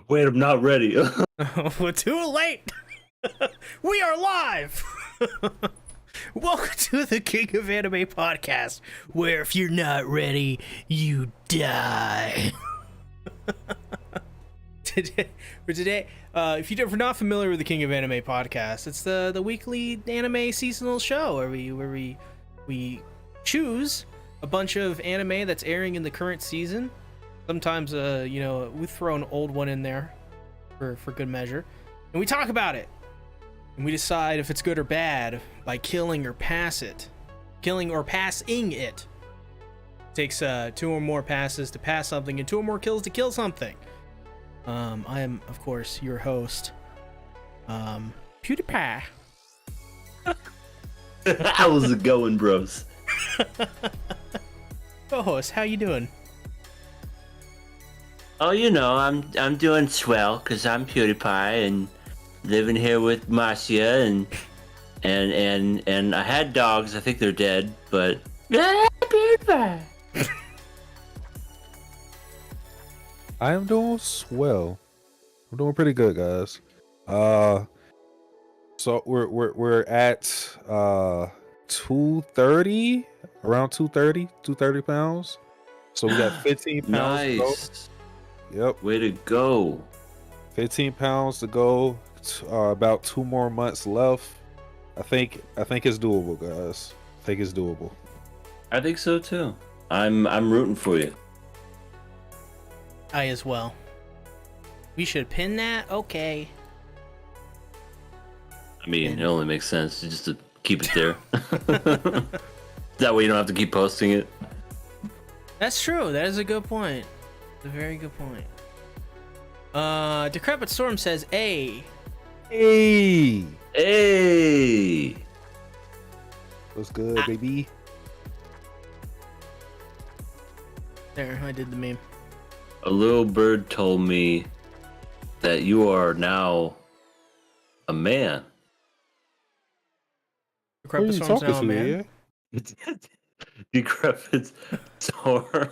Wait, I'm not ready. We're too late. We are live. Welcome to the King of Anime podcast, where if you're not ready, you die. Today, if you're not familiar with the King of Anime podcast, it's the weekly anime seasonal show where we choose a bunch of anime that's airing in the current season. Sometimes, we throw an old one in there for good measure, and we talk about it, and we decide if it's good or bad by killing or passing it. Takes 2 or more passes to pass something and 2 or more kills to kill something. I am, of course, your host, PewDiePie. How's it going, bros? Co-host, how you doing? Oh, I'm doing swell because I'm PewDiePie and living here with Marcia and I had dogs. I think they're dead, but PewDiePie. I am doing swell. I'm doing pretty good, guys. So we're at 230, around 230 pounds. So we got 15 pounds to go. Nice. Yep, Way to go. 15 pounds to go. About 2 more months left. I think it's doable, guys. I think it's doable. I think so too. I'm rooting for you. I as well. We should pin that. Okay. I mean, it only makes sense just to keep it there. That way you don't have to keep posting it. That's true. That is a good point. It's a very good point. Decrepit Storm says, "Hey, Hey, Hey! what's good, baby? there, I did the meme." A little bird told me that you are now a man. Who are Decrepit you Storm's talking now, to, man. yeah? Decrepit storm.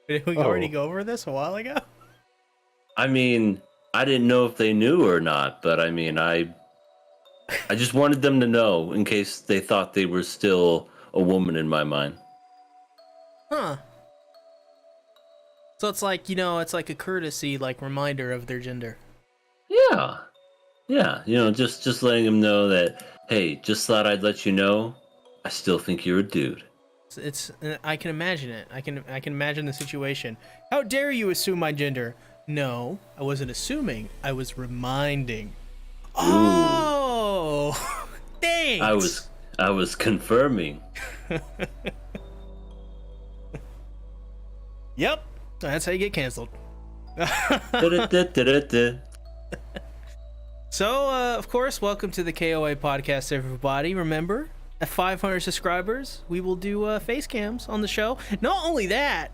Did we Oh. already go over this a while ago? I mean, I didn't know if they knew or not, but I mean, I just wanted them to know in case they thought they were still a woman in my mind. Huh. So it's like, it's like a courtesy, like, reminder of their gender. Yeah. Yeah, just letting them know that, hey, just thought I'd let you know, I still think you're a dude. It's I can imagine it. I can imagine the situation. How dare you assume my gender? No, I wasn't assuming. I was reminding. Oh, thanks. I was confirming. Yep, that's how you get canceled. Da-da-da-da-da-da. So, of course, welcome to the KOA podcast, everybody. Remember, at 500 subscribers, we will do face cams on the show. Not only that,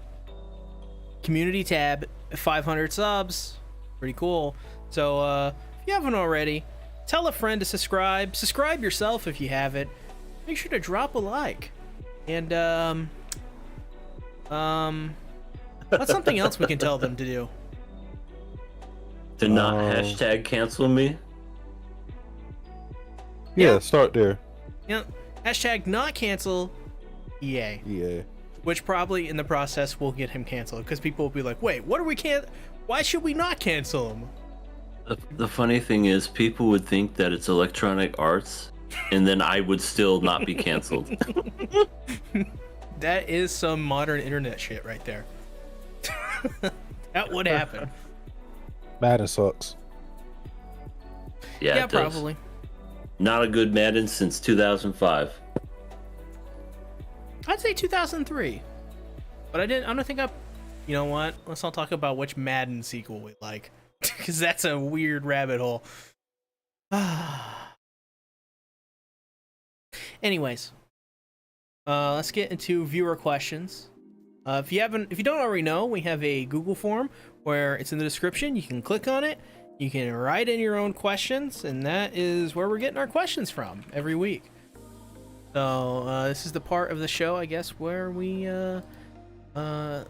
community tab at 500 subs. Pretty cool. So, if you haven't already, tell a friend to subscribe. Subscribe yourself if you haven't. Make sure to drop a like. And, what's something else we can tell them to do? To not hashtag cancel me. Yeah, start there. Hashtag not cancel EA. Yeah. Which probably in the process will get him canceled because people will be like, wait, what are we why should we not cancel him? The funny thing is, people would think that it's Electronic Arts, and then I would still not be canceled. That is some modern internet shit right there. That would happen. Madden sucks. Yeah, Yeah, it does. probably. Not a good Madden since 2005. I'd say 2003. But I don't think you know what? Let's not talk about which Madden sequel we like. Because that's a weird rabbit hole. Anyways. Let's get into viewer questions. If you don't already know, we have a Google form where it's in the description. You can click on it. You can write in your own questions, and that is where we're getting our questions from every week. So this is the part of the show, I guess, where we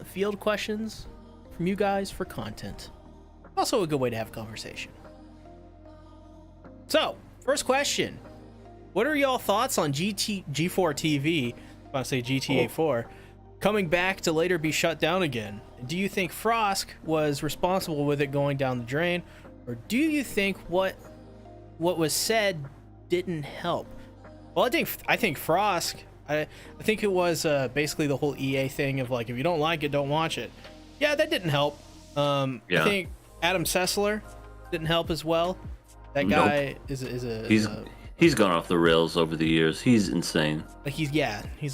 field questions from you guys for content. Also a good way to have a conversation. So, first question. What are y'all thoughts on G4 TV, I want to say GTA 4, coming back to later be shut down again? Do you think Frosk was responsible with it going down the drain? Or do you think what was said didn't help? Well, I think Frosk, I think it was basically the whole EA thing of like, if you don't like it, don't watch it. Yeah, that didn't help. I think Adam Sessler didn't help as well. That guy he's gone off the rails over the years. He's insane. Like he's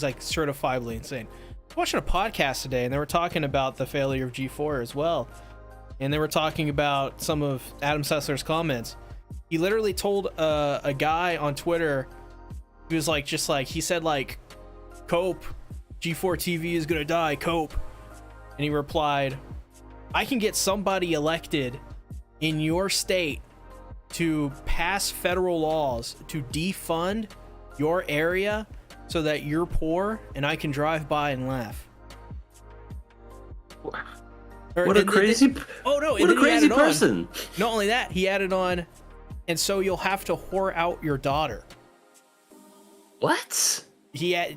like certifiably insane. I was watching a podcast today and they were talking about the failure of G4 as well. And they were talking about some of Adam Sessler's comments. He literally told a guy on Twitter, he was like, he said like, "Cope, G4 TV is gonna die, Cope." And he replied, "I can get somebody elected in your state to pass federal laws to defund your area so that you're poor and I can drive by and laugh." What a crazy person. Not only that, he added on, "And so you'll have to whore out your daughter." What? Yeah.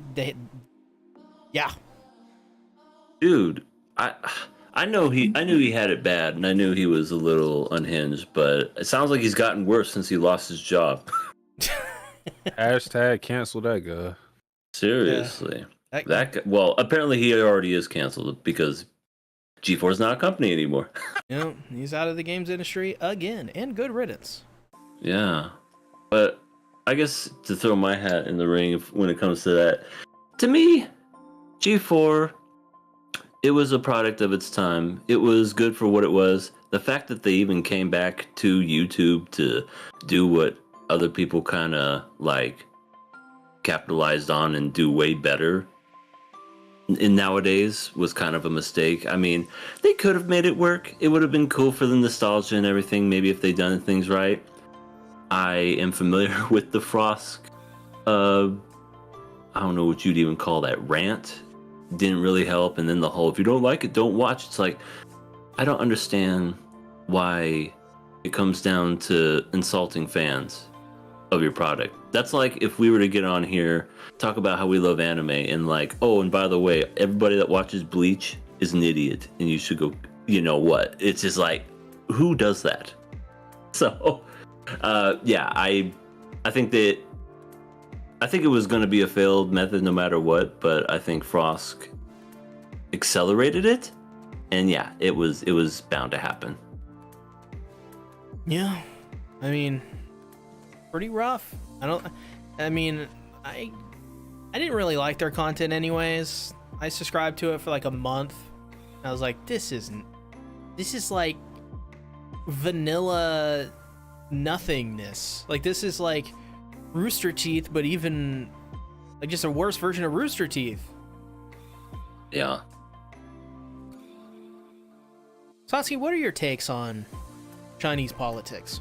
Dude, I knew he had it bad, and I knew he was a little unhinged, but it sounds like he's gotten worse since he lost his job. Hashtag cancel that guy. Seriously. Yeah. That guy, well, apparently he already is canceled because G4 is not a company anymore. Yeah, he's out of the games industry again, and good riddance. Yeah. But I guess to throw my hat in the ring when it comes to that, to me, G4, it was a product of its time. It was good for what it was. The fact that they even came back to YouTube to do what other people kind of like capitalized on and do way better in nowadays was kind of a mistake. I mean, they could have made it work. It would have been cool for the nostalgia and everything, maybe if they'd done things right. I am familiar with the Frosk, I don't know what you'd even call that, rant. Didn't really help. And then the whole, if you don't like it, don't watch. It's like, I don't understand why it comes down to insulting fans of your product. That's like if we were to get on here, talk about how we love anime, and like, oh, and by the way, everybody that watches Bleach is an idiot, and you should go, you know what? It's just like, who does that? So, yeah, I think it was going to be a failed method no matter what, but I think Frosk accelerated it, and yeah, it was bound to happen. Yeah, I mean, pretty rough. I didn't really like their content anyways. I subscribed to it for like a month. I was like, this is like vanilla nothingness. Like, this is like Rooster Teeth, but even like just a worse version of Rooster Teeth. Yeah. Satsuki, what are your takes on Chinese politics?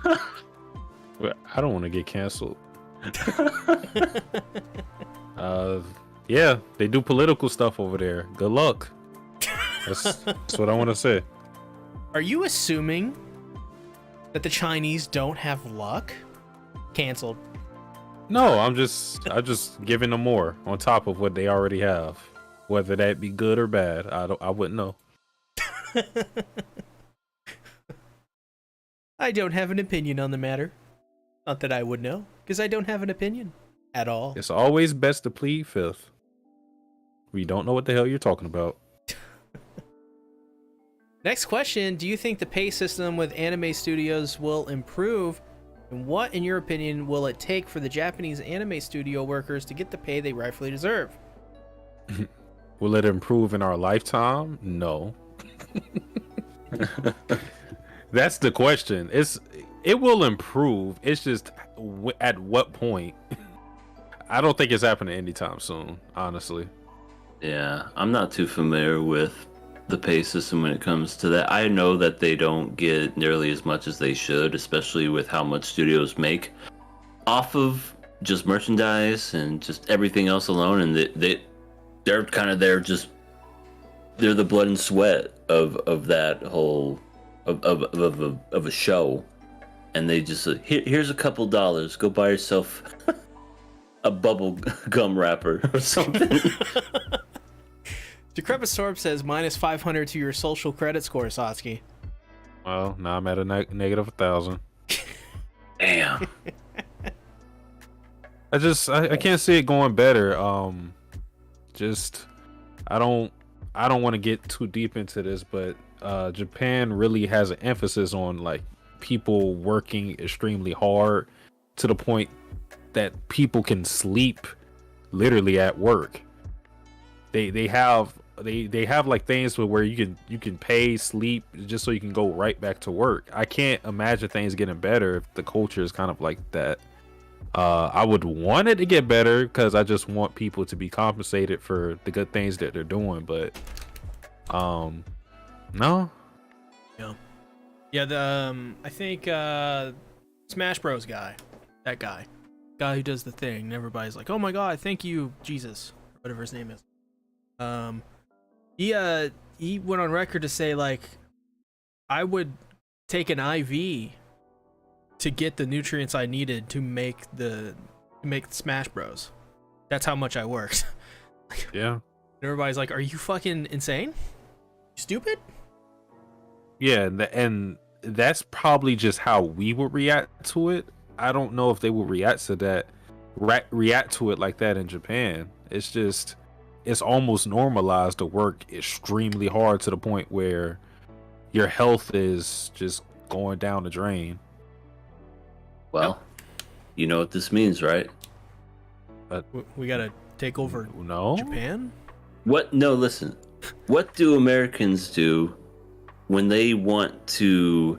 Well, I don't want to get canceled. Yeah, they do political stuff over there. Good luck. That's what I want to say. Are you assuming that the Chinese don't have luck? Canceled. No, I'm just giving them more on top of what they already have. Whether that be good or bad, I wouldn't know. I don't have an opinion on the matter. Not that I would know, because I don't have an opinion at all. It's always best to plead fifth. We don't know what the hell you're talking about. Next question, do you think the pay system with anime studios will improve? And what, in your opinion, will it take for the Japanese anime studio workers to get the pay they rightfully deserve? Will it improve in our lifetime? No. That's the question. It will improve. It's just at what point? I don't think it's happening anytime soon, honestly. Yeah, I'm not too familiar with the pay system when it comes to that. I know that they don't get nearly as much as they should, especially with how much studios make off of just merchandise and just everything else alone, and they're kind of there, just they're the blood and sweat of that whole of a show, and they just here's a couple dollars. Go buy yourself a bubble gum wrapper or something. Decrepit Storm says minus 500 to your social credit score, Satsuki. Well, now I'm at a negative 1,000. Damn. I can't see it going better. Just I don't want to get too deep into this, but Japan really has an emphasis on like people working extremely hard to the point that people can sleep literally at work. They have like things where you can pay sleep just so you can go right back to work. I can't imagine things getting better if the culture is kind of like that. I would want it to get better because I just want people to be compensated for the good things that they're doing, but no. Yeah, I think Smash Bros guy, that guy who does the thing, and everybody's like, oh my god, thank you, Jesus, or whatever his name is. He went on record to say, like, I would take an IV to get the nutrients I needed to make the Smash Bros. That's how much I worked. Yeah. And everybody's like, are you fucking insane? You stupid? Yeah, and that's probably just how we would react to it. I don't know if they would react to that, react to it like that in Japan. It's almost normalized to work extremely hard to the point where your health is just going down the drain. Well, you know what this means, right? We gotta take over Japan? What? No, listen. What do Americans do when they want to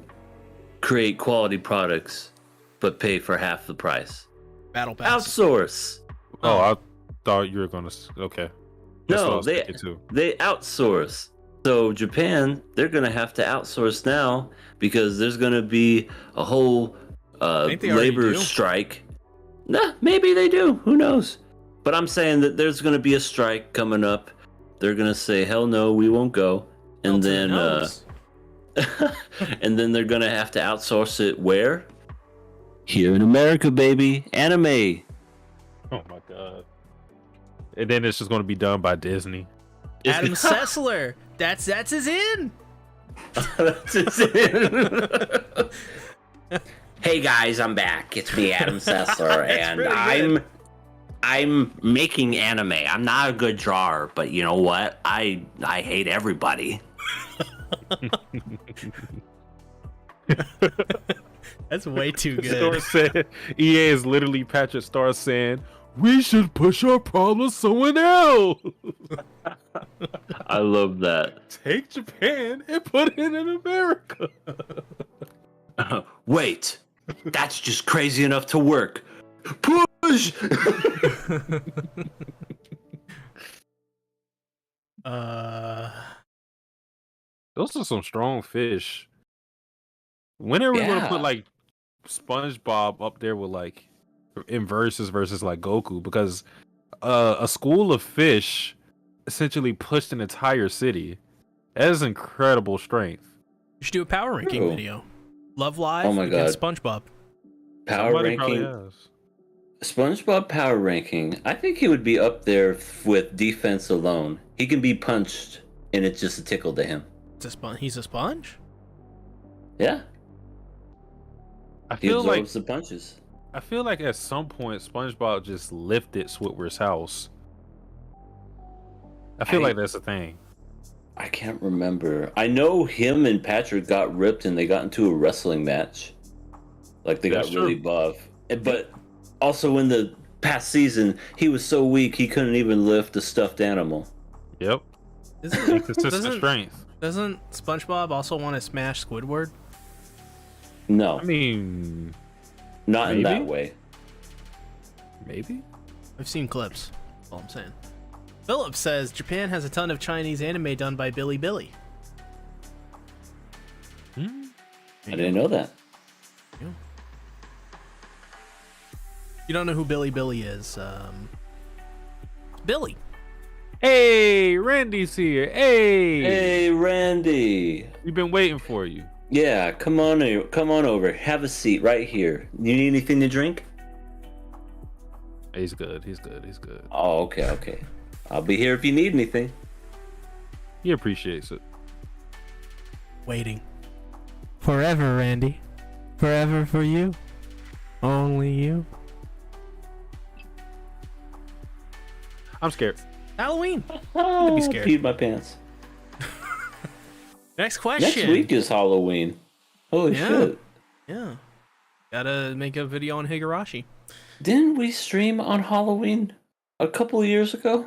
create quality products but pay for half the price? Battle pass. Outsource. Oh, I thought you were gonna. Okay. That's what I No, was thinking too. they outsource. So Japan, they're gonna have to outsource now because there's gonna be a whole labor strike. Nah, maybe they do. Who knows? But I'm saying that there's gonna be a strike coming up. They're gonna say, "Hell no, we won't go," and then and then they're gonna have to outsource it where? Here in America, baby. Anime. Oh my god. And then it's just going to be done by Disney. Adam Sessler. That's his in. That's his in. Hey guys, I'm back. It's me, Adam Sessler, and really I'm making anime. I'm not a good drawer, but you know what? I hate everybody. That's way too good. EA is literally Patrick Star saying, we should push our problems somewhere else. I love that. Take Japan and put it in America. Wait, that's just crazy enough to work. Push. Those are some strong fish. When are we gonna put like SpongeBob up there with like in versus like Goku? Because a school of fish essentially pushed an entire city. That is incredible strength. You should do a power ranking video. Love Live oh my against God. SpongeBob. Power ranking. SpongeBob power ranking. I think he would be up there with defense alone. He can be punched and it's just a tickle to him. He's a sponge? Yeah. He absorbs the punches. I feel like at some point SpongeBob just lifted Squidward's house. I feel like that's a thing. I can't remember. I know him and Patrick got ripped and they got into a wrestling match. Like they got really buff. But also in the past season, he was so weak he couldn't even lift a stuffed animal. Yep. Consistent strength. Doesn't SpongeBob also want to smash Squidward? No. I mean, not in that way. Maybe? I've seen clips. That's all I'm saying. Philip says Japan has a ton of Chinese anime done by Billy. I didn't know that. Yeah. You don't know who Billy is? Billy. Hey, Randy's here. Hey, Randy. We've been waiting for you. Yeah, come on over. Have a seat right here. You need anything to drink? He's good. He's good. He's good. Oh, okay. I'll be here if you need anything. He appreciates it. Waiting. Forever, Randy. Forever for you. Only you. I'm scared. Halloween. Oh, be scared. I peed my pants. Next question. Next week is Halloween. Holy shit. Yeah. Gotta make a video on Higurashi. Didn't we stream on Halloween a couple of years ago?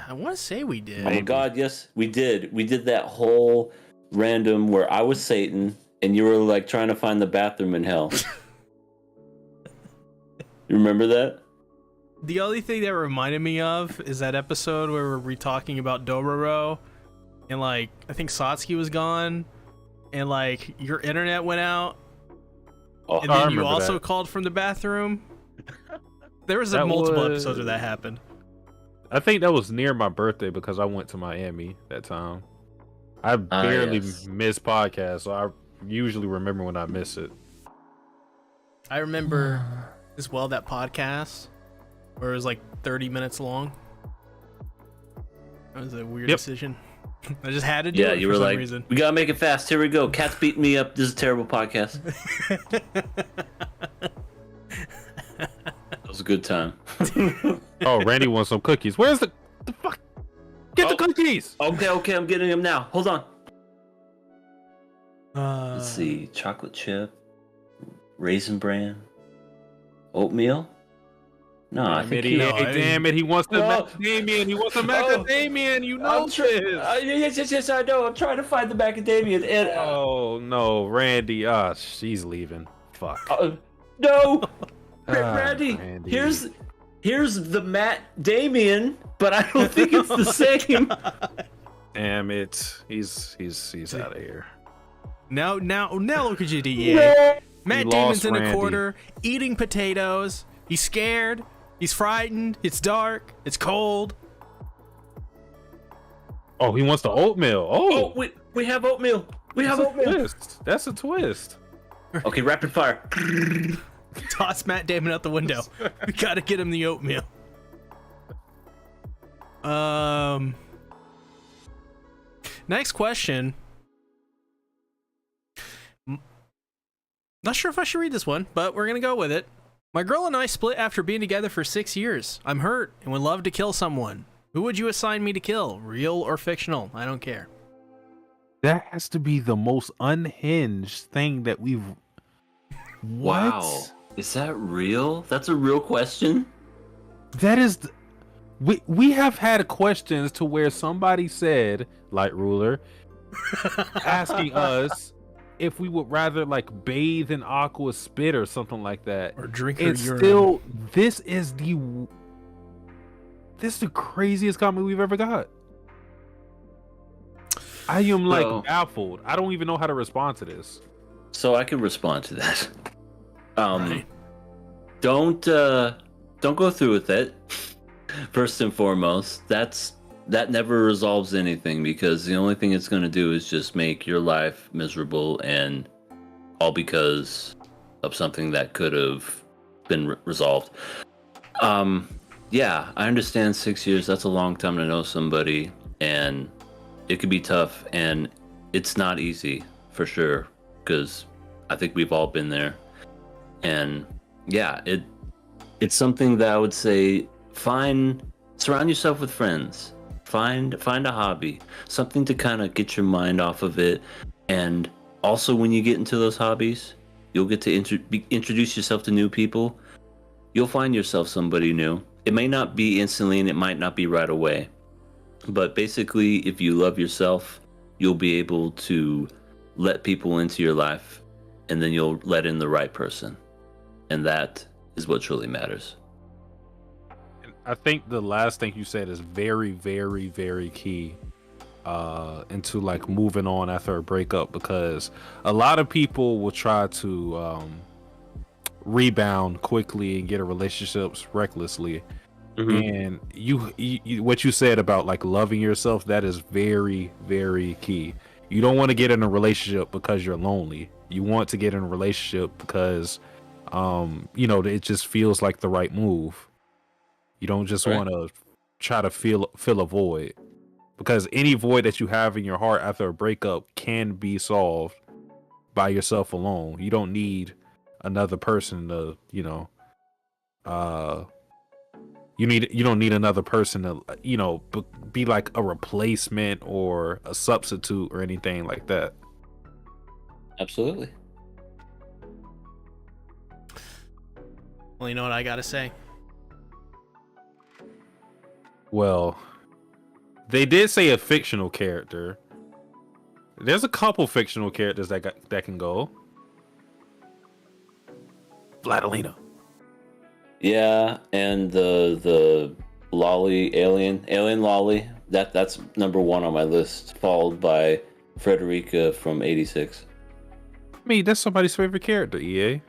I want to say we did. Oh my god, yes, we did. We did that whole random where I was Satan and you were like trying to find the bathroom in hell. You remember that? The only thing that reminded me of is that episode where we're talking about Dororo, and like I think Satsuki was gone, and like your internet went out, Oh, and then you also called from the bathroom. There was multiple episodes where that happened. I think that was near my birthday because I went to Miami that time. I barely miss podcasts, so I usually remember when I miss it. I remember as well that podcast where it was like 30 minutes long. That was a weird decision. I just had to do it you for were some like, reason. we gotta make it fast. Here we go. Cat's beating me up. This is a terrible podcast. That was a good time. Oh, Randy wants some cookies. Where's the fuck? Get the cookies! Okay, I'm getting them now. Hold on. Uh, Let's see. Chocolate chip, raisin bran, oatmeal. No, I think damn it! He wants the macadamia. He wants the macadamia. And you know this. Yes, I know. I'm trying to find the macadamia. And, oh no, Randy. She's leaving. Fuck. No, Randy. Here's the Matt Damien, but I don't think it's the same. Damn it! He's out of here. Now look at you, DEA. Matt Damon's in a corner, eating potatoes. He's scared. He's frightened. It's dark. It's cold. Oh, he wants the oatmeal. Oh, we have oatmeal. We have oatmeal. Twist. That's a twist. Okay, rapid fire. Toss Matt Damon out the window. We gotta get him the oatmeal. Next question. Not sure if I should read this one, but we're gonna go with it. My girl and I split after being together for 6 years. I'm hurt and would love to kill someone. Who would you assign me to kill? Real or fictional? I don't care. That has to be the most unhinged thing that we've... Wow. Is that real? That's a real question? That is... We have had questions to where somebody said, Light Ruler, asking us if we would rather like bathe in aqua spit or something like that. Or drink her urine. Still, this is the craziest comment we've ever got. I am like baffled. I don't even know how to respond to this. So I can respond to that. Right. Don't go through with it. First and foremost, that never resolves anything, because the only thing it's going to do is just make your life miserable, and all because of something that could have been resolved. Yeah, I understand 6 years. That's a long time to know somebody, and it could be tough, and it's not easy for sure, because I think we've all been there. And yeah, it's something that I would say surround yourself with friends. Find a hobby, something to kind of get your mind off of it. And also, when you get into those hobbies, you'll get to introduce yourself to new people. You'll find yourself somebody new. It may not be instantly, and it might not be right away. But basically, if you love yourself, you'll be able to let people into your life, and then you'll let in the right person. And that is what truly matters. I think the last thing you said is very, very, very key into like moving on after a breakup, because a lot of people will try to rebound quickly and get a relationships recklessly. Mm-hmm. And you what you said about like loving yourself, that is very, very key. You don't want to get in a relationship because you're lonely. You want to get in a relationship because, it just feels like the right move. You don't just want to try to fill a void, because any void that you have in your heart after a breakup can be solved by yourself alone. You don't need another person to, you don't need another person to, be like a replacement or a substitute or anything like that. Absolutely. Well, you know what I gotta say? Well, they did say a fictional character. There's a couple fictional characters that can go. Vladilena. Yeah, and the Lolly alien Lolly. That's number one on my list, followed by Frederica from '86. I mean, that's somebody's favorite character, EA.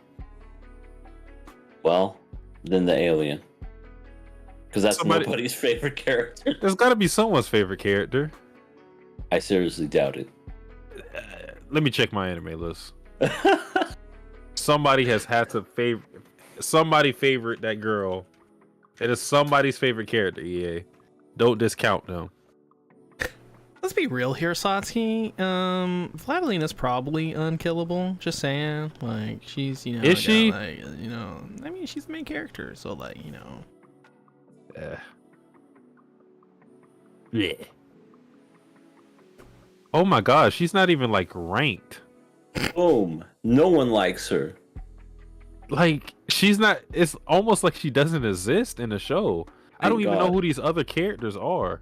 Well, then the alien, because that's nobody's favorite character. There's got to be someone's favorite character. I seriously doubt it. Let me check my anime list. Somebody has had to favorite that girl. It is somebody's favorite character, EA. Don't discount them. Let's be real here, Satsuki. Vladalena's probably unkillable. Just saying. Like, she's, Is she? I mean, she's the main character, so, like, Yeah. Oh my gosh, she's not even, like, ranked. Boom. No one likes her. Like, she's not. It's almost like she doesn't exist in the show. I don't even know who these other characters are.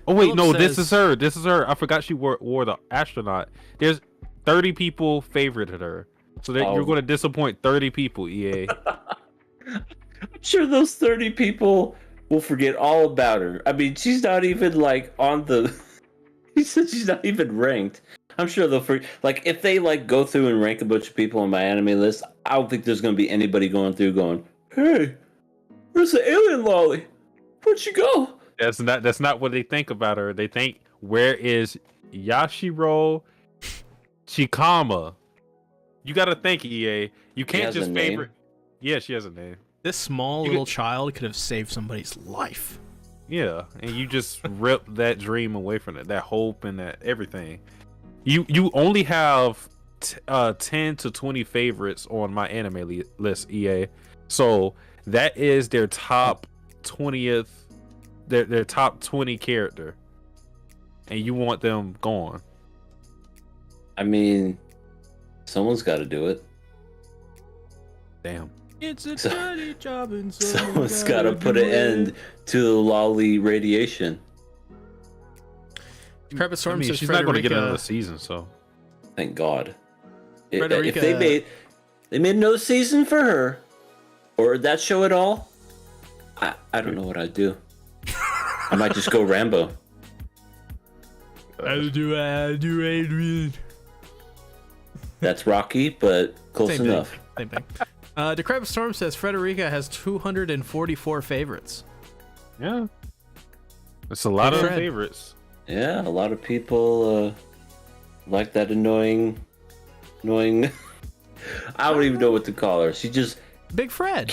Oh wait, Philip no, says, this is her. I forgot she wore the astronaut. There's 30 people favorited her, so that you're going to disappoint 30 people. EA. I'm sure those 30 people will forget all about her. I mean, she's not even like on the. He said she's not even ranked. I'm sure they'll like if they like go through and rank a bunch of people on my anime list. I don't think there's going to be anybody going through going, "Hey, where's the alien Lolly? Where'd she go?" That's not what they think about her. They think, where is Yashiro Chikama? You got to think, EA. You can't just favorite. Yeah, she has a name. this small little child could have saved somebody's life. Yeah, and you just rip that dream away from it, that hope and that everything. You only have 10 to 20 favorites on my anime list, EA. So that is their top 20th, their top 20 character, and you want them gone. I mean, someone's got to do it. Damn. It's a dirty job, and someone's got to put an end to the Lolly radiation. Decrepit Storm says she's not going to get another season, so thank God. If they made another season for her, or that show at all, I don't know what I'd do. I might just go Rambo. I'll do Adrian. That's Rocky, but close enough. Same thing. Decrepit Storm says Frederica has 244 favorites. Yeah, it's a lot of favorites. Yeah, a lot of people like that annoying. I don't even know what to call her. She just Big Fred.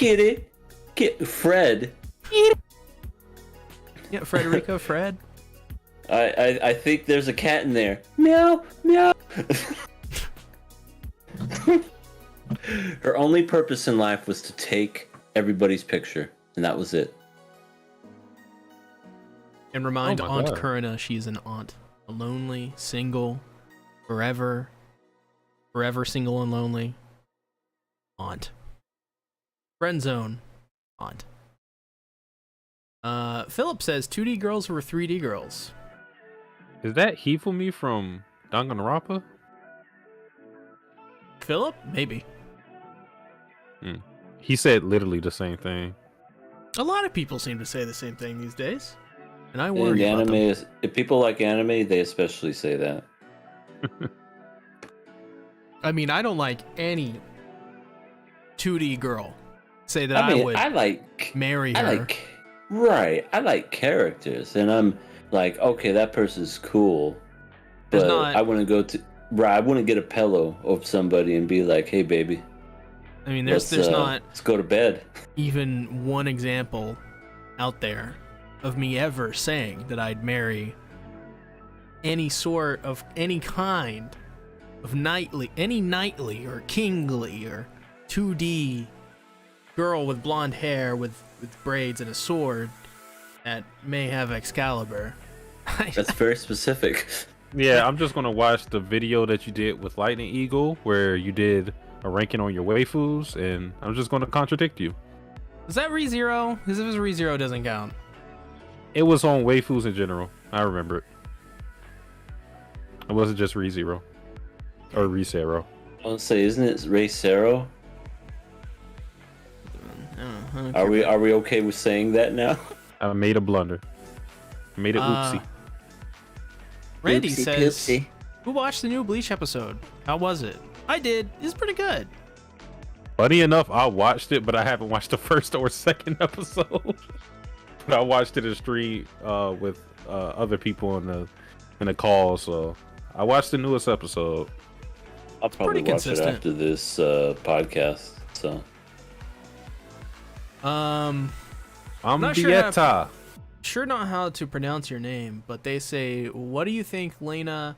Fred. Yeah, Frederica, Fred. I think there's a cat in there. Meow, meow. Her only purpose in life was to take everybody's picture, and that was it. And remind Aunt God. Kurina she's an aunt. A lonely, single, forever single and lonely. Aunt. Friend zone. Aunt. Philip says 2D girls were 3D girls. Is that Hifumi from Danganronpa? Philip? Maybe. He said literally the same thing. A lot of people seem to say the same thing these days. And I And worry about them. if people like anime, they especially say that. I mean, I don't like any 2D girl say that I I would like marry her. I like characters, and I'm like, okay, that person's cool, There's but not- I wouldn't go to right. I wouldn't get a pillow of somebody and be like, "Hey, baby, I mean, there's not let's go to bed." even one example out there of me ever saying that I'd marry any sort of any kind of knightly or kingly or 2D girl with blonde hair with braids and a sword that may have Excalibur. That's very specific. Yeah, I'm just gonna watch the video that you did with Lightning Eagle, where you did a ranking on your waifus, and I'm just gonna contradict you. Is that ReZero? Because if it's ReZero, it doesn't count. It was on waifus in general. I remember it. It wasn't just ReZero or ReZero. I want to say, isn't it Ray Sero? I don't Are care. we okay with saying that now? I made a blunder. I made it oopsie. Randy Oopsie says, poopsie. "Who watched the new Bleach episode? How was it?" I did. It's pretty good. Funny enough, I watched it, but I haven't watched the first or second episode. But I watched it in stream with other people in the call, so I watched the newest episode. I'll probably pretty watch it consistent. after this podcast. So I'm not sure Dieta. Sure not how to pronounce your name, but they say, what do you think Lena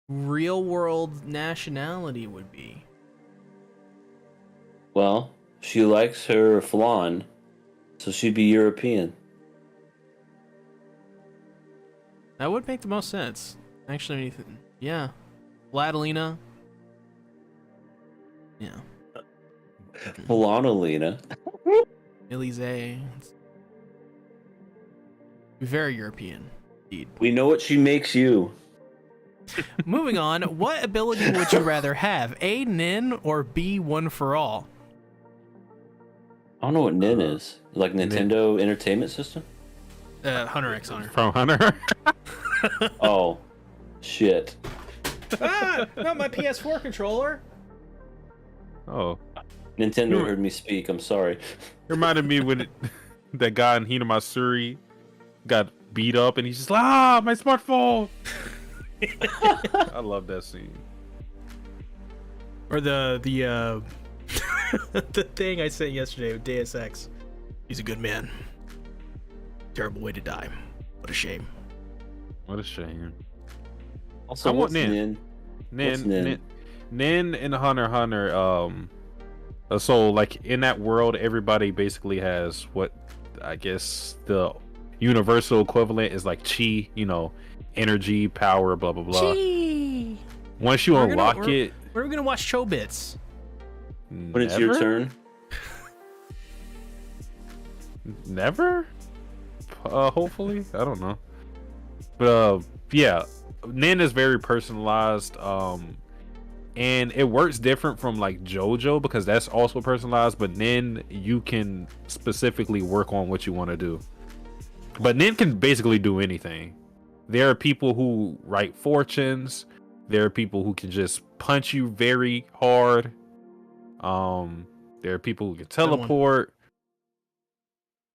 real world nationality would be? well, she likes her flan, so she'd be European. That would make the most sense. Actually, yeah. Vladalina. Yeah. Flanolina. Elise. Very European, indeed. We know what she makes you. Moving on, what ability would you rather have? A, Nin, or B, One for All? I don't know what NIN is. Like Nintendo Entertainment System? Hunter x Hunter. From Hunter. Oh, shit. Not my PS4 controller. Oh, Nintendo heard me speak. I'm sorry. reminded me when that guy in Hinamasuri got beat up, and he's just like, my smartphone. I love that scene. Or the the thing I sent yesterday with Deus Ex. He's a good man. Terrible way to die. What a shame. What a shame. Also, I want what's Nin. What's Nin? Nin and Hunter x Hunter. So like in that world, everybody basically has what I guess the universal equivalent is like chi. You know, energy, power, blah blah blah. Gee. Once you unlock it, We're gonna watch Chobits. When it's your never? turn? Never? Hopefully. I don't know. But yeah, Nin is very personalized. And it works different from like JoJo because that's also personalized, but Nin you can specifically work on what you want to do. But Nin can basically do anything. There are people who write fortunes. There are people who can just punch you very hard. There are people who can teleport.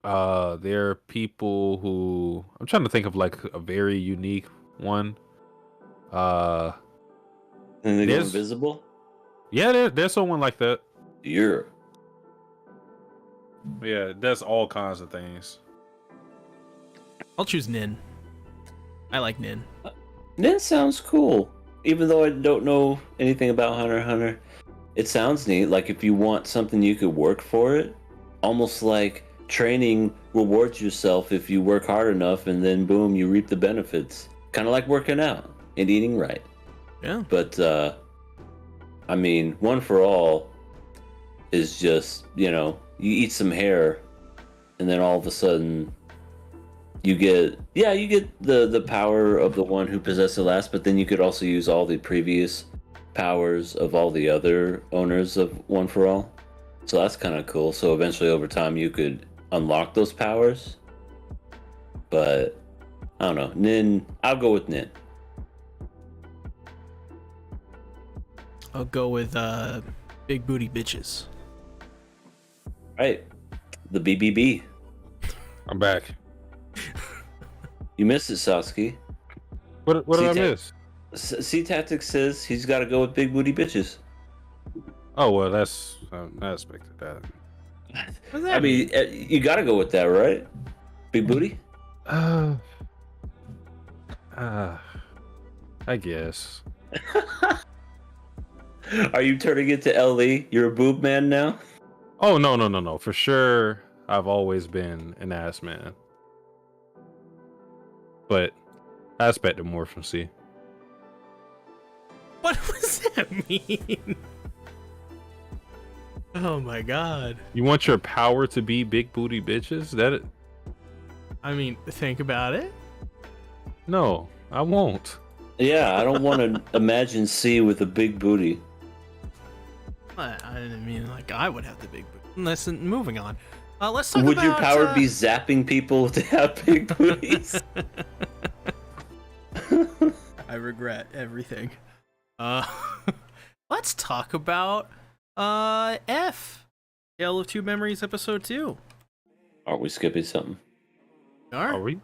There are people who I'm trying to think of like a very unique one. And they go There's- invisible? Yeah, there's someone like that. You're. Yeah, that's all kinds of things. I'll choose Nin. I like Nin. Nin sounds cool. Even though I don't know anything about Hunter x Hunter, it sounds neat. Like if you want something, you could work for it. Almost like training rewards yourself if you work hard enough, and then boom, you reap the benefits. Kind of like working out and eating right. Yeah. But I mean, One for All is just, you eat some hair, and then all of a sudden you get the power of the one who possessed it last, but then you could also use all the previous powers of all the other owners of One for All. So that's kind of cool. So eventually over time you could unlock those powers. But I don't know. Nin, I'll go with Nin. I'll go with Big Booty Bitches. Right. The BBB. I'm back. You missed it, Sasuke. What did I miss? C Tactics says he's got to go with big booty bitches. Oh well, that's I expected that. What does that I mean, you got to go with that, right? Big booty. I guess. Are you turning into LE? You're a boob man now? Oh no. For sure, I've always been an ass man. But I expected more from C. What does that mean? Oh my god. You want your power to be big booty bitches? I mean, think about it. No, I won't. Yeah, I don't want to imagine C with a big booty. I mean, like, I would have the big booty. Listen, moving on. Let's talk Would about... your power be zapping people to have big booties? I regret everything. Let's talk about F. Tale of Two Memories, episode 2. Are we skipping something? Are we?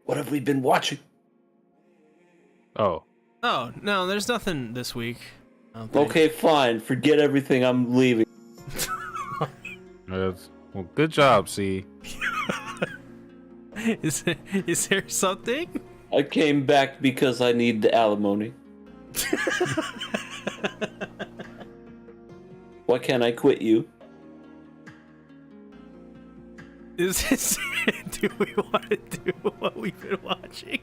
What have we been watching? Oh. Oh, no, there's nothing this week. I don't think. Okay, fine. Forget everything. I'm leaving. Well, good job, C. Is there something? I came back because I need the alimony. Why can't I quit you? Is this... Do we want to do what we've been watching?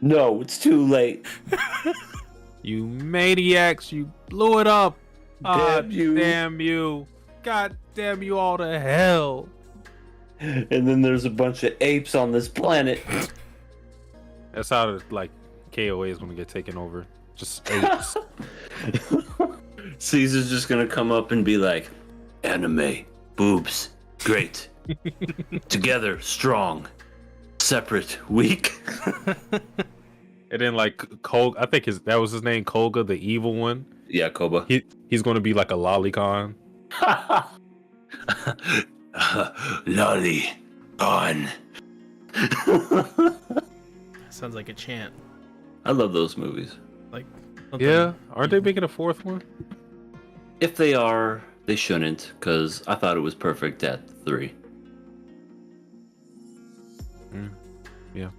No, it's too late. You maniacs, you blew it up. Damn you. Damn you. God damn you all to hell. And then there's a bunch of apes on this planet. That's how, like, KOA is going to get taken over. Just apes. Caesar's just gonna come up and be like, anime, boobs, great. Together, strong. Separate, weak. And then, like, Koga, I think that was his name, Koga, the evil one. Yeah, Koba. He's going to be like a lolicon. Lolly on. Sounds like a chant. I love those movies. Like, Yeah, aren't they making a fourth one? If they are, they shouldn't, because I thought it was perfect at 3. Yeah.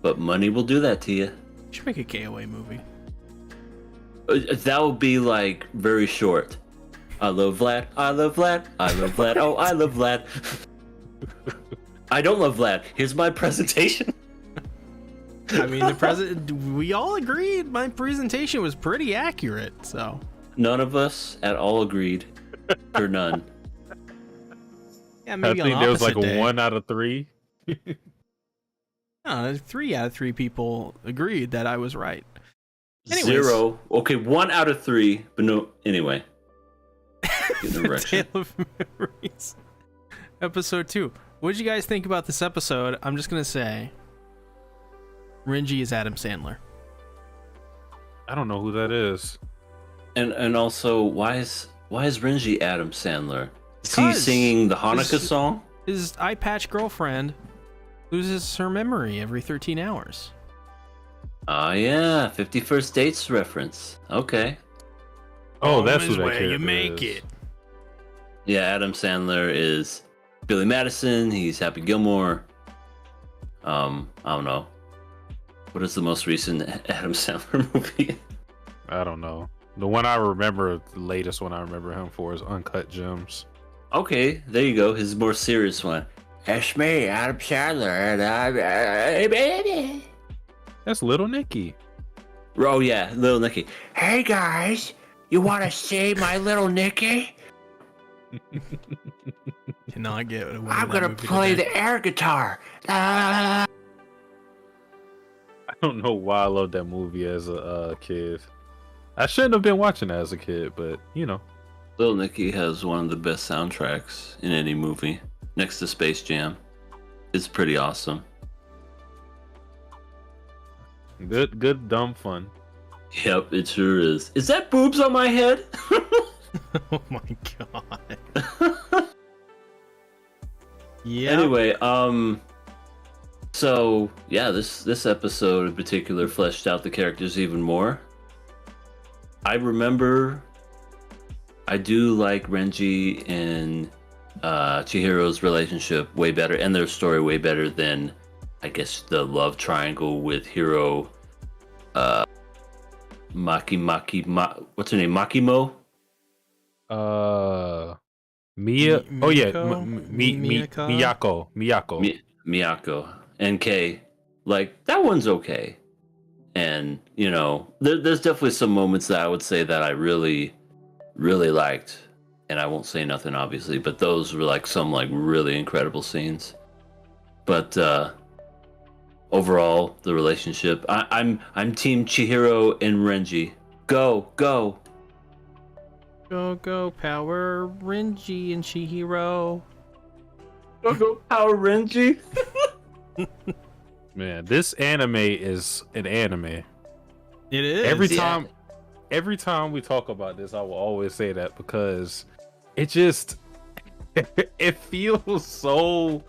But money will do that to you. should make a KOA movie. That would be like very short. I love Vlad. I love Vlad. I love Vlad. Oh, I love Vlad. I don't love Vlad. Here's my presentation. I mean, we all agreed my presentation was pretty accurate, so. None of us at all agreed. Or none. Yeah, I maybe think on there was like opposite day. 1 out of 3. No, 3 out of 3 people agreed that I was right. Anyways. 0. Okay, 1 out of 3, but no. Anyway. Get an erection. Tale of Memories. Episode 2. What did you guys think about this episode? I'm just gonna say, Renji is Adam Sandler. I don't know who that is. And also, why is Renji Adam Sandler? Is he 'Cause singing the Hanukkah song? His eye patch girlfriend loses her memory every 13 hours. Oh yeah, 51st Dates reference. Okay. Oh, that's Home is who that where character you make is. it. Yeah, Adam Sandler is Billy Madison. He's Happy Gilmore. I don't know. What is the most recent Adam Sandler movie? I don't know. The one I remember, the latest one I remember him for is Uncut Gems. Okay, there you go. His more serious one. It's me, Adam Sandler, and hey baby. That's Little Nicky. Oh yeah, Little Nicky. Hey guys, you want to see my Little Nicky? Cannot get away I'm with that gonna movie play today. the air guitar. I don't know why I loved that movie as a kid. I shouldn't have been watching that as a kid, but you know. Little Nicky has one of the best soundtracks in any movie, next to Space Jam. It's pretty awesome. Good dumb fun. Yep, it sure is. Is that boobs on my head? Oh my god. Yeah. Anyway, so yeah, this episode in particular fleshed out the characters even more. I remember I do like Renji and Chihiro's relationship way better, and their story way better than, I guess, the love triangle with Hiro, what's her name, Makimo? Mia. Oh yeah, Miyako? Miyako. Miyako and Kei. Like, that one's okay. And, there's definitely some moments that I would say that I really, really liked. And I won't say nothing, obviously, but those were like some like really incredible scenes. But overall, the relationship, I'm Team Chihiro and Renji. Go, go. Go, Power Renji and Chihiro. Go, Power Renji. Man, this anime is an anime. It is. Every time we talk about this, I will always say that because it just it feels so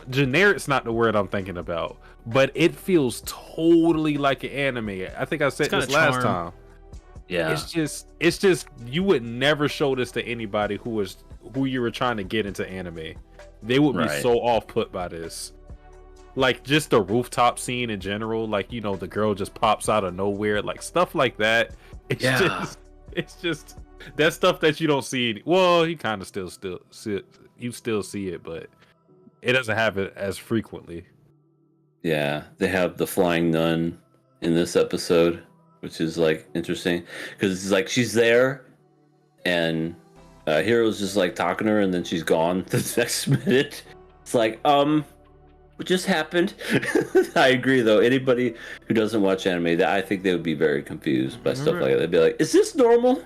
generic's not the word I'm thinking about, but it feels totally like an anime. I think I said this last time. Yeah. It's just you would never show this to anybody who you were trying to get into anime. They would be so off put by this. Like just the rooftop scene in general, like the girl just pops out of nowhere, like stuff like that. It's just that stuff that you don't see. Well, you kind of still see it. You still see it, but it doesn't happen as frequently. Yeah, they have the flying nun in this episode, which is like interesting because it's like she's there, and Hiro's just like talking to her, and then she's gone the next minute. It's like, what just happened? I agree, though. Anybody who doesn't watch anime, I think they would be very confused by stuff like that. They'd be like, "Is this normal?"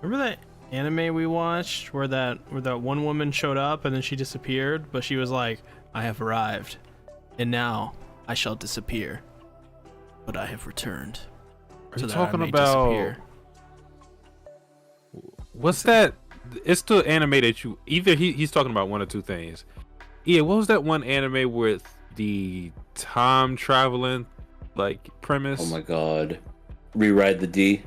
Remember that anime we watched where that one woman showed up and then she disappeared, but she was like, "I have arrived, and now I shall disappear, but I have returned." Are you talking about? Disappear. What's that? It's the anime that you either he's talking about one or two things. Yeah, what was that one anime with the time traveling like premise? Oh my god. Rewrite the D?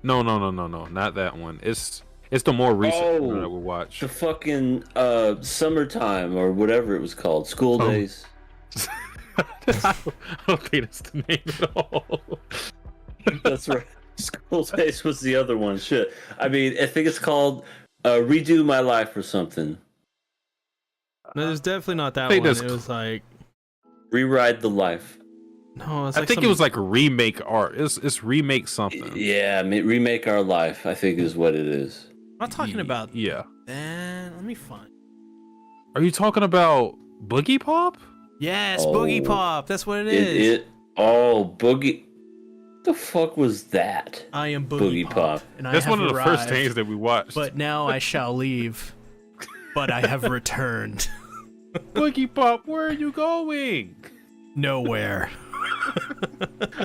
No, not that one. It's the more recent one that we watched. The fucking summertime or whatever it was called. School Days. I don't think that's the name at all. That's right. School Days was the other one. Shit. I mean, I think it's called Redo My Life or something. No, it's definitely not that one. It was like Rewrite the Life. No, it's I think it was like remake art. It's remake something. Yeah, remake our life, I think is what it is. I'm not talking about. Yeah. Man, let me find. Are you talking about Boogie Pop? Yes, Boogie Pop. That's what it is. Boogie. The fuck was that? I am Boogie Pop. And that's one of the arrived, first things that we watched. But now I shall leave. But I have returned. Boogie Pop, where are you going? Nowhere.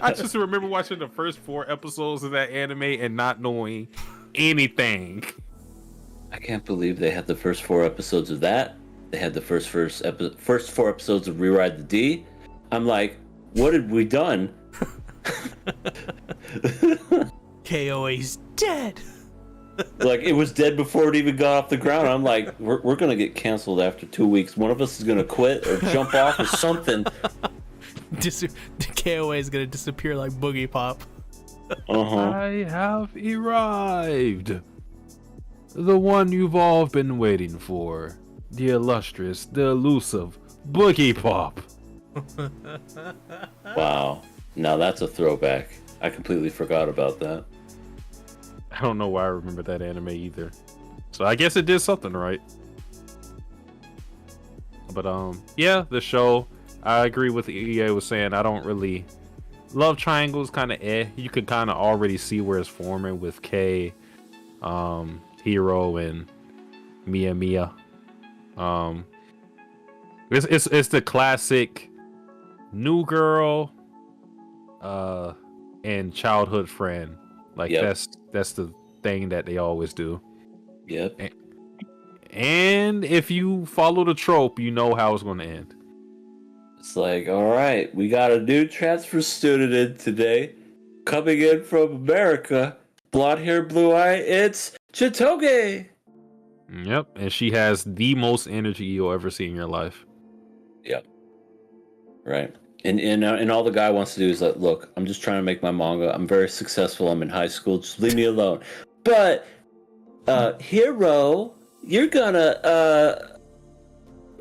I just remember watching the first 4 episodes of that anime and not knowing anything. I can't believe they had the first 4 episodes of that. They had the first 4 episodes of Rewrite the D. I'm like, what had we done? KOA's dead. Like, it was dead before it even got off the ground. I'm like, we're gonna get canceled after 2 weeks. One of us is gonna quit or jump off or something. KOA is gonna disappear like Boogie Pop. I have arrived. The one you've all been waiting for. The illustrious, the elusive Boogie Pop. Wow. Now that's a throwback. I completely forgot about that. I don't know why I remember that anime either. So I guess it did something right. But yeah, the show, I agree with EA was saying. I don't really love triangles, kind of You could kind of already see where it's forming with Kei, Hiro, and Mia. It's the classic new girl, and childhood friend. Like that's the thing that they always do. Yep. And if you follow the trope, you know how it's going to end. It's like, all right, we got a new transfer student in today, coming in from America, blonde hair, blue eye. It's Chitoge. Yep, and she has the most energy you'll ever see in your life. Yep. Right. And all the guy wants to do is like, look, I'm just trying to make my manga. I'm very successful. I'm in high school. Just leave me alone. But, Hero, you're gonna,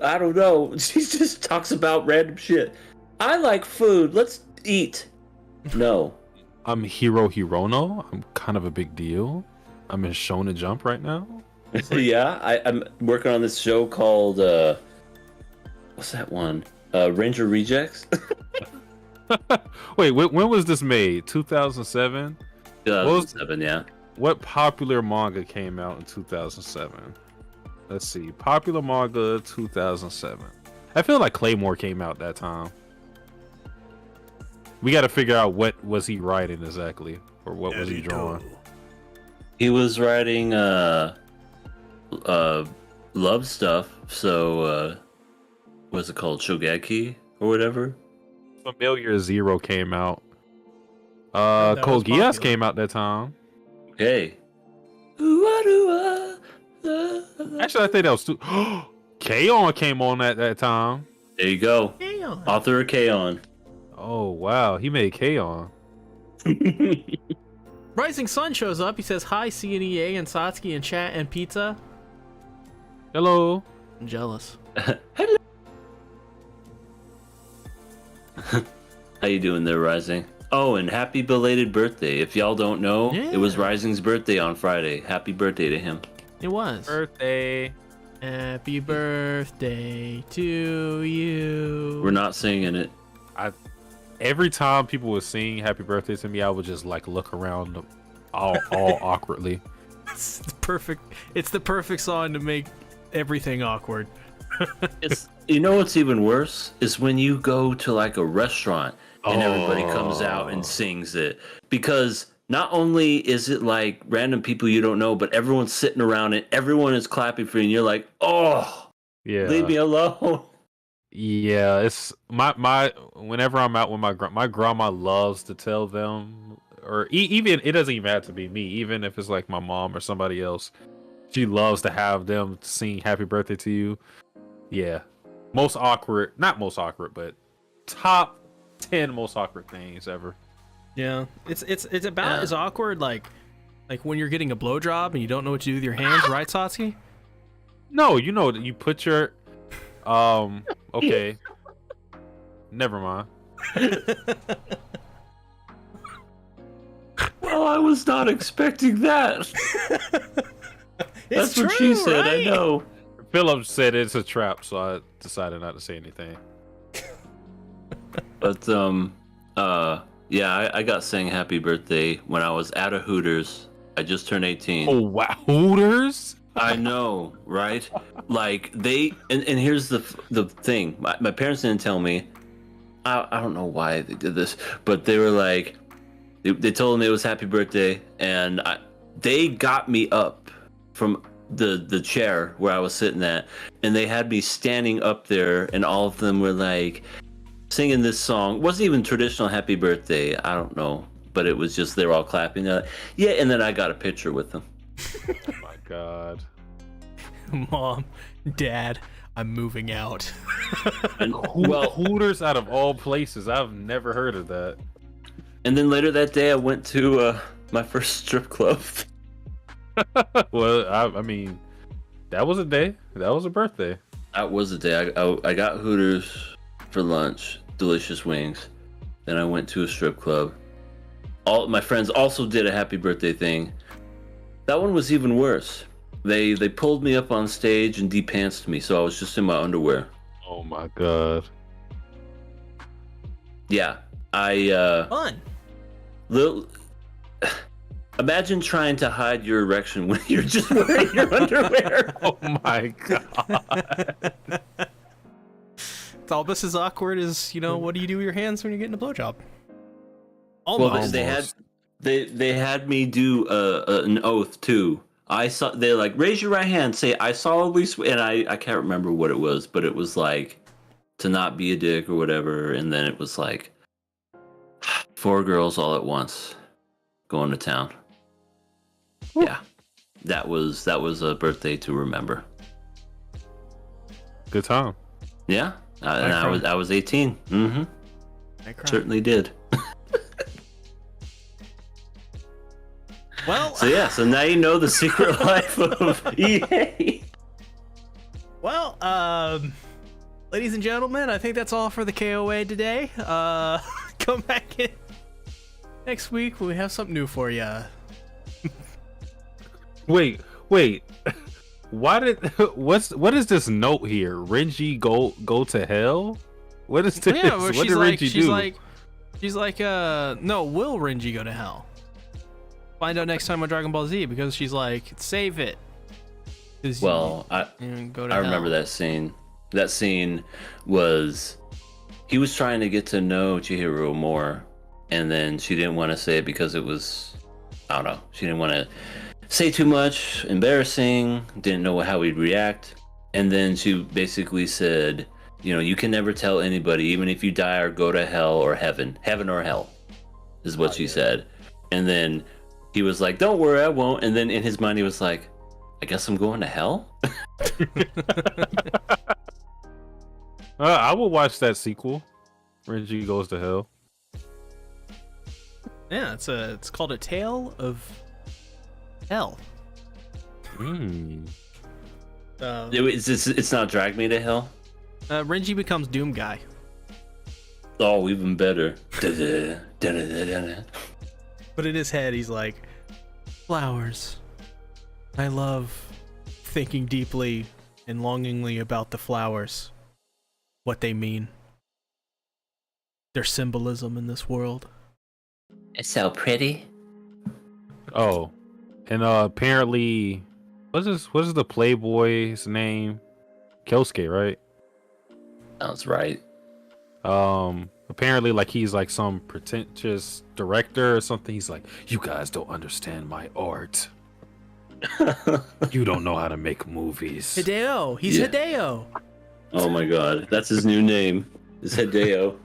I don't know. She just talks about random shit. I like food. Let's eat. No. I'm Hiro Hirono. I'm kind of a big deal. I'm in Shonen Jump right now. Yeah, I'm working on this show called, what's that one? Ranger Rejects? Wait, when was this made? 2007? 2007, yeah. What popular manga came out in 2007? Let's see. Popular manga 2007. I feel like Claymore came out that time. We got to figure out what was he writing exactly, or what was he drawing. He was writing love stuff. So what's it called? Shogeki or whatever. Familiar Zero came out. That was Code Geass popular. came out that time. Hey. Actually, I think that was too. K-On! Came on at that time. There you go. Damn. Author of K-On! Oh wow, he made K-On! Rising Sun shows up. He says hi, CNEA and Satsuki in chat and pizza. Hello. I'm jealous. How you doing there, Rising? Oh, and happy belated birthday. If y'all don't know, it was Yeah. Rising's birthday on Friday. Happy birthday to him. It was. Birthday. Happy birthday to you. We're not singing it. Every time people would sing "Happy Birthday" to me, I would just like look around, all awkwardly. It's perfect. It's the perfect song to make everything awkward. It's you know what's even worse is when you go to like a restaurant and everybody comes out and sings it, because not only is it like random people you don't know, but everyone's sitting around and everyone is clapping for you, and you're like, oh, Yeah. leave me alone. Yeah, it's my whenever I'm out with my grandma loves to tell them, or even it doesn't even have to be me, even if it's like my mom or somebody else, she loves to have them sing "Happy Birthday" to you. Yeah, not most awkward, but top 10 most awkward things ever. Yeah, it's about as awkward like when you're getting a blowjob and you don't know what to do with your hands, right, Satsuki? No, you know that you put your okay. Never mind. Well, I was not expecting that. That's what she said. Right? I know. Philip said it's a trap, so I decided not to say anything. But yeah, I got sang happy birthday when I was at a Hooters. I just turned 18. Oh wow, Hooters! I know, right? Like and here's the thing. My parents didn't tell me. I don't know why they did this, but they were like, they told me it was happy birthday, and they got me up from the chair where I was sitting at, and they had me standing up there, and all of them were like singing this song. It wasn't even traditional happy birthday. I don't know, but it was just they were all clapping. Yeah, and then I got a picture with them. Oh my god. Mom, Dad, I'm moving out. And, Hooters out of all places. I've never heard of that. and then later that day, I went to my first strip club. Well, I mean, that was a day. That was a birthday. That was the day I got Hooters for lunch, delicious wings. Then I went to a strip club. All my friends also did a happy birthday thing. That one was even worse. They pulled me up on stage and de-pantsed me, so I was just in my underwear. Oh my god. Yeah, I Fun. little. Imagine trying to hide your erection when you're just wearing your underwear. Oh my god. It's almost as awkward as, what do you do with your hands when you're getting a blowjob? Well, Almost. they had me do an oath too. I saw. They're like, raise your right hand. Say, I solemnly swear. And I can't remember what it was, but it was like to not be a dick or whatever. And then it was like 4 girls all at once going to town. Woo. Yeah, that was a birthday to remember. Good time. Yeah, and I was 18. Mm-hmm. Certainly did. Well, so now you know the secret life of EA. Well, ladies and gentlemen, I think that's all for the KOA today. Come back in next week when we have something new for you. Wait. What is this note here? Renji go to hell? What is this? Yeah, well, what did Renji do? She's like, no, will Renji go to hell? Find out next time on Dragon Ball Z, because she's like, save it. Well, I remember that scene. That scene was, he was trying to get to know Chihiro more, and then she didn't want to say it because it was, I don't know, she didn't want to say too much, embarrassing, didn't know how he'd react, and then she basically said, you can never tell anybody, even if you die or go to hell or heaven or hell, is what she said. And then he was like, don't worry, I won't. And then in his mind he was like, I guess I'm going to hell. I will watch that sequel. Renji Goes to Hell. Yeah, it's called A Tale of Hell. It's not Drag Me to Hell. Renji becomes Doom Guy. Oh, even better. But in his head, he's like, flowers. I love thinking deeply and longingly about the flowers. What they mean. Their symbolism in this world. It's so pretty. Oh, and apparently, what is the Playboy's name? Kyosuke, right? Sounds right. Apparently, like, he's like some pretentious director or something. He's like, you guys don't understand my art. You don't know how to make movies. Hideo. He's Hideo. Oh my god, that's his new name. Is Hideo.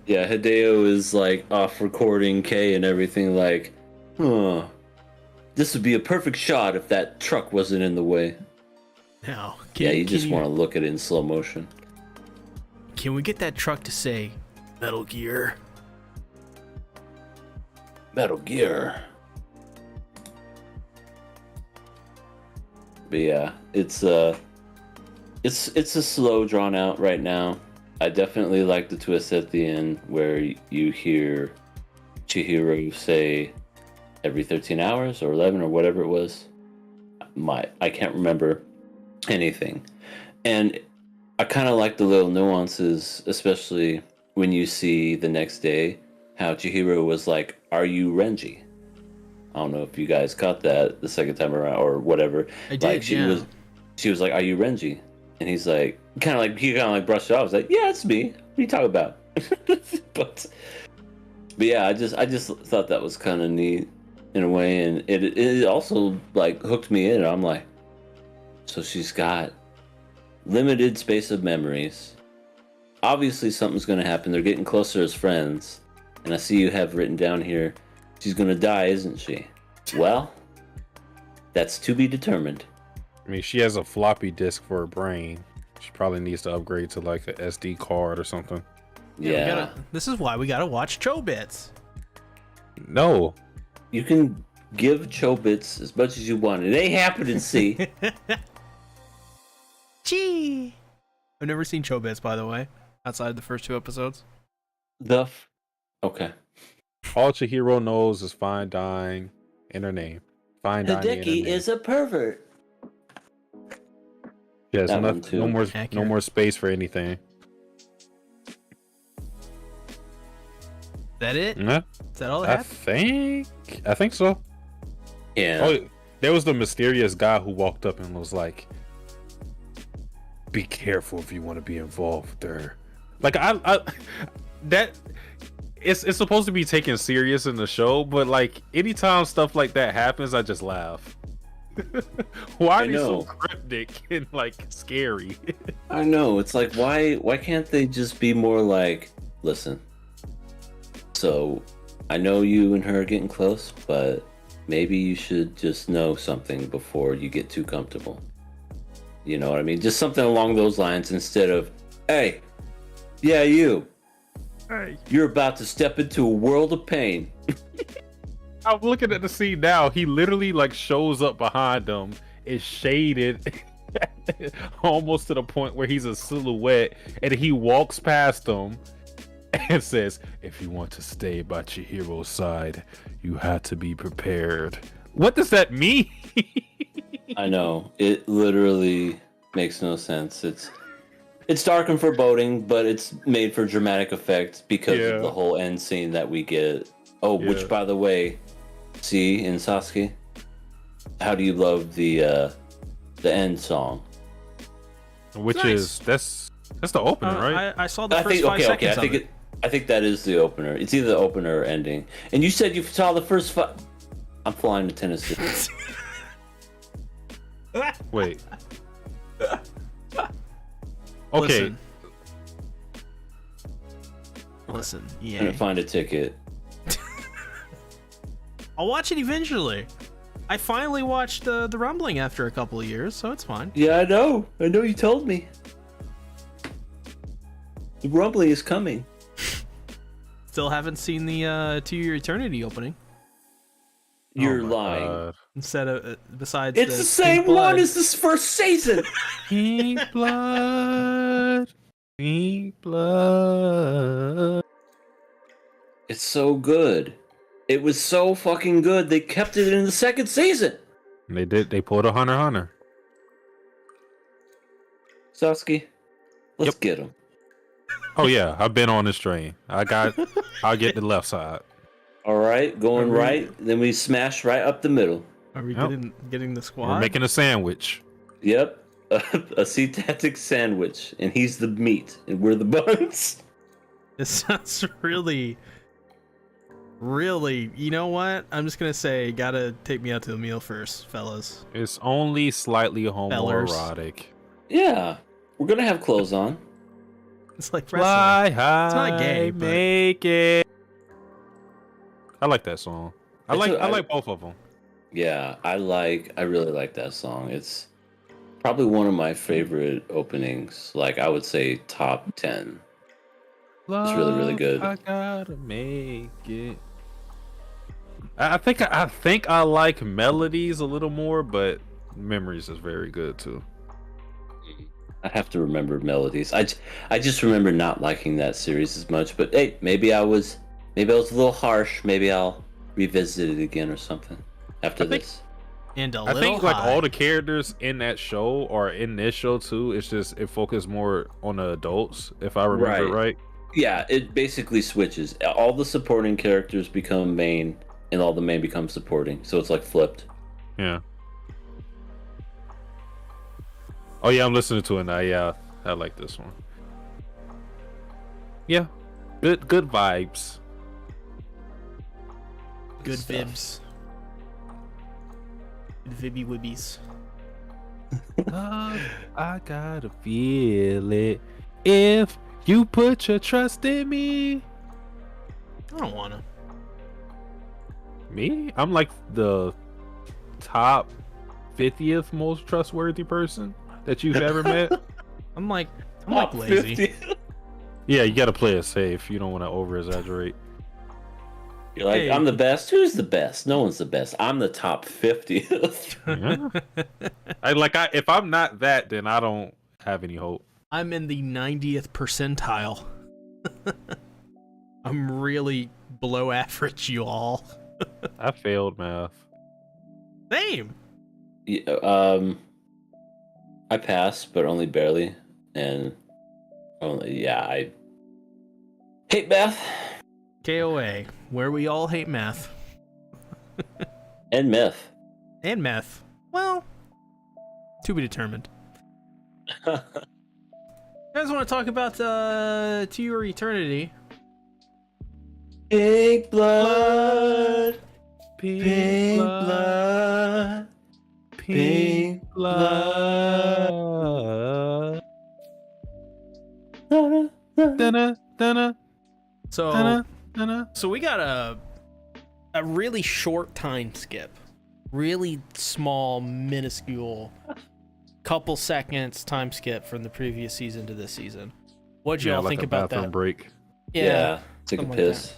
Yeah, Hideo is like off recording K and everything, like, this would be a perfect shot if that truck wasn't in the way. Now, you just want to look at it in slow motion. Can we get that truck to say Metal Gear? Metal Gear. But yeah, it's a slow, drawn out right now. I definitely like the twist at the end where you hear Chihiro say every 13 hours or 11 or whatever it was. I can't remember anything. And I kind of like the little nuances, especially when you see the next day how Chihiro was like, are you Renji? I don't know if you guys caught that the second time around or whatever. I did, like she was like, are you Renji? And he's like, he kind of like brushed it off. I was like, yeah, it's me. What are you talking about? but yeah, I just thought that was kind of neat in a way, and it also like hooked me in. I'm like, so she's got limited space of memories. Obviously something's going to happen. They're getting closer as friends. And I see you have written down here, she's going to die, isn't she? Well, that's to be determined. I mean, she has a floppy disk for her brain. She probably needs to upgrade to like an SD card or something. Yeah. This is why we gotta watch Chobits. No. You can give Chobits as much as you want. It ain't happening, see? Gee. I've never seen Chobits, by the way, outside the first 2 episodes. Okay. All Chihiro knows is fine dying in her name. Fine dying. Hideki is a pervert. Yes, no more space for anything. Is that it? Yeah. Is that all it had? I think so. Yeah. Oh, there was the mysterious guy who walked up and was like, be careful if you want to be involved with her. Like, that it's supposed to be taken serious in the show, but like anytime stuff like that happens, I just laugh. Why are they so cryptic and like scary? I know. It's like why can't they just be more like, listen. So, I know you and her are getting close, but maybe you should just know something before you get too comfortable. You know what I mean? Just something along those lines instead of, hey, yeah, you. Hey. You're about to step into a world of pain. I'm looking at the scene now. He literally like shows up behind him. It's shaded almost to the point where he's a silhouette, and he walks past him and says, "If you want to stay by Chihiro's side, you have to be prepared." What does that mean? I know. It literally makes no sense. It's dark and foreboding, but it's made for dramatic effect because of the whole end scene that we get. Oh, which by the way, see in Sasuke, how do you love the end song? Which nice. That's the opener, right? I saw the first 5 seconds of it. I think that is the opener. It's either the opener or ending. And you said you saw the first 5. I'm flying to Tennessee. Wait. Okay. Listen. I'm gonna find a ticket. I'll watch it eventually. I finally watched the Rumbling after a couple of years, so it's fine. Yeah, I know. I know you told me. The Rumbling is coming. Still haven't seen the To Your Eternity opening. You're lying. Instead of besides, it's the same one as this first season. Pink blood, pink blood. It's so good. It was so fucking good. They kept it in the second season. They did. They pulled a Hunter x Hunter. Sasuke, let's get him. Oh yeah, I've been on this train. I'll get the left side. All right, going right. Then we smash right up the middle. Are we getting the squad? We're making a sandwich. Yep, a Sea-Tactic sandwich, and he's the meat, and we're the buns. This sounds really. You know what? I'm just gonna say, gotta take me out to a meal first, fellas. It's only slightly homoerotic. Yeah, we're gonna have clothes on. It's like wrestling. Fly high, it's not gay, make it. I like that song. I like both of them. Yeah, I really like that song. It's probably one of my favorite openings. Like I would say top 10. It's really, really good. I gotta make it. I think I like Melodies a little more, but Memories is very good too. I have to remember Melodies. I just remember not liking that series as much. But hey, maybe I was a little harsh. Maybe I'll revisit it again or something after this. I think like all the characters in that show or in this show too. It's just it focused more on the adults, if I remember right. Yeah, it basically switches. All the supporting characters become main, and all the main become supporting. So it's like flipped. Yeah. Oh yeah, I'm listening to it now. Yeah, I like this one. Yeah, good vibes. Good vibs. Good vibby wibbies. I gotta feel it. If you put your trust in me. I don't wanna. Me? I'm like the top 50th most trustworthy person that you've ever met. I'm like lazy. 50. Yeah, you gotta play it safe. You don't want to over exaggerate. You're like, I'm the best. Who's the best? No one's the best. I'm the top 50th. Yeah. If I'm not that, then I don't have any hope. I'm in the 90th percentile. I'm really below average, you all. I failed math. Same. Yeah, I passed, but only barely, and I hate math. KOA, where we all hate math. And meth. And meth. Well, to be determined. You guys want to talk about To Your Eternity? Pink blood, Pink blood, pink blood. Dun, dun, dun, So dun. so we got a really short time skip, really small, minuscule, couple seconds time skip from the previous season to this season. What'd y'all think about bathroom that? break. Yeah, take a something like piss.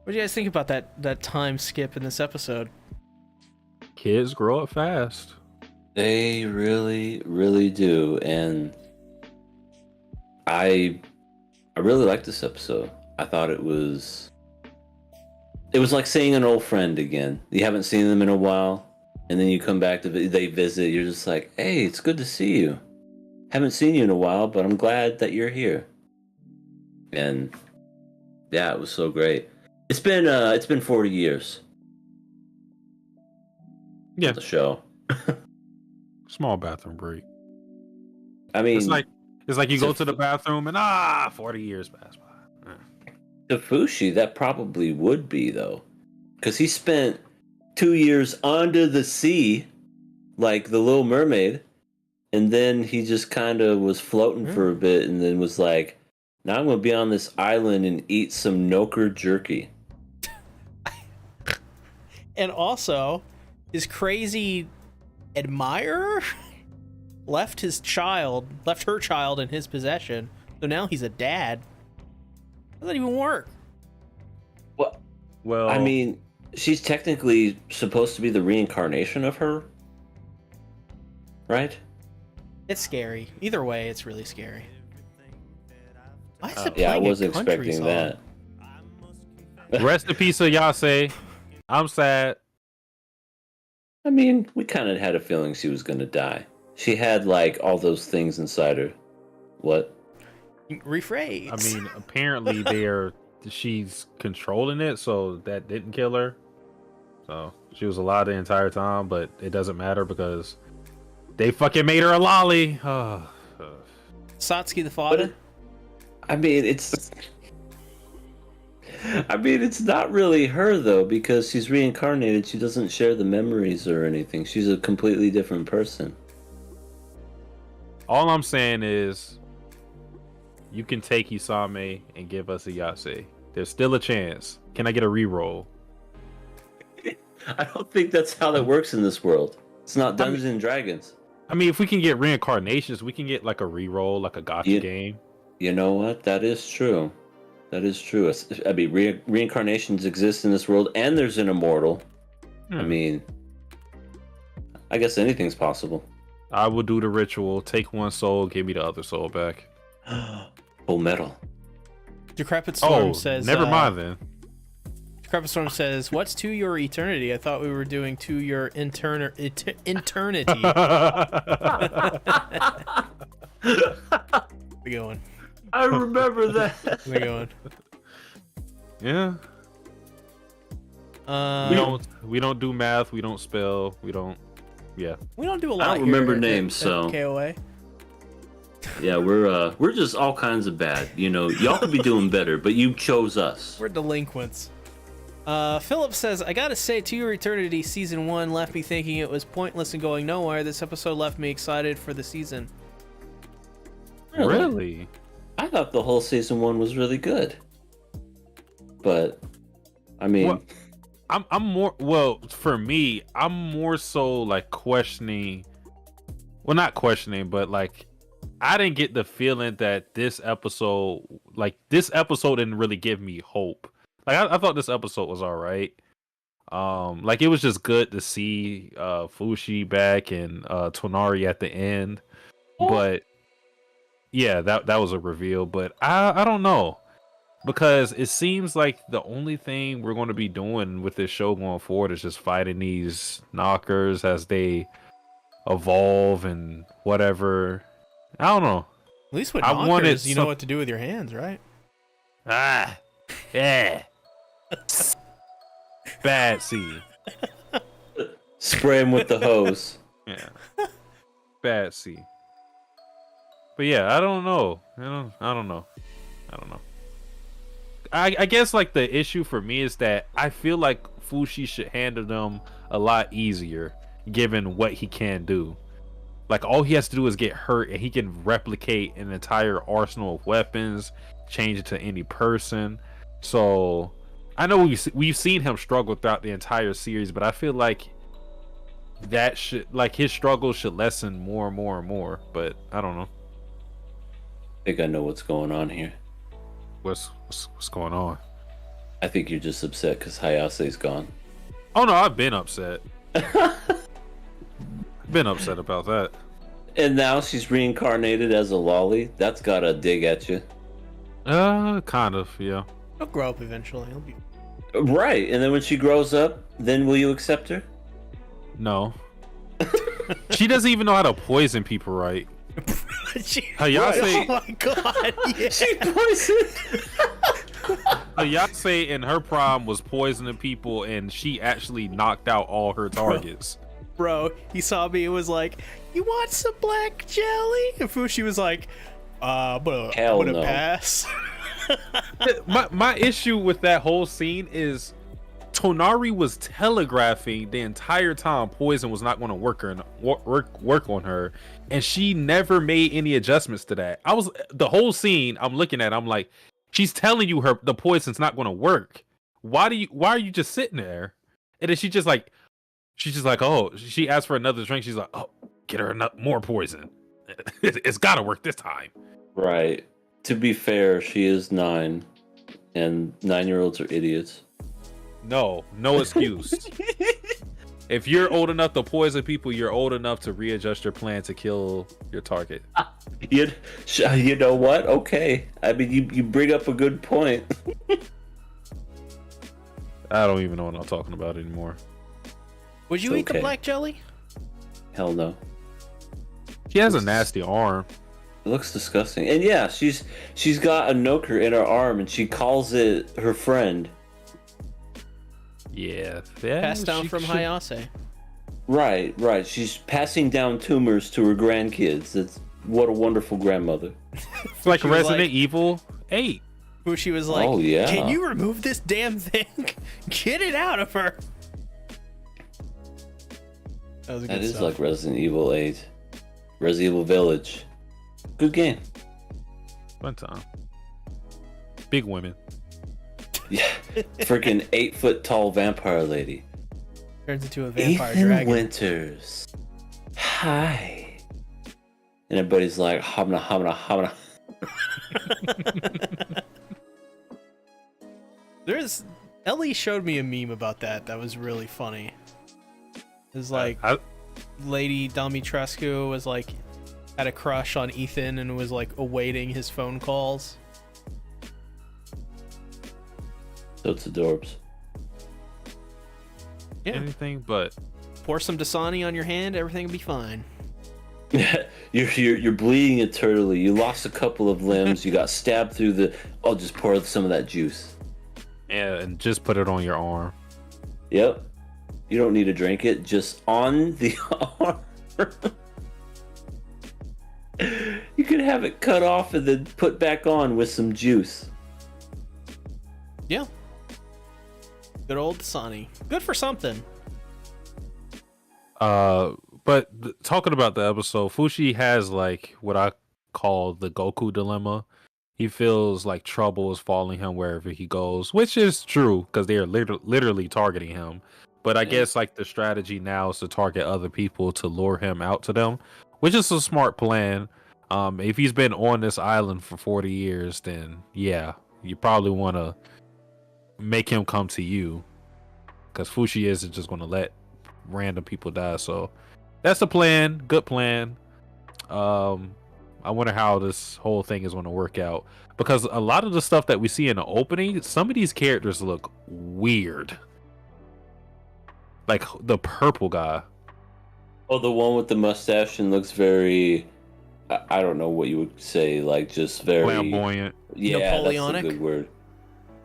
What do you guys think about that time skip in this episode? Kids grow up fast. They really, really do, and I really liked this episode. I thought it was like seeing an old friend again. You haven't seen them in a while, and then you come back to they visit. You're just like, hey, it's good to see you. Haven't seen you in a while, but I'm glad that you're here. And yeah, it was so great. It's been 40 years. Yeah, The show. small bathroom break. I mean, It's like you it's go a- to the bathroom and 40 years pass by. to Fushi, that probably would be though, because he spent 2 years under the sea, like the Little Mermaid, and then he just kind of was floating for a bit, and then was like, "Now I'm gonna be on this island and eat some Noker jerky." And also, his crazy admirer left her child in his possession. So now he's a dad. How does that even work? Well, I mean, she's technically supposed to be the reincarnation of her, right? It's scary. Either way, it's really scary. Why is it Yeah, I playing a wasn't country expecting song? that. rest in peace of Yase. I'm sad. I mean, we kind of had a feeling she was gonna die. She had like all those things inside her. What? Rephrase. I mean, apparently she's controlling it, so that didn't kill her. So she was alive the entire time, but it doesn't matter because they fucking made her a lolly. Satsuki the father. I mean, it's not really her though, because she's reincarnated. She doesn't share the memories or anything. She's a completely different person. All I'm saying is, you can take Isame and give us a Yase. There's still a chance. Can I get a reroll? I don't think that's how that works in this world. It's not Dungeons and Dragons. I mean, if we can get reincarnations, we can get like a reroll, like a gotcha game. You know what? That is true. That is true. I mean, reincarnations exist in this world, and there's an immortal. I mean, I guess anything's possible. I will do the ritual. Take one soul, give me the other soul back. Full metal. Decrepit Storm Oh, says. never mind then. Decrepit Storm says, "What's to your eternity? I thought we were doing to your eternity." We going. I remember that. We going. Yeah. We don't do math. We don't spell. We don't. Yeah. We don't do a lot. I don't here remember at- names, at so KOA. yeah, we're just all kinds of bad. You know, y'all could be doing better, but you chose us. We're delinquents. Philip says, I gotta say, To Your Eternity Season 1 left me thinking it was pointless and going nowhere. This episode left me excited for the season. Really? I thought the whole season 1 was really good. But I mean, Well, I'm more for me, I'm more so like questioning. Well, not questioning, but like I didn't get the feeling that this episode didn't really give me hope. Like I thought this episode was all right. Like it was just good to see Fushi back and Tonari at the end. But yeah, that was a reveal. But I don't know, because it seems like the only thing we're going to be doing with this show going forward is just fighting these knockers as they evolve and whatever. I don't know. At least with I knockers, wanted you know what to do with your hands, right? Yeah. Bad seed. spray him with the hose. Yeah. Bad seed. But yeah, I don't know. I don't know. I guess like the issue for me is that I feel like Fushi should handle them a lot easier, given what he can do. Like all he has to do is get hurt, and he can replicate an entire arsenal of weapons, change it to any person. So I know we've seen him struggle throughout the entire series, but I feel like that should like his struggle should lessen more and more and more. But I don't know. I think I know what's going on here. What's going on? I think you're just upset because Hayase's gone. Oh no, I've been upset. Been upset about that. And now she's reincarnated as a lolly. That's gotta dig at you. Kind of, yeah. He'll grow up eventually. He'll be Right. And then when she grows up, then will you accept her? No. She doesn't even know how to poison people right. Hayase, Oh my god! Yeah. She poisoned. Hayase in her prime was poisoning people, and she actually knocked out all her targets. Bro, he saw me and was like, "You want some black jelly?" And Fushi was like, I'm gonna no. pass." my issue with that whole scene is Tonari was telegraphing the entire time poison was not going to work on her, and she never made any adjustments to that. The whole scene I'm looking at, I'm like, she's telling you the poison's not going to work. Why are you just sitting there? And then she's just like, oh, she asked for another drink. She's like, oh, get her more poison. It's got to work this time. Right. To be fair, she is 9, and 9-year-olds are idiots. No excuse. If you're old enough to poison people, you're old enough to readjust your plan to kill your target. You know what? Okay. I mean, you bring up a good point. I don't even know what I'm talking about anymore. Would you eat the black jelly? Hell no. She has a nasty arm. It looks disgusting. And yeah, she's got a Noker in her arm, and she calls it her friend. Yeah. Passed down from Hayase. Right. She's passing down tumors to her grandkids. What a wonderful grandmother. It's like Resident Evil 8. Fushi was like, oh, yeah. "Can you remove this damn thing? Get it out of her." That is like Resident Evil 8. Resident Evil Village. Good game. Fun time. Big women. Yeah. Freaking 8-foot tall vampire lady. Turns into a vampire Ethan dragon. Winters. Hi. And everybody's like, hamna, hamna, hamna. Ellie showed me a meme about that was really funny. It was like Lady Dimitrescu was like had a crush on Ethan and was like awaiting his phone calls. So it's adorbs. Yeah. Anything but. Pour some Dasani on your hand, everything will be fine. You're bleeding eternally. You lost a couple of limbs. You got stabbed through the. Oh, just pour some of that juice. Yeah, and just put it on your arm. Yep. You don't need to drink it. Just on the arm. You could have it cut off and then put back on with some juice. Yeah. Good old Dasani. Good for something. But talking about the episode, Fushi has like what I call the Goku dilemma. He feels like trouble is following him wherever he goes, which is true because they are literally targeting him. But I guess like the strategy now is to target other people to lure him out to them, which is a smart plan. If he's been on this island for 40 years, then yeah, you probably want to make him come to you because Fushi isn't just going to let random people die. So that's the plan. Good plan. I wonder how this whole thing is going to work out because a lot of the stuff that we see in the opening, some of these characters look weird. Like the purple guy. Oh, the one with the mustache and looks very. I don't know what you would say. Like just very flamboyant. Yeah, Napoleonic? that's a good word.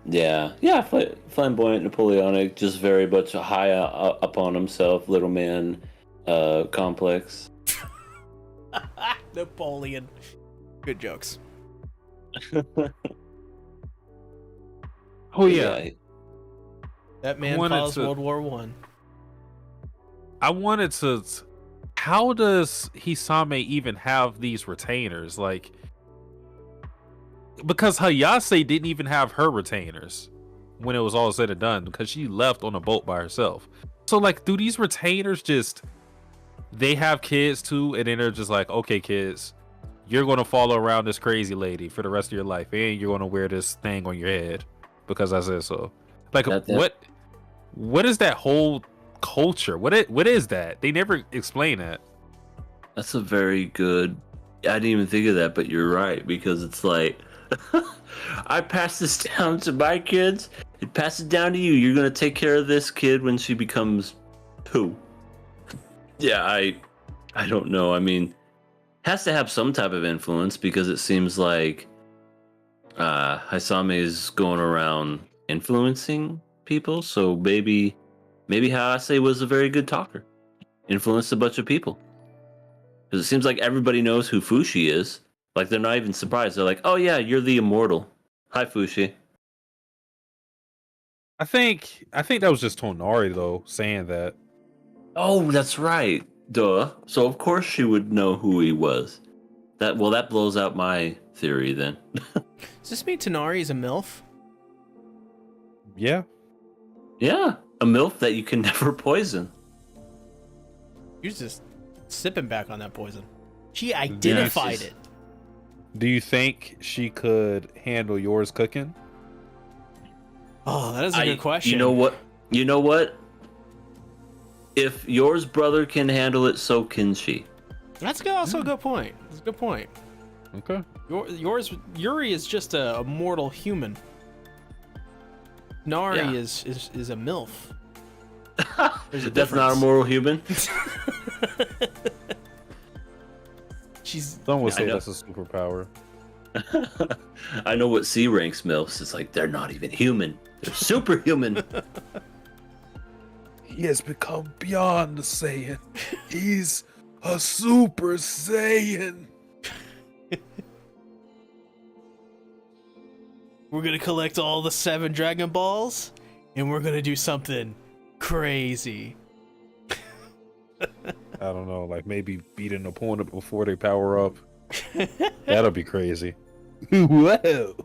Yeah, flamboyant, Napoleonic, just very much high up on himself, little man complex. Napoleon. Good jokes. Oh yeah. That man wanted caused to- World War One. I wanted to. How does Hisame even have these retainers? Like, because Hayase didn't even have her retainers when it was all said and done, because she left on a boat by herself. So, like, do these retainers just they have kids too, and then they're just like, okay, kids, you're gonna follow around this crazy lady for the rest of your life, and you're gonna wear this thing on your head because I said so. Like, what is that whole culture? What is that? They never explain that. That's a very good. I didn't even think of that, but you're right, because it's like I pass this down to my kids. It passes down to you. You're gonna take care of this kid when she becomes 2. Yeah, I don't know. I mean, has to have some type of influence, because it seems like Hisame is going around influencing people. So maybe Hayase was a very good talker, influenced a bunch of people. Because it seems like everybody knows who Fushi is. Like, they're not even surprised. They're like, "Oh yeah, you're the immortal. Hi, Fushi." I think that was just Tonari though saying that. Oh, that's right. Duh. So of course she would know who he was. That blows out my theory then. Does this mean Tanari is a MILF? Yeah. Yeah, a MILF that you can never poison. You're just sipping back on that poison. She identified it. Do you think she could handle yours cooking? Oh, that is a good question. You know what? If yours brother can handle it, so can she. That's also a good point. That's a good point. Okay. Yuri is just a mortal human. Nari is a MILF. There's a That's not a difference. moral human. Some would say that's a superpower. I know what C ranks MILFs. It's like they're not even human. They're superhuman. He has become beyond the Saiyan. He's a Super Saiyan. We're gonna collect all the 7 Dragon Balls, and we're gonna do something crazy. I don't know, like maybe beat an opponent before they power up. That'll be crazy. Whoa.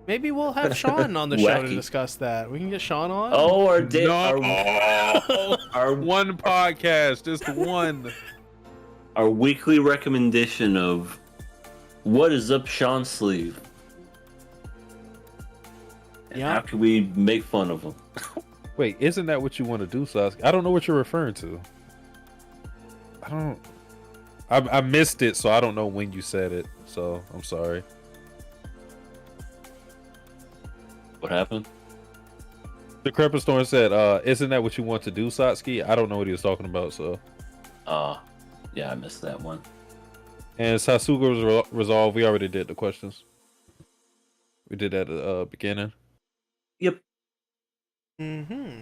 Maybe we'll have Sean on the show to Wacky. discuss that. We can get Sean on. Oh, our One podcast, just one. our weekly recommendation of what is up Sean's sleeve. And Yeah. how can we make fun of him? Wait, isn't that what you want to do, Sasuke? I don't know what you're referring to. I missed it, so I don't know when you said it. So I'm sorry. What happened? The Crepin Storm said, isn't that what you want to do, Satsuki? I don't know what he was talking about, so. Yeah, I missed that one. And Sasuke's resolve, we already did the questions. We did that at the beginning. Yep. Mm-hmm.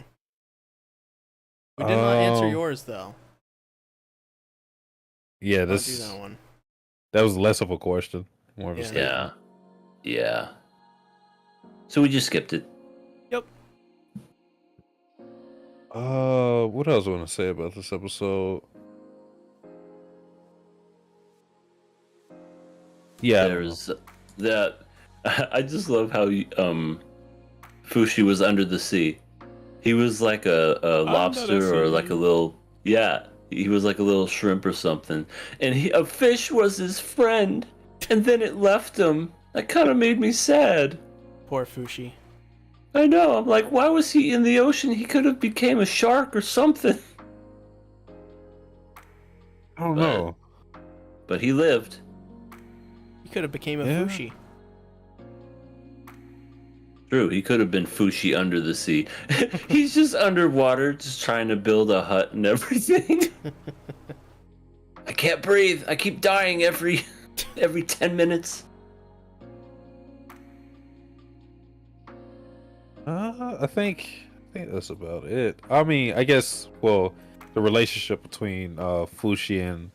We did not answer yours, though. Yeah, Don't do this that one. that was less of a question, more of a Yeah. statement. Yeah. So we just skipped it. Yep. What else I want to say about this episode? Yeah, I don't know. There's that. I just love how Fushi was under the sea. He was like a lobster or like a little he was like a little shrimp or something, and a fish was his friend, and then it left him. That kind of made me sad. Poor Fushi. I know. I'm like, why was he in the ocean? He could have became a shark or something. I don't know. But he lived. He could have became a Yeah. Fushi. True, he could have been Fushi under the sea. He's just underwater, just trying to build a hut and everything. I can't breathe. I keep dying every 10 minutes. I think that's about it. I mean, I guess, well, the relationship between Fushi and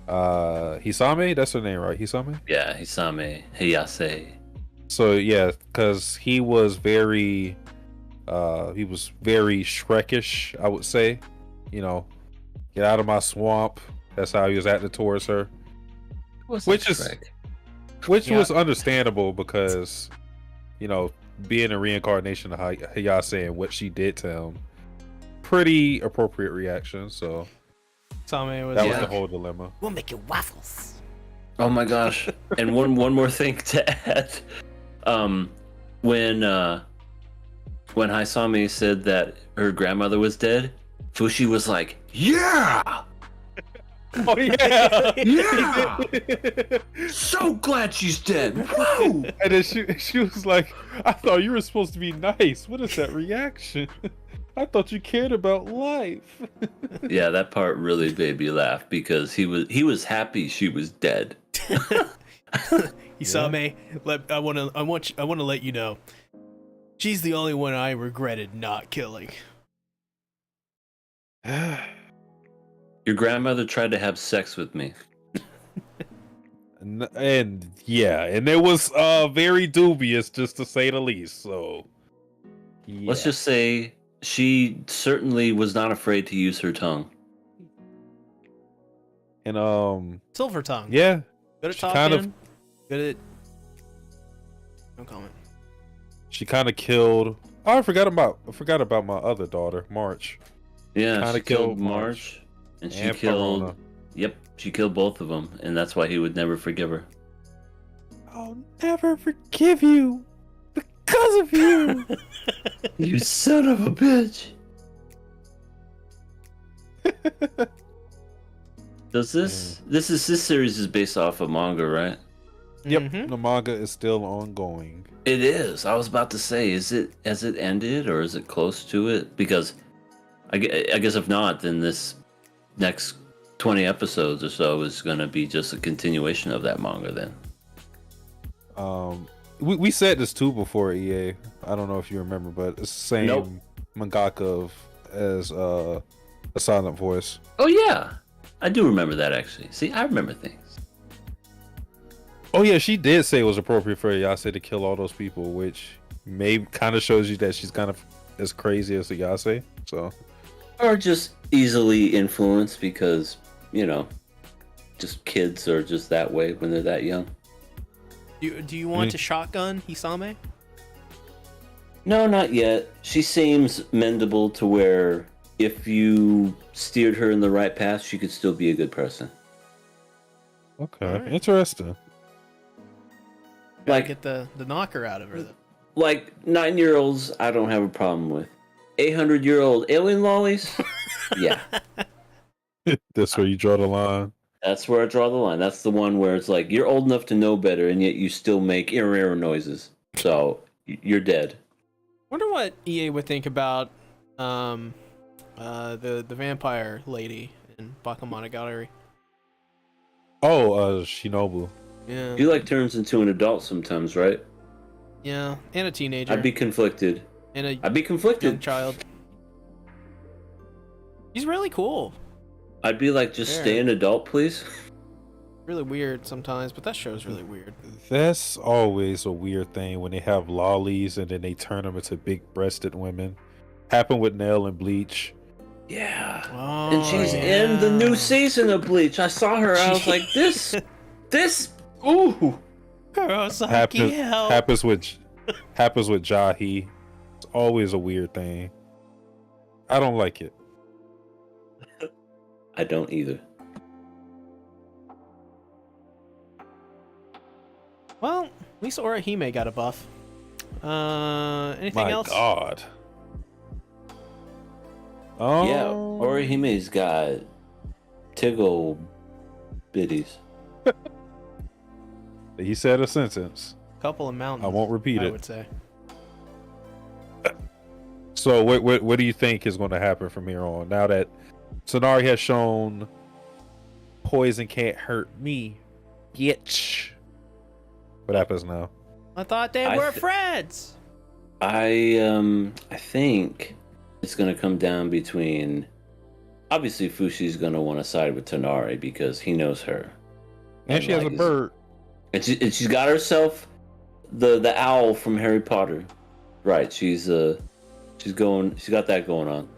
Hisame, that's her name, right? Hisame? Yeah, Hisame, Hayase. So yeah, because he was very He was very Shrekish, I would say. You know, get out of my swamp. That's how he was acting towards her. Which is which Yeah. was understandable because, you know, being a reincarnation of Hayase and what she did to him, pretty appropriate reaction. So Same was that was Yeah. the whole dilemma. We'll make you waffles. Oh my gosh! And one more thing to add. When Haisami said that her grandmother was dead, Fushi was like, "Yeah, Oh yeah, yeah, so glad she's dead." Woo! And then she was like, "I thought you were supposed to be nice. What is that reaction? I thought you cared about life." Yeah, that part really made me laugh because he was happy she was dead. Isame, I want to let you know, she's the only one I regretted not killing. Your grandmother tried to have sex with me. and yeah, and it was very dubious, just to say the least. So yeah. Let's just say she certainly was not afraid to use her tongue. and Silver tongue. yeah, Good at she talking. kind of- Good at. No comment. she kind of killed. Oh, I forgot about my other daughter, March. Yeah, Kinda she killed killed March, and she and killed. Verona. Yep, she killed both of them, and that's why he would never forgive her. I'll never forgive you because of you. You son of a bitch! Does this series is based off a manga, right? Yep, Mhm. the manga is still ongoing. It is. I was about to say, has it ended or is it close to it? Because I guess if not, then this next 20 episodes or so is going to be just a continuation of that manga. Then We said this too before, EA. I don't know if you remember, but it's the same Nope. mangaka as a Silent Voice. oh yeah, I do remember that actually. See, I remember things. Oh yeah, she did say it was appropriate for Yase to kill all those people, which may kind of shows you that she's kind of as crazy as the Yase. So Or just easily influenced because, just kids are just that way when they're that young. Do you want to shotgun Hisame? No, not yet. She seems mendable to where if you steered her in the right path, she could still be a good person. okay, Alright. interesting. Gotta Like- get the knocker out of her though. Like 9-year-olds, I don't have a problem with. 800-year-old alien lollies, yeah, That's where you draw the line. that's where I draw the line. That's the one where it's like you're old enough to know better, and yet you still make ear noises. So you're dead. Wonder what EA would think about the vampire lady in Bakemonogatari. Oh, Shinobu. Yeah. She like turns into an adult sometimes, right? Yeah, and a teenager. I'd be conflicted. and a I'd be young conflicted. child. He's really cool. I'd be like, just stay Yeah. an adult, please. Really weird sometimes, but that show's really weird. That's always a weird thing when they have lollies and then they turn them into big-breasted women. Happened with Nell and Bleach. Yeah. Oh, And she's in the new yeah. season of Bleach. I saw her. I was like, this, ooh. Kurosaki, Happen- help. happens with Jahi. It's always a weird thing. I don't like it. I don't either. Well, at least Orihime got a buff. Anything My else? God. Yeah, Orihime's got tickle bitties. He said a sentence. Couple of mountains. I won't repeat I it. would say. So what do you think is going to happen from here on? Now that Sonari has shown poison can't hurt me, bitch. What happens now? I thought they I were th- friends. I think it's gonna come down between. Obviously, Fushi's gonna want to side with Tonari because he knows her, And she has a like, bird. and she's got herself the owl from Harry Potter. Right, she's She's got that going on.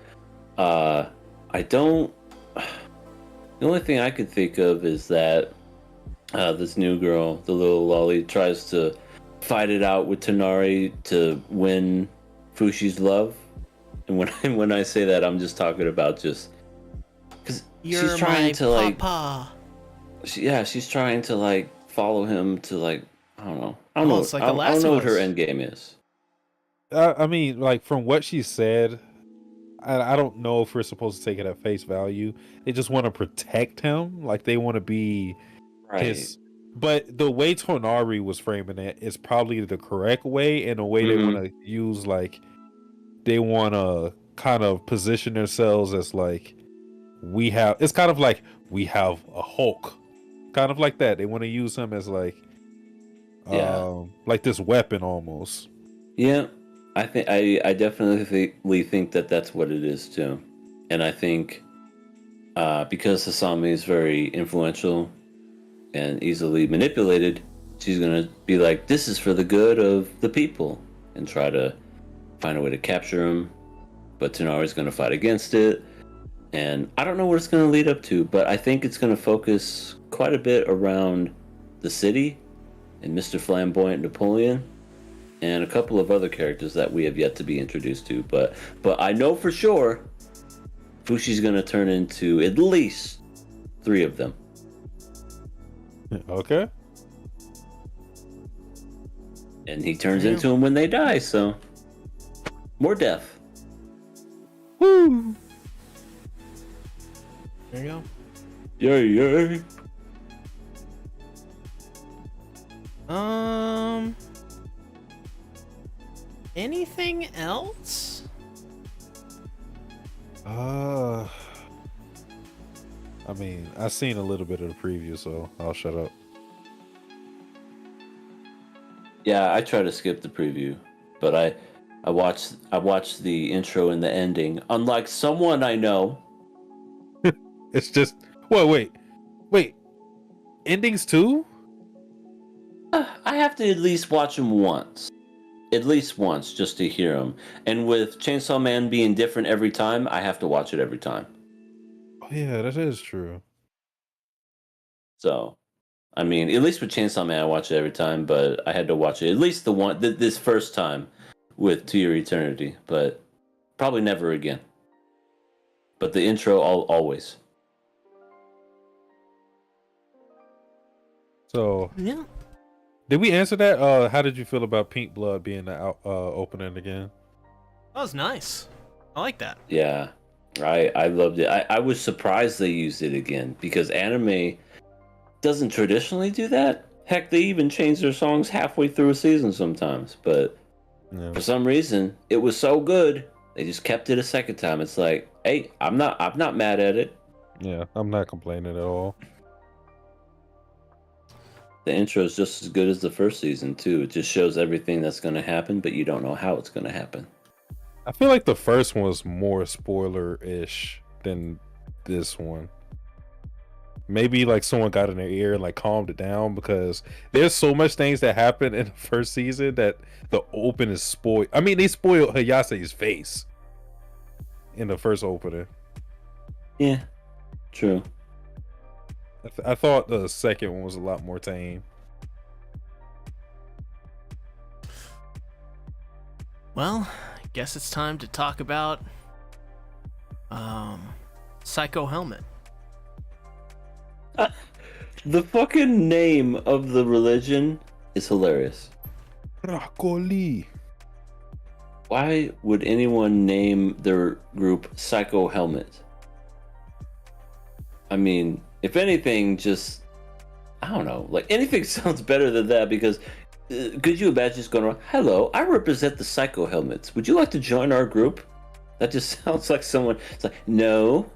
I don't. The only thing I could think of is that this new girl, the little lolly, tries to fight it out with Tonari to win Fushi's love. And when I say that, I'm just talking about just because she's trying to papa. she's trying to like follow him to like I don't know. I don't know. It's like I The Last don't know of what her Us. end game is. I mean, like from what she said, I don't know if we're supposed to take it at face value. They just want to protect him, like they want to be his. But the way Tonari was framing it is probably the correct way, and the way they want to use, like, they want to kind of position themselves as like it's kind of like we have a Hulk, kind of like that. They want to use him as like this weapon almost. Yeah, I definitely think that that's what it is too, and I think because Hasami is very influential and easily manipulated, she's gonna be like, "This is for the good of the people," and try to find a way to capture him. But Tonari's gonna fight against it, and I don't know what it's gonna lead up to, but I think it's gonna focus quite a bit around the city and Mr. Flamboyant Napoleon. And a couple of other characters that we have yet to be introduced to, but I know for sure Fushi's gonna turn into at least 3 of them. Okay. And he turns into them when they die, so more death. Woo! There you go. Yay, yay. Anything else? I mean, I've seen a little bit of the preview, so I'll shut up. Yeah, I try to skip the preview, but I watched the intro and the ending. Unlike someone I know. It's just wait. Endings too? I have to at least watch them once. At least once, just to hear them. And with Chainsaw Man being different every time, I have to watch it every time. Oh, yeah, that is true. So, I mean, at least with Chainsaw Man, I watch it every time, but I had to watch it at least this first time with To Your Eternity, but probably never again. But the intro, always. So, Yeah. did we answer that? How did you feel about Pink Blood being the opening again? That was nice. I like that. Yeah, I loved it. I was surprised they used it again because anime doesn't traditionally do that. Heck, they even change their songs halfway through a season sometimes. But for some reason, it was so good they just kept it a second time. It's like, hey, I'm not mad at it. Yeah, I'm not complaining at all. The intro is just as good as the first season too. It just shows everything that's going to happen, but you don't know how it's going to happen. I feel like the first one was more spoiler-ish than this one. Maybe like someone got in their ear and like calmed it down because there's so much things that happen in the first season that the open is spoiled. I mean, they spoiled Hayase's face in the first opening. Yeah, true. I thought the second one was a lot more tame. Well, I guess it's time to talk about Psycho Helmet. The fucking name of the religion is hilarious. Broccoli. Why would anyone name their group Psycho Helmet? I mean, if anything, just I don't know, like anything sounds better than that because could you imagine just going around, hello, I represent the Psycho Helmets. Would you like to join our group? That just sounds like someone, it's like, no,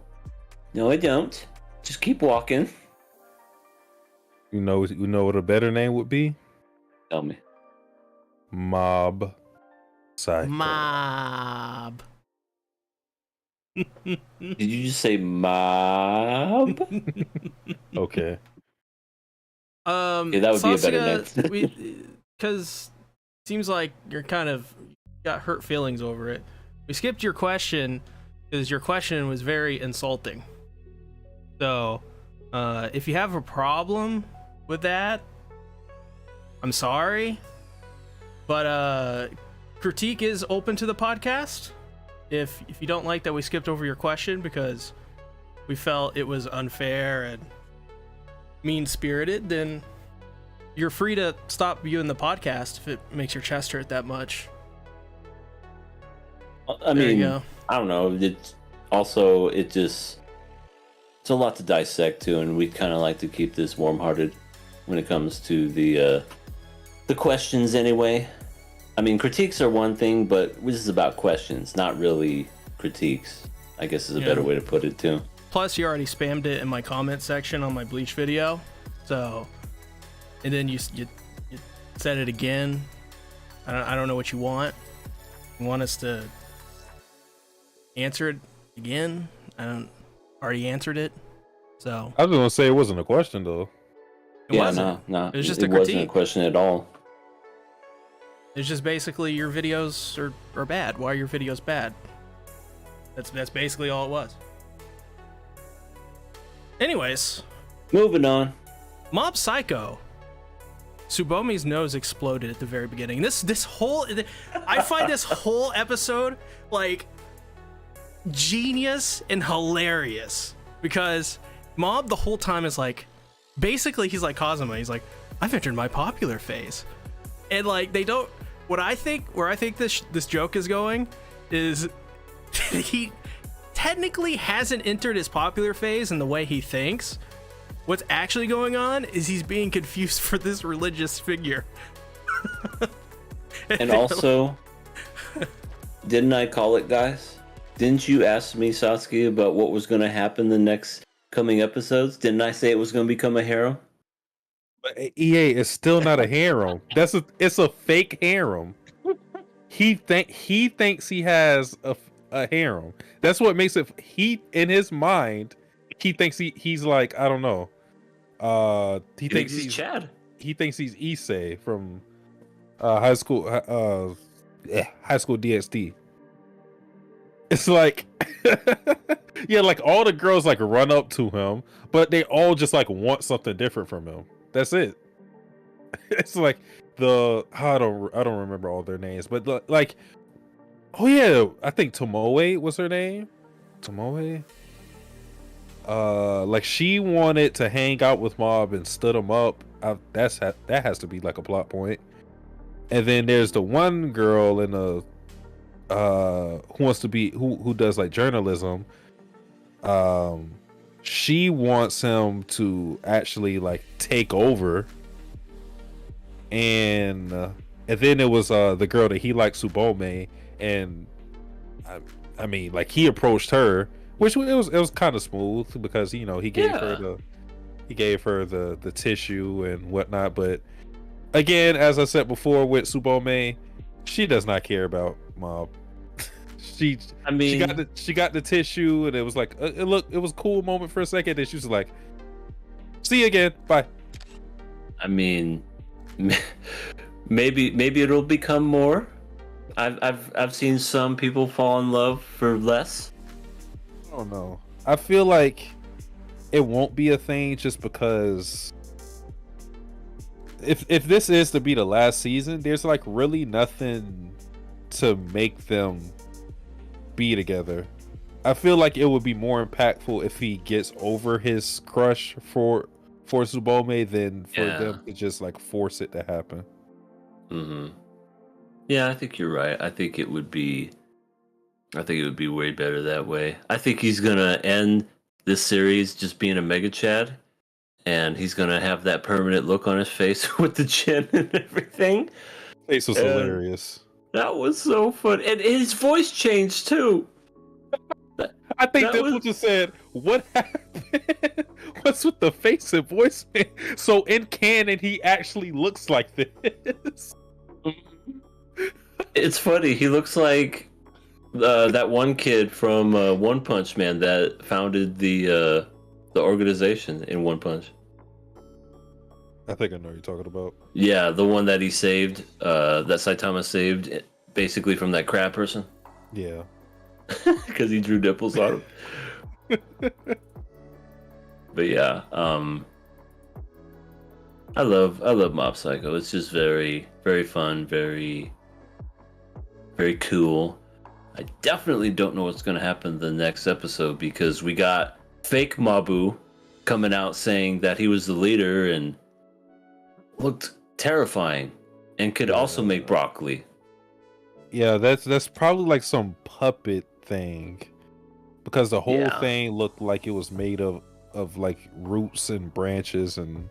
I don't. Just keep walking. You know what a better name would be? Tell me. Mob Psycho. Mob. Did you just say mob? Okay. Yeah, that would be a better name. Because seems like you're kind of got hurt feelings over it. We skipped your question because your question was very insulting. So, if you have a problem with that, I'm sorry. But critique is open to the podcast. If you don't like that we skipped over your question because we felt it was unfair and mean-spirited, then you're free to stop viewing the podcast if it makes your chest hurt that much. I mean, I don't know. It's a lot to dissect too, and we kind of like to keep this warm-hearted when it comes to the questions anyway. I mean, critiques are one thing, but this is about questions, not really critiques, I guess is a better way to put it too. Plus, you already spammed it in my comment section on my Bleach video, so, and then you said it again. I don't know what you want. You want us to answer it again? Already answered it, so. I was gonna say it wasn't a question though. It wasn't. No. It was just a critique. It wasn't a critique. question at all. It's just basically your videos are bad. Why are your videos bad? That's basically all it was. Anyways, Moving on. Mob Psycho. Tsubomi's nose exploded at the very beginning. This whole I find this whole episode like genius and hilarious because Mob the whole time is like basically he's like Kazuma. He's like, I've entered my popular phase. And like they don't where I think this joke is going is he technically hasn't entered his popular phase in the way he thinks. What's actually going on is he's being confused for this religious figure. And also, didn't I call it, guys? Didn't you ask me, Sasuke, about what was going to happen the next coming episodes? Didn't I say it was going to become a harem? But EA is still not a harem. It's a fake harem. He thinks he has a harem. That's what makes it. In his mind, he thinks he's like, I don't know. He thinks he's Chad. He thinks he's Issei from high school DxD. It's like yeah, like all the girls like run up to him, but they all just like want something different from him. That's it. It's like I don't remember all their names, but like oh yeah, I think Tomoe was her name. Tomoe. Like she wanted to hang out with Mob and stood him up. That has to be like a plot point. And then there's the one girl in the who wants to be who does like journalism. She wants him to actually like take over. And then it was the girl that he liked, Tsubome, and I mean like he approached her, which it was kind of smooth because he gave her the tissue and whatnot. But again, as I said before with Tsubome, she does not care about Mob. She got the tissue and it was like it was a cool moment for a second, and she was like, see you again, bye. I mean, maybe it'll become more. I've seen some people fall in love for less. I don't know. I feel like it won't be a thing just because if this is to be the last season, there's like really nothing to make them be together. I feel like it would be more impactful if he gets over his crush for Tsubome than for them to just like force it to happen. Mm-hmm. Yeah, I think you're right. I think it would be way better that way. I think he's gonna end this series just being a Mega Chad, and he's gonna have that permanent look on his face with the chin and everything. Face was hilarious. That was so fun, and his voice changed too. I think Dimple just said, "What happened? What's with the face and voice?" So in canon, he actually looks like this. It's funny. He looks like that one kid from One Punch Man that founded the organization in One Punch. I think I know what you're talking about. Yeah, the one that he saved, that Saitama saved, basically from that crab person. Yeah. because he drew nipples on him. But yeah, I love Mob Psycho. It's just very very fun, very very cool. I definitely don't know what's going to happen in the next episode because we got fake Mabu coming out saying that he was the leader and looked terrifying and could also make broccoli. Yeah, that's probably like some puppet thing because the whole thing looked like it was made of like roots and branches and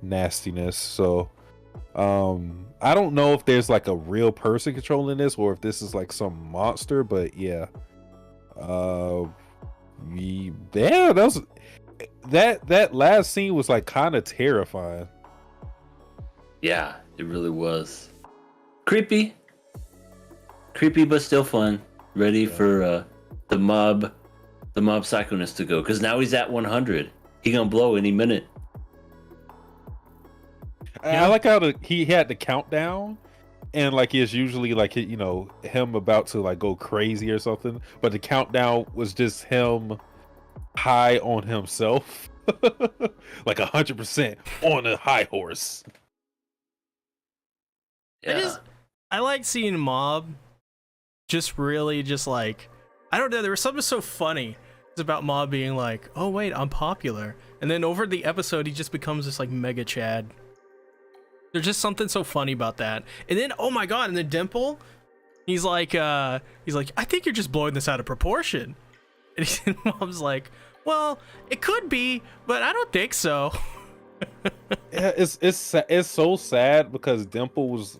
nastiness. So I don't know if there's like a real person controlling this or if this is like some monster, but yeah. Yeah, that last scene was like kind of terrifying. Yeah, it really was. Creepy but still fun. Ready for the mob psychoness to go because now he's at 100. He gonna blow any minute. I like how he had the countdown, and like it's usually like him about to like go crazy or something, but the countdown was just him high on himself, like 100% on a high horse. Yeah. I like seeing Mob just really just like, I don't know, there was something so funny about Mob being like, oh wait, I'm popular, and then over the episode he just becomes this like mega Chad. There's just something so funny about that. And then, oh my god, and then Dimple, he's like, I think you're just blowing this out of proportion. And Mom's like, well, it could be, but I don't think so. Yeah, it's so sad because Dimple was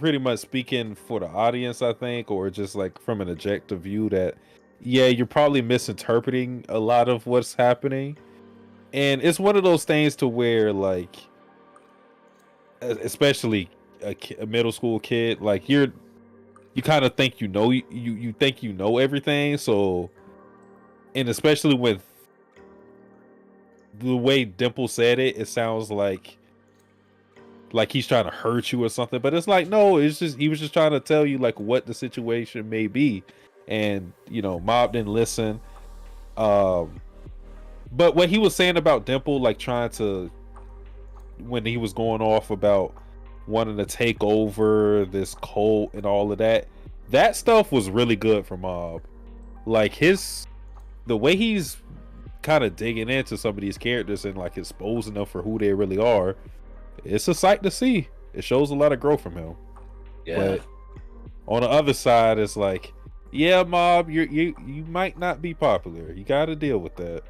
pretty much speaking for the audience, I think, or just like from an objective view that, yeah, you're probably misinterpreting a lot of what's happening. And it's one of those things to where like, especially a middle school kid, like you kind of think you think you know everything. So, and especially with the way Dimple said it, it sounds like he's trying to hurt you or something. But it's like, no, it's just he was just trying to tell you like what the situation may be, and Mob didn't listen. But what he was saying about Dimple, like trying to, when he was going off about wanting to take over this cult and all of that stuff was really good for Mob. Like the way he's kind of digging into some of these characters and like exposing them for who they really are, it's a sight to see. It shows a lot of growth from him. Yeah. But on the other side, it's like, yeah, Mob, you might not be popular. You got to deal with that.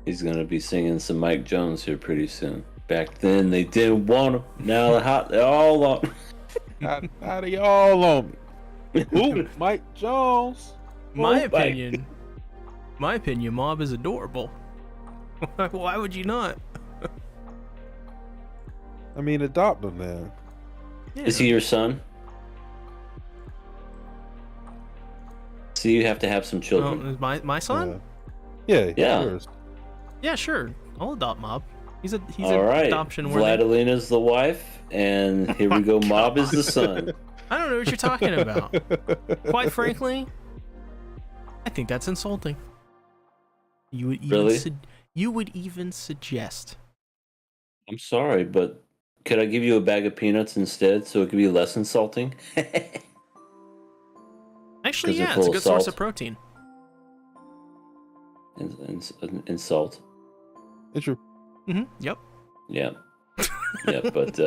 He's gonna be singing some Mike Jones here pretty soon. Back then they didn't want him. Now they're all on him. How they all on me? Ooh, Mike Jones. My opinion, Mob is adorable. Why would you not? I mean, adopt him, man. Yeah. Is he your son? So you have to have some children. My son? Yeah. Yeah. Yeah, sure. I'll adopt Mob. He's All right. adoption worthy. Vladilina's the wife, and here we go. Mob is the son. I don't know what you're talking about. Quite frankly, I think that's insulting. You would even Really? you would even suggest. I'm sorry, but could I give you a bag of peanuts instead so it could be less insulting? Actually, 'Cause they're yeah, full it's a of good source salt. of protein. Insult. It's true. Yep. Yeah. Yeah, but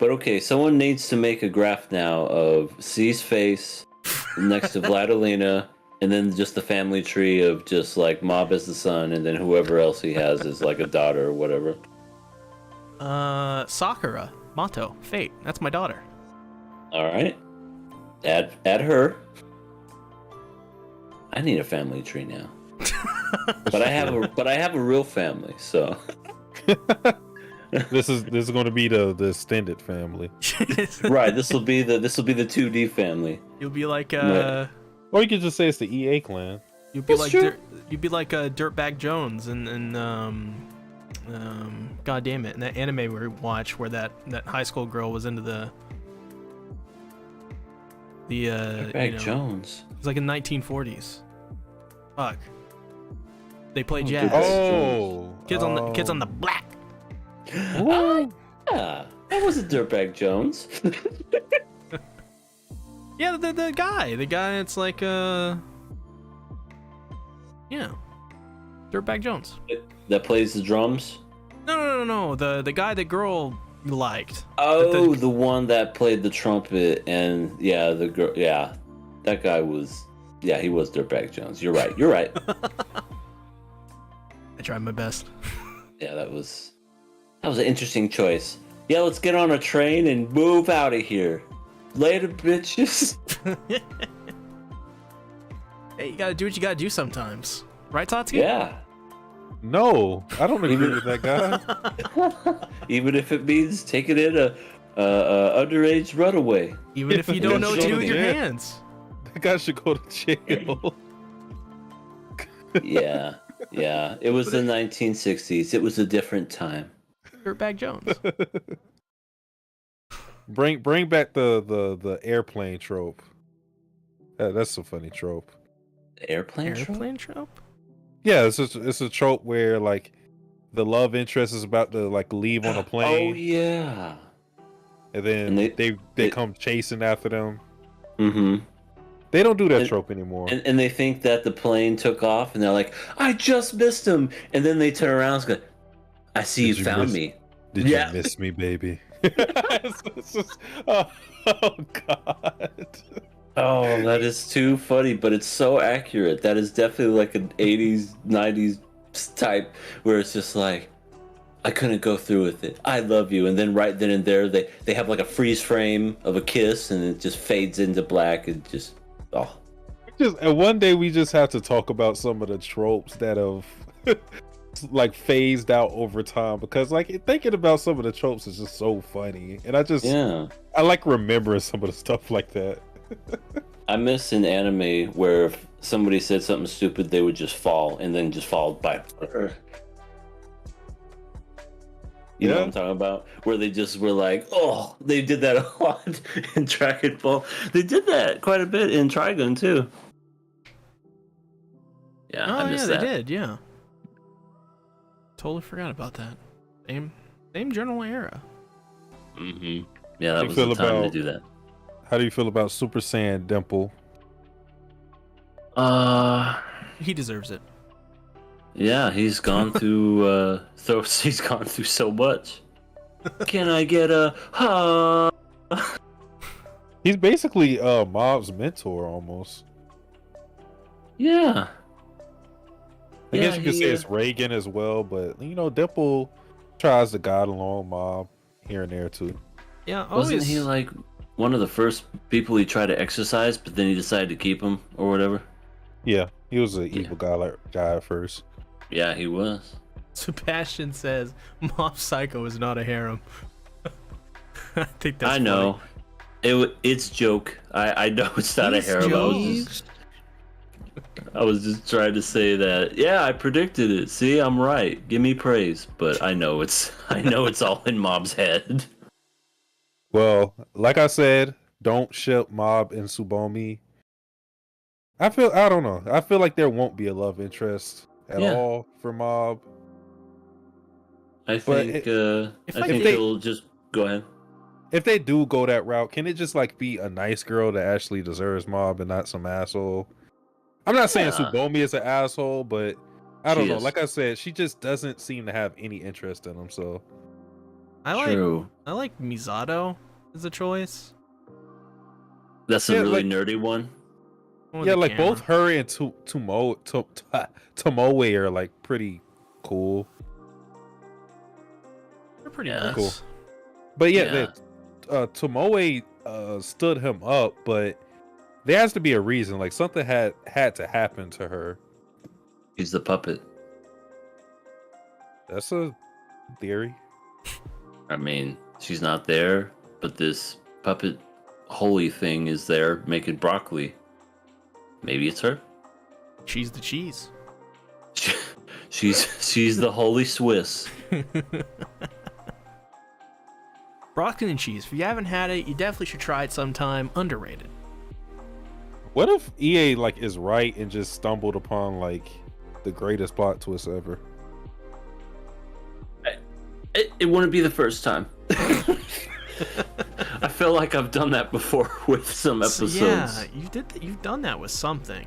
okay, someone needs to make a graph now of C's face next to Vladilina, and then just the family tree of just like Mob as the son, and then whoever else he has is like a daughter or whatever. Sakura, Mato, Fate. That's my daughter. All right. Add her. I need a family tree now. But I have a real family, so This is going to be the extended family. right. This will be the 2D family. You'll be like Or you could just say it's the EA clan. you'll be That's like true. you'd be like Dirtbag Jones and God damn it, in that anime we watched where that high school girl was into the The Dirtbag Jones. It's like in 1940s. Fuck. They play Oh, jazz. Oh, Kids on the black. Yeah, that was a Dirtbag Jones. Yeah, the guy that's like Dirtbag Jones. That plays the drums. No. The guy the girl liked. Oh, the one that played the trumpet, and yeah, the girl. Yeah, that guy was. Yeah, he was Dirtbag Jones. You're right. I tried my best. Yeah, that was an interesting choice. Yeah, let's get on a train and move out of here. Later, bitches. Hey, you gotta do what you gotta do sometimes, right, Tatsuki? Yeah. no, I don't agree with that guy. Even if it means taking in a underage runaway. Even if you don't know what to do with your Yeah. hands. That guy should go to jail. Yeah. Yeah. It was the 1960s. It was a different time. Dirtbag Jones. Bring back the airplane trope. That's a funny trope. Airplane trope? Airplane trope? Yeah, it's a trope where like the love interest is about to like leave on a plane, Oh yeah. and then And they come chasing after them. Mm-hmm. They don't do that And- trope anymore. And they think that the plane took off, and they're like, "I just missed him," and then they turn around and go, "I see you Did you found miss- me." Did Yeah. you miss me, baby? It's just- oh God. Oh, that is too funny, but it's so accurate. That is definitely like an 80s, 90s type where it's just like, I couldn't go through with it. I love you. And then right then and there, they have like a freeze frame of a kiss, and it just fades into black and just, oh. And one day we just have to talk about some of the tropes that have like phased out over time, because like thinking about some of the tropes is just so funny, and Yeah. I like remembering some of the stuff like that. I miss an anime where if somebody said something stupid, they would just fall and then just followed by. You know what I'm talking about? Where they just were like, oh, they did that a lot in Dragon Ball. They did that quite a bit in Trigun too. Yeah, Oh I yeah, missed they that. did. Yeah. Totally forgot about that. Same general era. Mm-hmm. Yeah, that You was feel the time to about- do that. How do you feel about Super Saiyan Dimple? He deserves it. Yeah, he's gone through he's gone through so much. Can I get a He's basically Mob's mentor almost. Yeah. I guess you could say it's Reagan as well, but you know, Dimple tries to guide along Mob here and there too. Yeah, Wasn't always. he like one of the first people he tried to exercise, but then he decided to keep him or whatever? Yeah, he was an evil guy at first. Yeah, he was. Sebastian says Mob Psycho is not a harem. I think that's I know. It's joke. I know it's not a harem. I was just trying to say that. Yeah, I predicted it. See, I'm right. Give me praise. But I know it's all in Mob's head. Well, like I said, don't ship Mob and Tsubomi. I don't know. I feel like there won't be a love interest at all for Mob. I think he'll just go ahead. If they do go that route, can it just like be a nice girl that actually deserves Mob and not some asshole? I'm not saying Tsubomi is an asshole, but I don't know. is. Like I said, she just doesn't seem to have any interest in him. So I like Misato as a choice. That's a really nerdy one. With yeah, the like camera. both her and Tomoe are like pretty cool. They're pretty Yeah. nice. Cool. But Tomoe stood him up, but there has to be a reason. Like something had to happen to her. He's the puppet. That's a theory. I mean, she's not there, but this puppet holy thing is there making broccoli. Maybe it's her. She's the cheese. She's the holy Swiss. Broccoli and cheese. If you haven't had it, you definitely should try it sometime. Underrated. What if EA like is right and just stumbled upon like the greatest plot twist ever? It wouldn't be the first time. I feel like I've done that before with some episodes. Yeah, you've done that with something.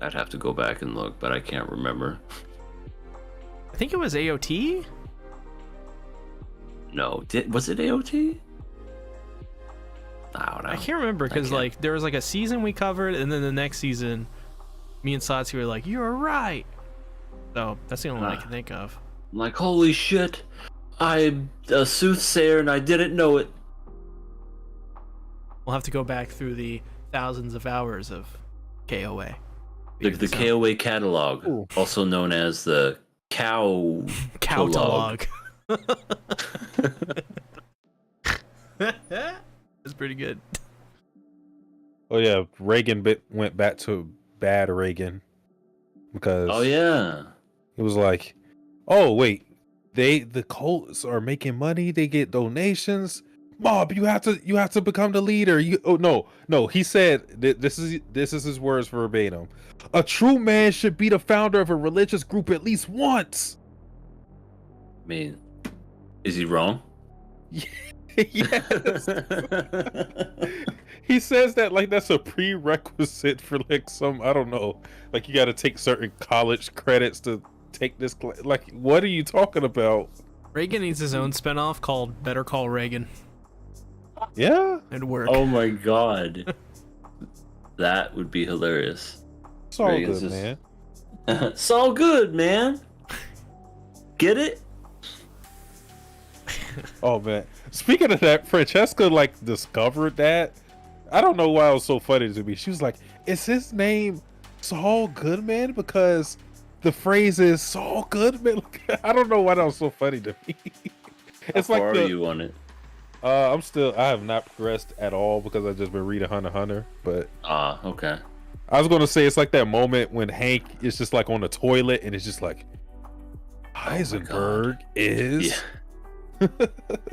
I'd have to go back and look, but I can't remember. I think it was AOT. No, was it AOT? I don't know. I can't remember because like there was like a season we covered, and then the next season, me and Satsi were like, "You were right." So that's the only one I can think of. I'm like, holy shit! I'm a soothsayer and I didn't know it. We'll have to go back through the thousands of hours of KOA. The KOA catalog, Ooh. also known as the Catalog. That's pretty good. Oh yeah, Reagan went back to bad Reagan because Oh yeah. it was like, oh wait, the cults are making money, they get donations. Mob, you have to become the leader. No. He said this is his words verbatim. A true man should be the founder of a religious group at least once. I mean, is he wrong? Yes. He says that like that's a prerequisite for like some, I don't know, like you got to take certain college credits to take this like what are you talking about? Reagan needs his own spinoff called Better Call Reagan. Yeah, It'd work. Oh my god. That would be hilarious. it's all Reagan's good, just- man. It's all good, man. Get it? Oh man, speaking of that, Francesca like discovered that. I don't know why it was so funny to me. She was like, "Is his name Saul Goodman?" Because the phrase is Saul Goodman. I don't know why that was so funny to me. It's How like far the, are you on it? I have not progressed at all because I've just been reading Hunter x Hunter. But Okay. I was gonna say it's like that moment when Hank is just like on the toilet and it's just like Heisenberg is.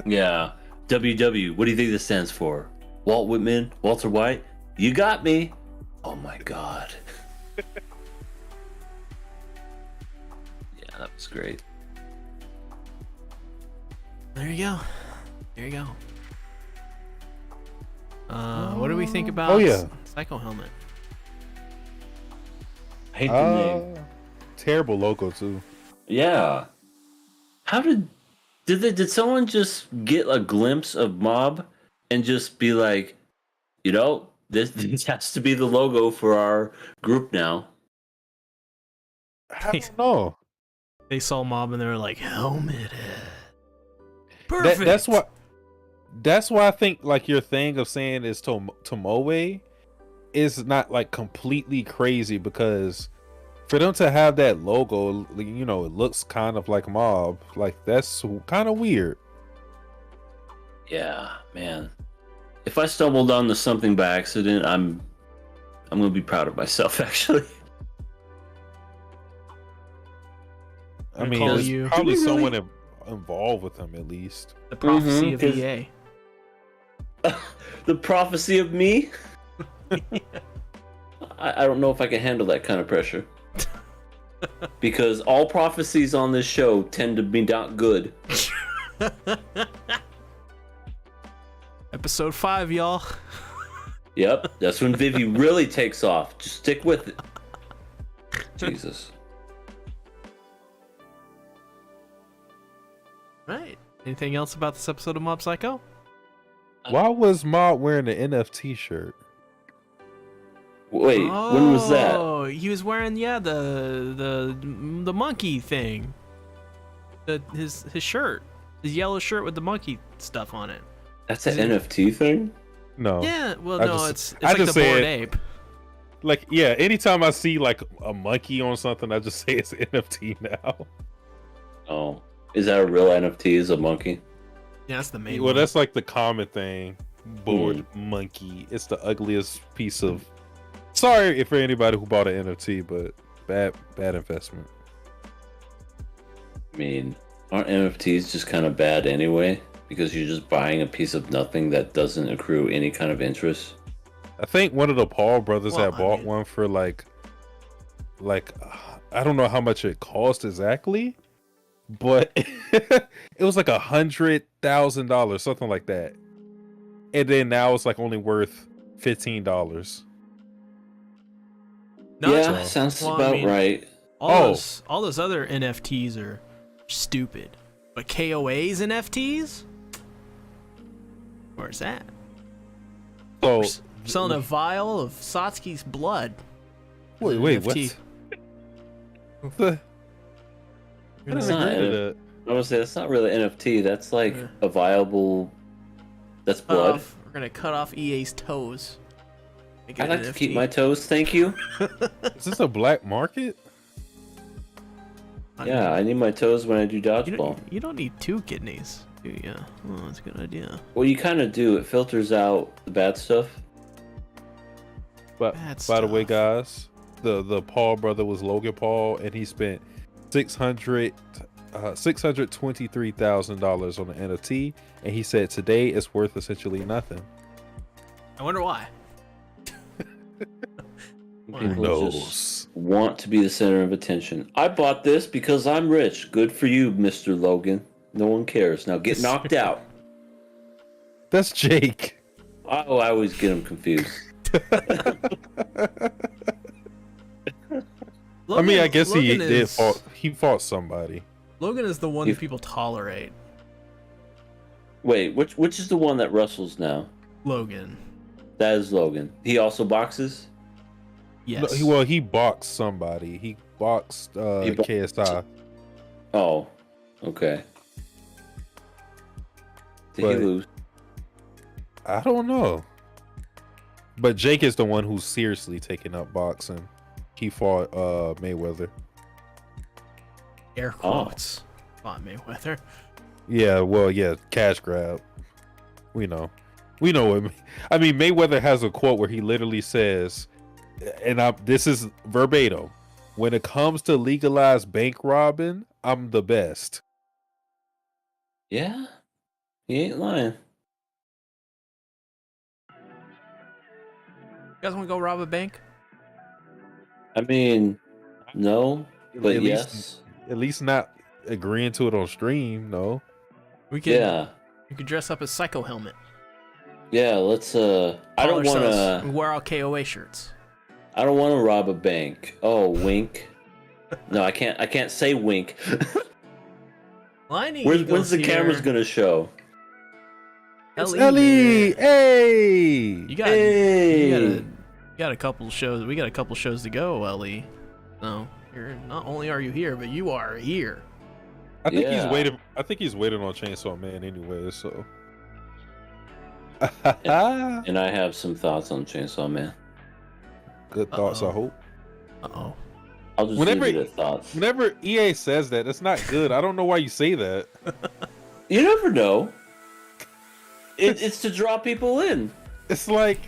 Yeah. WW. What do you think this stands for? Walt Whitman? Walter White? You got me. Oh my god. Yeah, that was great. There you go. There you go. What do we think about Psycho Helmet? I hate the name. Terrible logo too. Yeah. How did someone just get a glimpse of Mob and just be like, this has to be the logo for our group now? I don't know. They saw Mob and they were like, Helmet. Perfect. That's why I think like your thing of saying is Tomoe is not like completely crazy, because for them to have that logo, it looks kind of like Mob. Like that's kind of weird. Yeah, man. If I stumbled onto something by accident, I'm gonna be proud of myself. Actually, I mean, call there's you- probably Do we really- someone involved with him at least. The prophecy of 'cause- EA. the prophecy of me. I don't know if I can handle that kind of pressure. Because all prophecies on this show tend to be not good. Episode 5, y'all. Yep, that's when Vivi really takes off. Just stick with it. Jesus. Right. Anything else about this episode of Mob Psycho? Why was Mob wearing an NFT shirt? Wait, when was that? Oh, he was wearing the monkey thing. His shirt, his yellow shirt with the monkey stuff on it. That's an NFT thing? No. Yeah, well, I no, just- it's I like just the Bored said- Ape. Like, yeah, anytime I see like a monkey on something, I just say it's NFT now. Oh. Is that a real NFT? Is a monkey? Yeah, that's the main Well, one. that's like the common thing. Bored monkey. It's the ugliest piece of. Sorry if for anybody who bought an NFT, but bad investment. I mean, aren't NFTs just kind of bad anyway? Because you're just buying a piece of nothing that doesn't accrue any kind of interest. I think one of the Paul brothers Well, had bought one for like I don't know how much it cost exactly, but it was like $100,000, something like that. And then now it's like only worth $15. No, Yeah, sounds well, I about mean, right. all those other NFTs are stupid, but KOA's NFTs, where's that? So We're selling a vial of Satsuki's blood. wait, NFT. what? The, I It's didn't not agree to NF that. I would say that's not really NFT. That's like Yeah. a viable. That's blood. We're gonna cut off EA's toes. Make it I an like to keep NFT. my toes, thank you. Is this a black market? Yeah, I need my toes when I do dodgeball. You don't need 2 kidneys, do you? Oh, that's a good idea. Well, you kind of do. It filters out the bad stuff. But Bad by the way, stuff. guys, the Paul brother was Logan Paul, and he spent $623,000 on the NFT, and he said today it's worth essentially nothing. I wonder why. People knows? just want to be the center of attention. I bought this because I'm rich. Good for you, Mr. Logan. No one cares. Now get knocked out. That's Jake. I always get them confused. I mean, I guess he Logan did is- fought. He fought somebody. Logan is the one If- that people tolerate. Wait, which is the one that wrestles now? Logan. That is Logan. He also boxes? Yes. No, he boxed somebody. He boxed boxed- KSI. Oh, okay. Did he But- lose? I don't know. But Jake is the one who's seriously taking up boxing. He fought Mayweather. Air quotes. Fought Mayweather. Yeah, well, yeah, cash grab. We know what. I mean, Mayweather has a quote where he literally says, and this is verbatim: "When it comes to legalized bank robbing, I'm the best." Yeah, he ain't lying. You guys want to go rob a bank? I mean, no, but at yes. least, at least not agreeing to it on stream. No, We could. Yeah, We could dress up as Psycho Helmet. yeah. Let's. I don't Polish want us. We to. wear our KOA shirts. I don't want to rob a bank. Oh, wink. No, I can't. I can't say wink. Lightning When's Eagles the here. cameras gonna show? it's Ellie Ellie. here. Hey, You got. Hey. You got a couple shows. We got a couple shows to go, Ellie. So you're not only are you here, but you are here. I think Yeah. he's waiting. I think he's waiting on Chainsaw Man anyway. So. And I have some thoughts on Chainsaw Man. Good thoughts. I Uh-oh. hope. Uh-oh. I'll just Whenever- leave it at thoughts. Whenever EA says that, it's not good. I don't know why you say that. You never know. It's to draw people in. It's like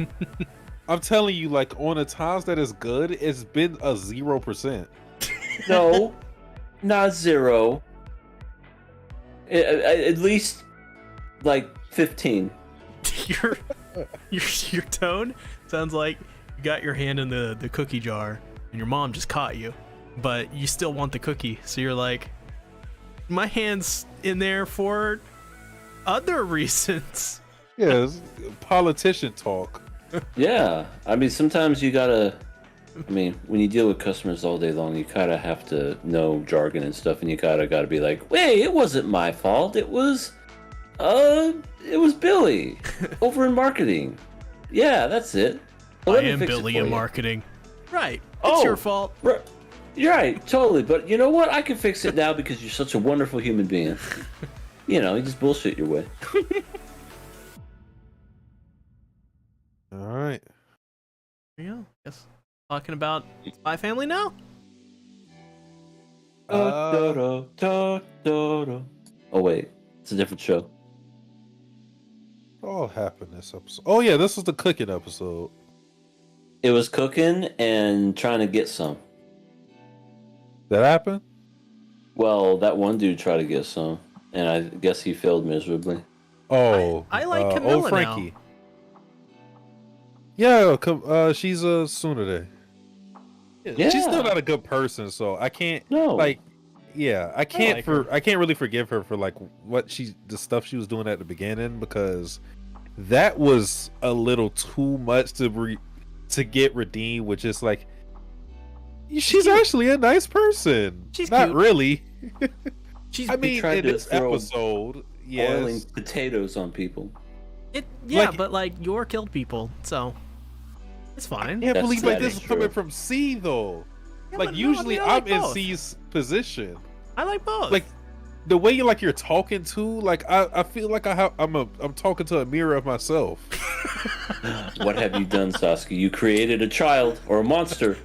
I'm telling you, like on the times that is good, it's been a 0%. No, not 0. At least like 15. your tone sounds like you got your hand in the cookie jar and your mom just caught you, but you still want the cookie, so you're like, my hand's in there for other reasons. Yeah, it's politician talk. Yeah, I mean sometimes you gotta. I mean, when you deal with customers all day long, you kind of have to know jargon and stuff, and you gotta be like, "Wait, it wasn't my fault. It was Billy over in marketing." Yeah, that's it. Well, I let me am fix it Billy for in you. marketing. Right. It's Oh. your fault. Right. You're right, totally. But you know what? I can fix it now because you're such a wonderful human being. You know, you just bullshit your way. All right. There you go. Yes. Talking about Spy Family now? Oh wait, it's a different show. What all happened this episode? Oh yeah, this was the cooking episode. It was cooking and trying to get some. That happened? Well, that one dude tried to get some, and I guess he failed miserably. Oh, I like Camilla old Frankie. Yeah, she's a tsundere. Yeah. She's still not a good person, so I can't No. like. Yeah, I can't like her. I can't really forgive her for like the stuff she was doing at the beginning, because that was a little too much to get redeemed. Which is like, she's actually a nice person. She's not cute. really. She's I mean, tried in to this throw episode, boiling yes. potatoes on people. but like Yor killed people, so it's fine. Can't That's- believe like that this is is coming true. from C though. Yeah, Like but no, usually I like I'm in both. C's position. I like both. Like the way you're talking to, like I feel like I'm talking to a mirror of myself. What have you done, Sasuke? You created a child or a monster.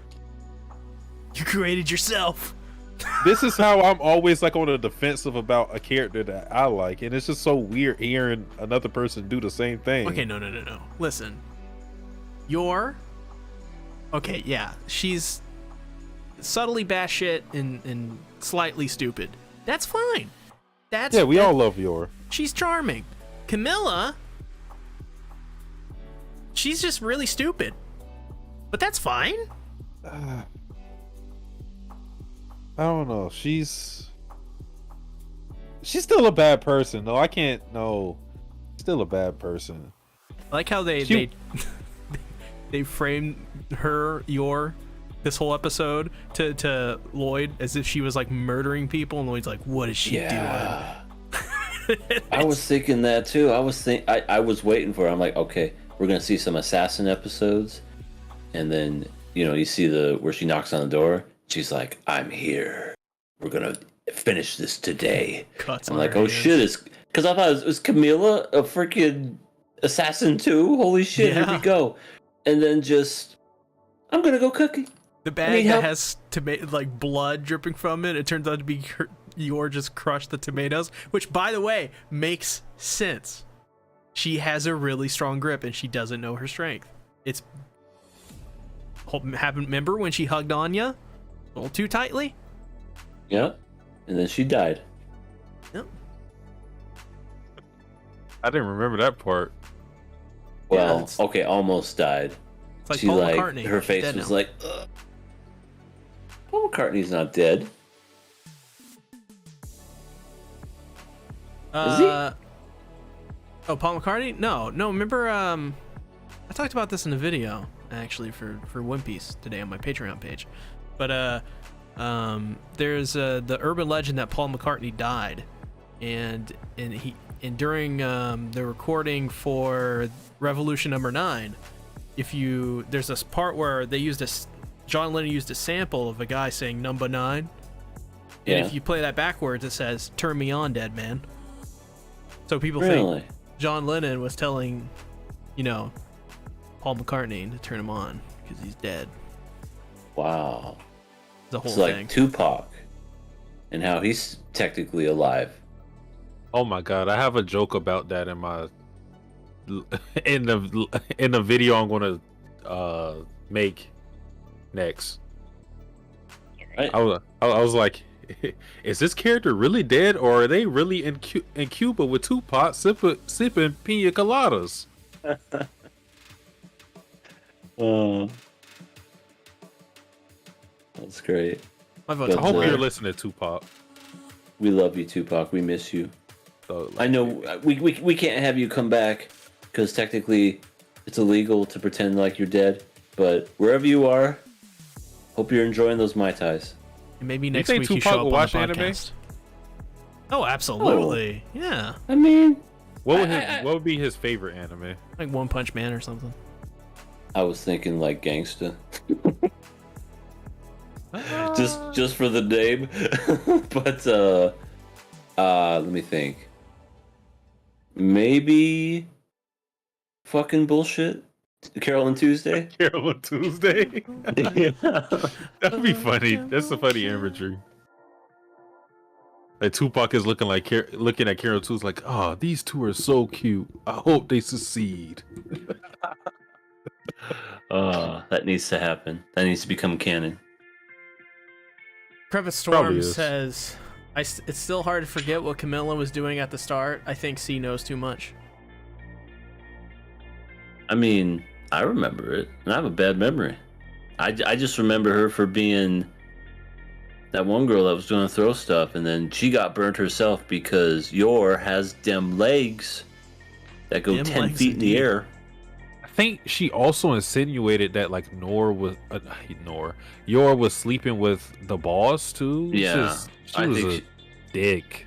you created yourself. This is how I'm always like on the defensive about a character that I like, and it's just so weird hearing another person do the same thing. Okay, no. Listen, okay, yeah, she's subtly batshit and slightly stupid. That's fine. Yeah, we all love Yor. She's charming. Camilla, she's just really stupid. But that's fine. I don't know. She's still a bad person. No, I can't. No, still a bad person. I like how they framed this whole episode to Lloyd as if she was like murdering people, and Lloyd's like, what is she doing? I was thinking that too. I was waiting for it. I'm like, okay, we're gonna see some assassin episodes, and then you see where she knocks on the door. She's like, I'm here. We're gonna finish this today. Cuts I'm on like, her oh hands. shit, it's because I thought it was Camilla, a freaking assassin too. Holy shit, here Yeah. we go. And then I'm gonna go cookie. The bag that has like blood dripping from it. It turns out to be Yor just crushed the tomatoes, which, by the way, makes sense. She has a really strong grip, and she doesn't know her strength. It's remember when she hugged Anya a little too tightly? Yeah, and then she died. Yep. I didn't remember that part. Well, it's- okay, almost died. It's like She Paul like McCartney. her She's face dead was now. like, ugh. Paul McCartney's not dead. Is he? Oh, Paul McCartney? No. Remember, I talked about this in a video actually for One Piece today on my Patreon page. But there's the urban legend that Paul McCartney died, and during the recording for Revolution #9, there's this part where John Lennon used a sample of a guy saying "number 9," and Yeah. if you play that backwards, it says "Turn me on, dead man." So people Really? think John Lennon was telling, Paul McCartney to turn him on because he's dead. Wow. The whole It's like thing. Tupac, and how he's technically alive. Oh my god, I have a joke about that in my in the video I'm gonna make next. Right? I was like, is this character really dead, or are they really in Cuba with Tupac sipping pina coladas? That's great. My vote's But, I hope uh, you're listening, Tupac. We love you, Tupac. We miss you. So, I know we can't have you come back because technically it's illegal to pretend like you're dead. But wherever you are, hope you're enjoying those Mai Tais. And maybe next think week you Tupac show up will on watch the anime? podcast. Oh, absolutely. Yeah. I mean, what would I- what would be his favorite anime? Like One Punch Man or something. I was thinking like gangsta. just for the name. But let me think. Maybe fucking bullshit. Carol and Tuesday. Carol on Tuesday. Yeah. That'd be funny. That's a funny imagery. Like Tupac is looking at Carol Tuesday like, oh, these two are so cute. I hope they succeed. That needs to happen. That needs to become canon. Crevice Probably Storm is. says, it's still hard to forget what Camilla was doing at the start. I think C knows too much. I mean, I remember it, and I have a bad memory. I just remember her for being that one girl that was going to throw stuff, and then she got burnt herself because Yor has them legs that go Them 10 legs feet in the indeed. air. I think she also insinuated that like Yor was sleeping with the boss too. Yeah, She was a dick.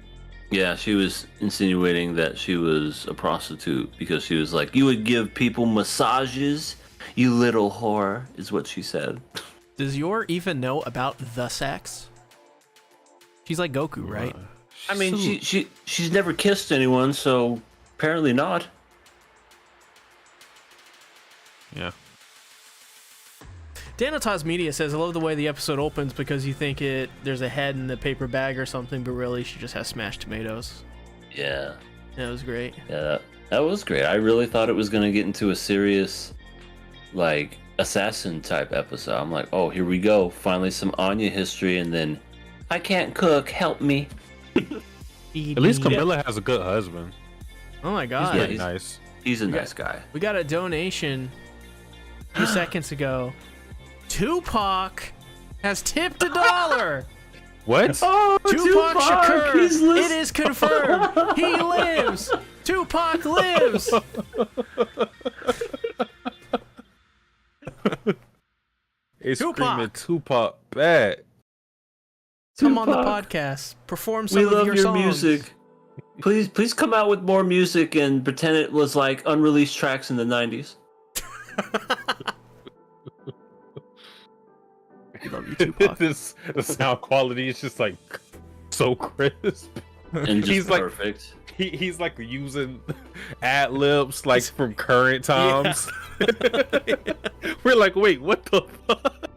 Yeah, she was insinuating that she was a prostitute because she was like, "You would give people massages, you little whore," is what she said. Does Yor even know about the sex? She's like Goku, right? I mean, she's never kissed anyone, so apparently not. Yeah. Danatas Media says, I love the way the episode opens because you think there's a head in the paper bag or something, but really she just has smashed tomatoes. Yeah. That was great. Yeah, that was great. I really thought it was going to get into a serious, like, assassin type episode. I'm like, oh, here we go. Finally some Anya history, and then, I can't cook, help me. At least Camilla has a good husband. Oh my god. He's really nice. He's a nice guy. We got a donation a few seconds ago. Tupac has tipped $1. What? Oh, Tupac Shakur. He's It is confirmed. He lives. Tupac lives. It's Tupac. screaming Tupac bad. Come on the Tupac. podcast. Perform some We of love your your songs. music. Please come out with more music and pretend it was like unreleased tracks in the 90s. We love you, Tupac. The sound quality is just like so crisp. And just He's like- perfect. He's like using ad libs like from current times. We're like, wait, what the fuck?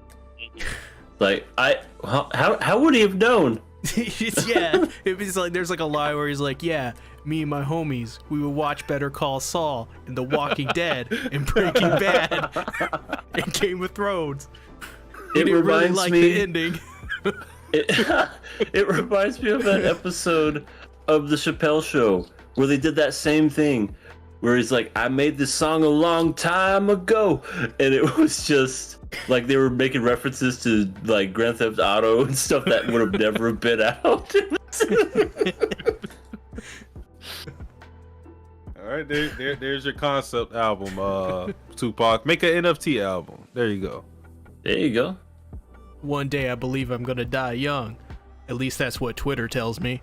Like, how would he have known? Yeah, it was like there's like a lie where he's like, yeah, me and my homies, we would watch Better Call Saul and The Walking Dead and Breaking Bad and Game of Thrones. We It didn't really reminds like me. the ending. It reminds me of that episode of the Chappelle Show where they did that same thing, where he's like, "I made this song a long time ago," and it was just like they were making references to like Grand Theft Auto and stuff that would have never been out. All right, there's your concept album, Tupac. Make an NFT album. There you go. There you go. One day I believe I'm gonna die young. At least that's what Twitter tells me.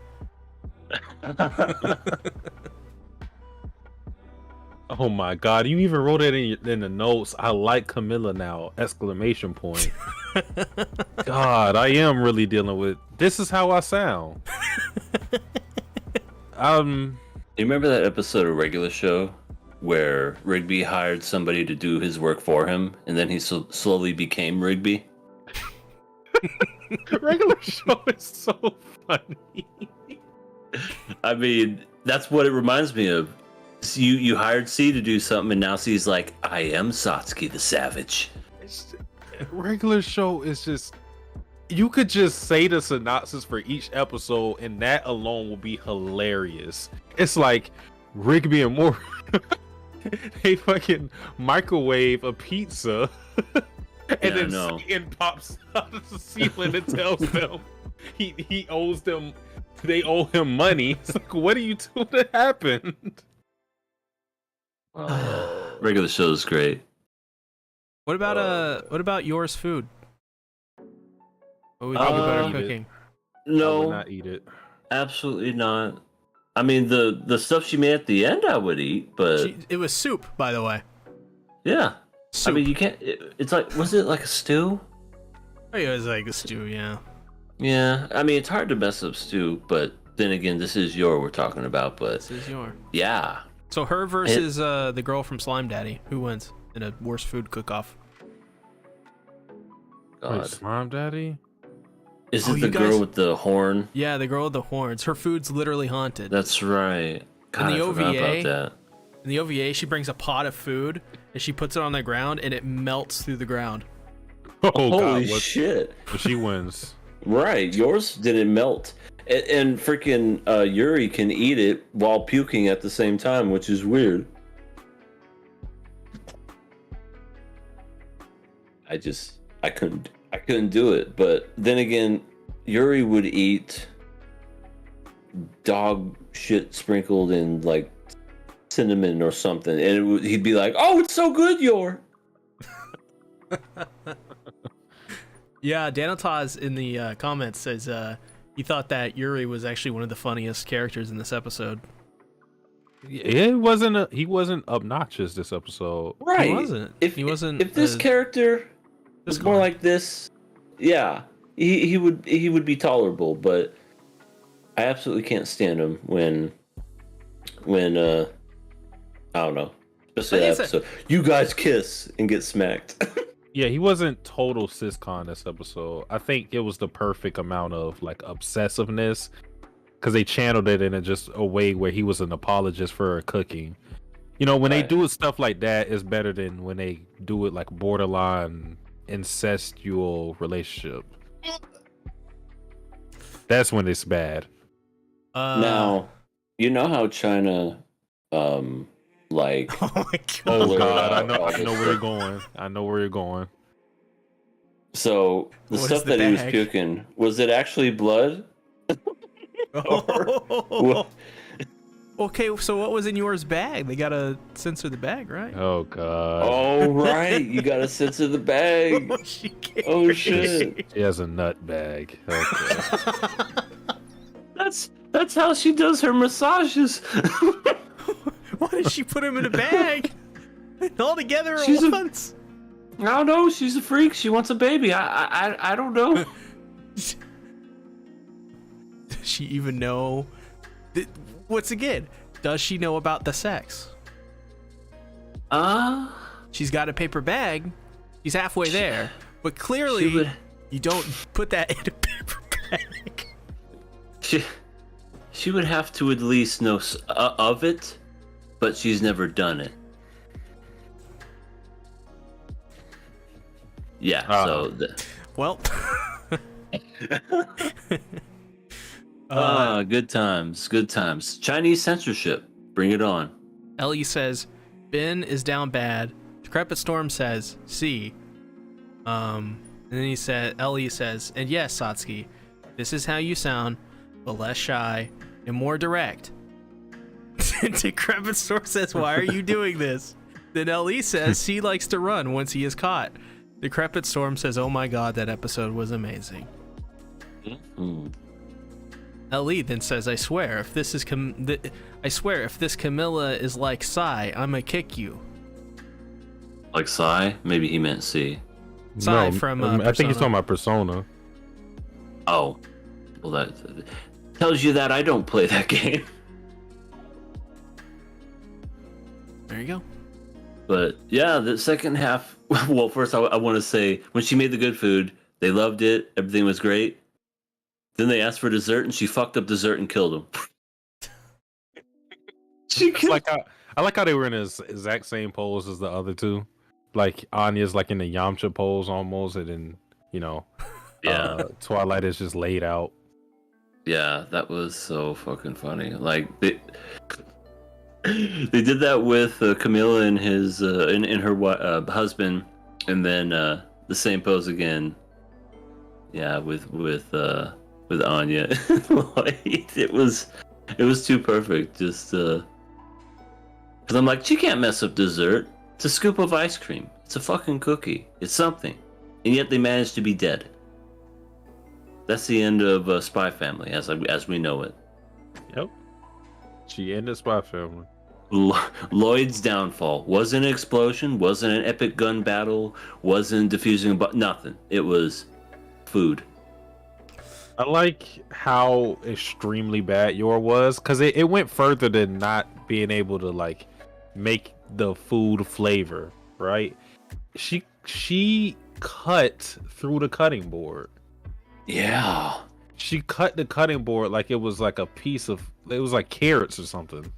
Oh my god, you even wrote it in the notes. I like Camilla now! Exclamation point. God, I am really dealing with this is how I sound. You remember that episode of Regular Show where Rigby hired somebody to do his work for him, and then he slowly became Rigby? Regular Show is so funny. I mean, that's what it reminds me of. You hired C to do something, and now C's like, I am Satsuki the Savage. Regular Show is just you could just say the synopsis for each episode and that alone will be hilarious. It's like Rigby and Morty they fucking microwave a pizza and then Satan pops out of the ceiling and tells them he owes them, they owe him money. It's like, what do you do that happened? Regular Show is great. What about yours food? What would you do better cooking? I would No, not eat it. absolutely not. I mean, the stuff she made at the end, I would eat, but It was soup, by the way. yeah. Soup. I mean, you can't. It's like, was it like a stew? Oh, yeah, it was like a stew, yeah. Yeah. I mean, it's hard to mess up stew, but then again, this is we're talking about. But This is your. yeah, So her versus the girl from Slime Daddy. Who wins in a worst food cook-off? God. Wait, Slime Daddy? Is Oh, it you the girl guys- with the horn? Yeah, the girl with the horns. Her food's literally haunted. That's right. God, In the I forgot OVA, about that. In the OVA, she brings a pot of food and she puts it on the ground and it melts through the ground. Oh Holy god, what, shit! she wins. Right, yours didn't melt, and freaking Yuri can eat it while puking at the same time, which is weird. I couldn't do it. But then again, Yuri would eat dog shit sprinkled in like cinnamon or something, and he'd be like, "Oh, it's so good, Yor." Yeah, Danotaz in the comments says he thought that Yuri was actually one of the funniest characters in this episode. He wasn't obnoxious this episode. Right? He wasn't. If this character was more like this, yeah, he would be tolerable. But I absolutely can't stand him when I don't know, especially that episode. You guys kiss and get smacked. Yeah, he wasn't total siscon this episode. I think it was the perfect amount of like obsessiveness, because they channeled it in just a way where he was an apologist for cooking. You know, when they do stuff like that, it's better than when they do it like borderline incestual relationship. That's when it's bad. Now, you know how China, like, oh my god, oh god, I know where you're going. I know where you're going. So the What stuff is the that he was bag? puking, was it actually blood? Okay, so what was in yours bag? They gotta censor the bag, right? Oh god. Oh right, you gotta censor the bag. Oh shit. She has a nut bag. Okay. That's how she does her massages. Why did she put him in a bag? All together at She's once? I don't know. She's a freak. She wants a baby. I don't know. Does she even know? Once again, does she know about the sex? She's got a paper bag. She's halfway there. But clearly, you don't put that in a paper bag. She would have to at least know of it, but she's never done it. Yeah, so... Well... good times. Chinese censorship. Bring it on. Ellie says, Ben is down bad. Decrepit Storm says, see. And then Ellie says, and yes, Satsuki, this is how you sound, but less shy and more direct. Decrepit Storm says, why are you doing this? Then Ellie says he likes to run once he is caught. Decrepit Storm says, oh my god, that episode was amazing. Mm-hmm. Ellie then says, I swear, if this Camilla is like Sai, I'ma kick you. Like Psy? Maybe he meant C. Sai from I think he's talking about Persona. Oh. Well, that tells you that I don't play that game. There you go. But yeah, the second half. Well, first I want to say when she made the good food, they loved it. Everything was great. Then they asked for dessert, and she fucked up dessert and killed him. I like how they were in the exact same pose as the other two. Like Anya's like in the Yamcha pose almost, and then Yeah. Twilight is just laid out. Yeah, that was so fucking funny. Like they did that with Camilla and his and her husband, and then the same pose again. Yeah, with Anya. Like, it was too perfect. Just because I'm like, she can't mess up dessert. It's a scoop of ice cream. It's a fucking cookie. It's something, and yet they managed to be dead. That's the end of Spy Family, as we know it. Yep. She ended Spy Family. Lloyd's downfall wasn't an explosion, wasn't an epic gun battle, wasn't defusing nothing. It was food. I like how extremely bad Yor was, because it went further than not being able to like make the food flavor, right? She cut through the cutting board. Yeah. She cut the cutting board like it was like a piece of, it was like carrots or something.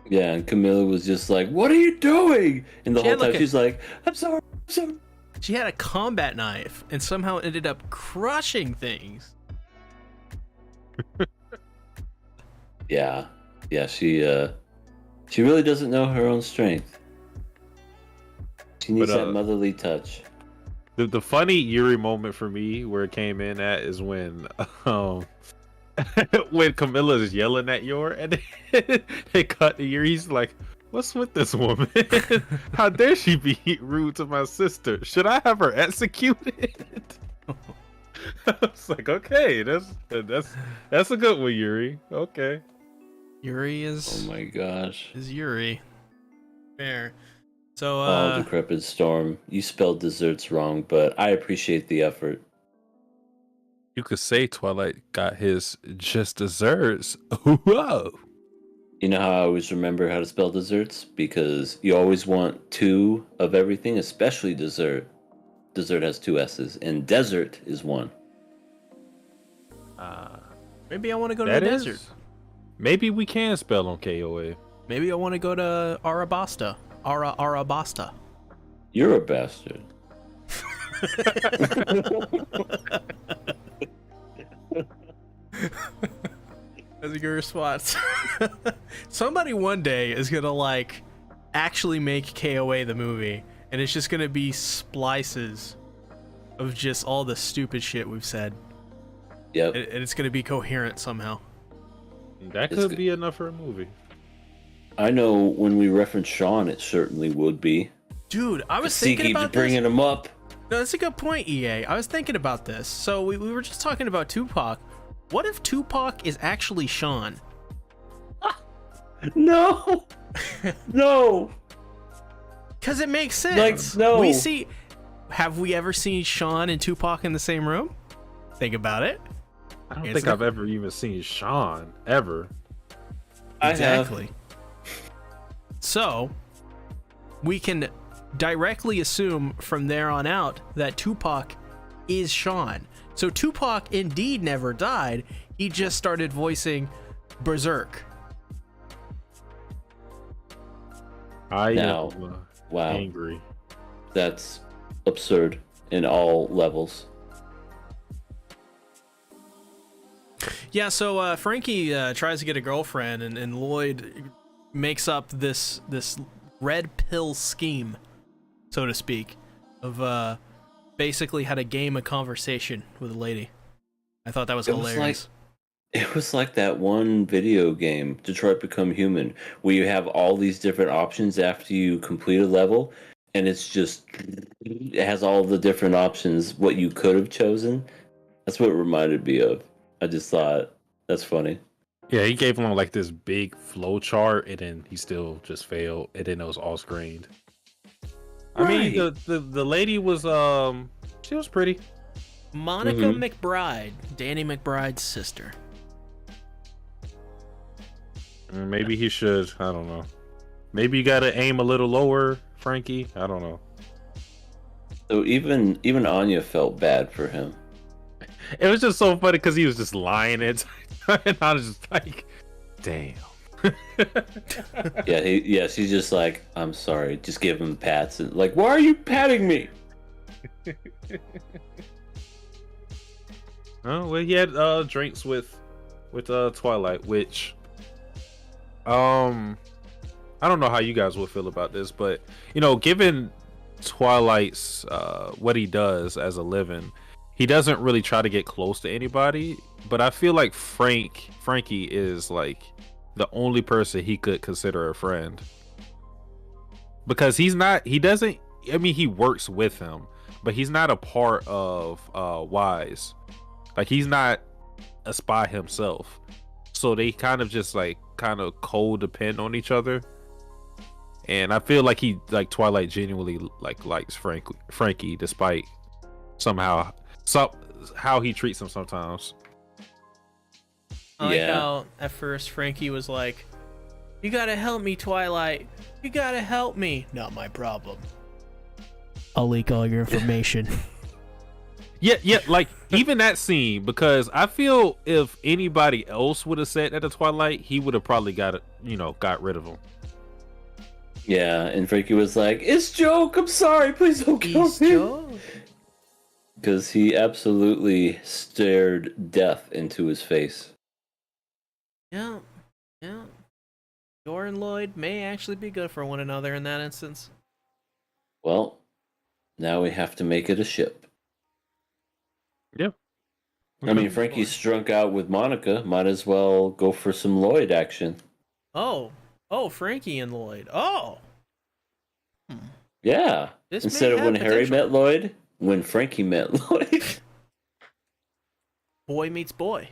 Yeah, and Camilla was just like, "What are you doing?" And the whole time she's like, I'm sorry. She had a combat knife and somehow ended up crushing things. Yeah, she really doesn't know her own strength. She needs that motherly touch. The funny Yuri moment for me where it came in at is when when Camilla's yelling at Yor and they cut to Yuri. He's like, "What's with this woman? How dare she be rude to my sister? Should I have her executed?" I was like, "Okay, that's a good one, Yuri. Okay." Yuri is. Oh my gosh. Is Yuri. Fair. So, Oh, Decrepit Storm. You spelled desserts wrong, but I appreciate the effort. You could say Twilight got his just desserts. Whoa. You know how I always remember how to spell desserts? Because you always want 2 of everything, especially dessert. Dessert has 2 S's, and desert is 1. maybe I want to go to the desert. Maybe we can spell on KOA. Maybe I want to go to Arabasta. Arabasta. You're a bastard. That's a good response. Somebody one day is gonna like actually make KOA the movie, and it's just gonna be splices of just all the stupid shit we've said. Yep. And it's gonna be coherent somehow. That could be enough for a movie. I know when we reference Sean, it certainly would be. Dude, I was He thinking keeps about bringing this. him up. No, that's a good point, EA. I was thinking about this. So we were just talking about Tupac. What if Tupac is actually Sean? No. No. Because it makes sense. Like, no. We see. Have we ever seen Sean and Tupac in the same room? Think about it. I don't think I've ever even seen Sean ever. Exactly. So we can directly assume from there on out that Tupac is Sean. So Tupac indeed never died. He just started voicing Berserk. I Now, am wow. angry. That's absurd in all levels. Yeah, so Frankie tries to get a girlfriend, and Lloyd makes up this red pill scheme, so to speak, of basically how to game a conversation with a lady. I thought that was hilarious. It was like that one video game, Detroit Become Human, where you have all these different options after you complete a level, and it has all the different options, what you could have chosen. That's what it reminded me of. I just thought, that's funny. Yeah, he gave him like this big flow chart, and then he still just failed, and then it was all screened. I mean, the lady was she was pretty. Monica McBride, Danny McBride's sister. Maybe he should. I don't know. Maybe you gotta aim a little lower, Frankie. I don't know. So even Anya felt bad for him. It was just so funny because he was just lying it, and I was just like, "Damn." Yeah, she's just like, I'm sorry, just give him pats and like, why are you patting me? Oh well, he had drinks with Twilight, which I don't know how you guys would feel about this, but given Twilight's what he does as a living, he doesn't really try to get close to anybody. But I feel like Frankie is like the only person he could consider a friend, because he works with him, but he's not a part of Wise. Like, he's not a spy himself, so they kind of just co-depend on each other. And I feel like Twilight genuinely likes Frankie, despite how he treats him sometimes. I like how at first Frankie was like, "You gotta help me, Twilight. You gotta help me." Not my problem. I'll leak all your information. Yeah, like even that scene, because I feel if anybody else would have said that to Twilight, he would have probably got rid of him. Yeah, and Frankie was like, "It's joke. I'm sorry. Please don't kill me." Because he absolutely stared death into his face. Yeah. Yor and Lloyd may actually be good for one another in that instance. Well, Now we have to make it a ship. Yeah. I mean, Frankie's strunk out with Monica. Might as well go for some Lloyd action. Oh, Frankie and Lloyd. Oh, Yeah. This Instead may of when have Harry potential. met Lloyd, when Frankie met Lloyd. boy meets boy.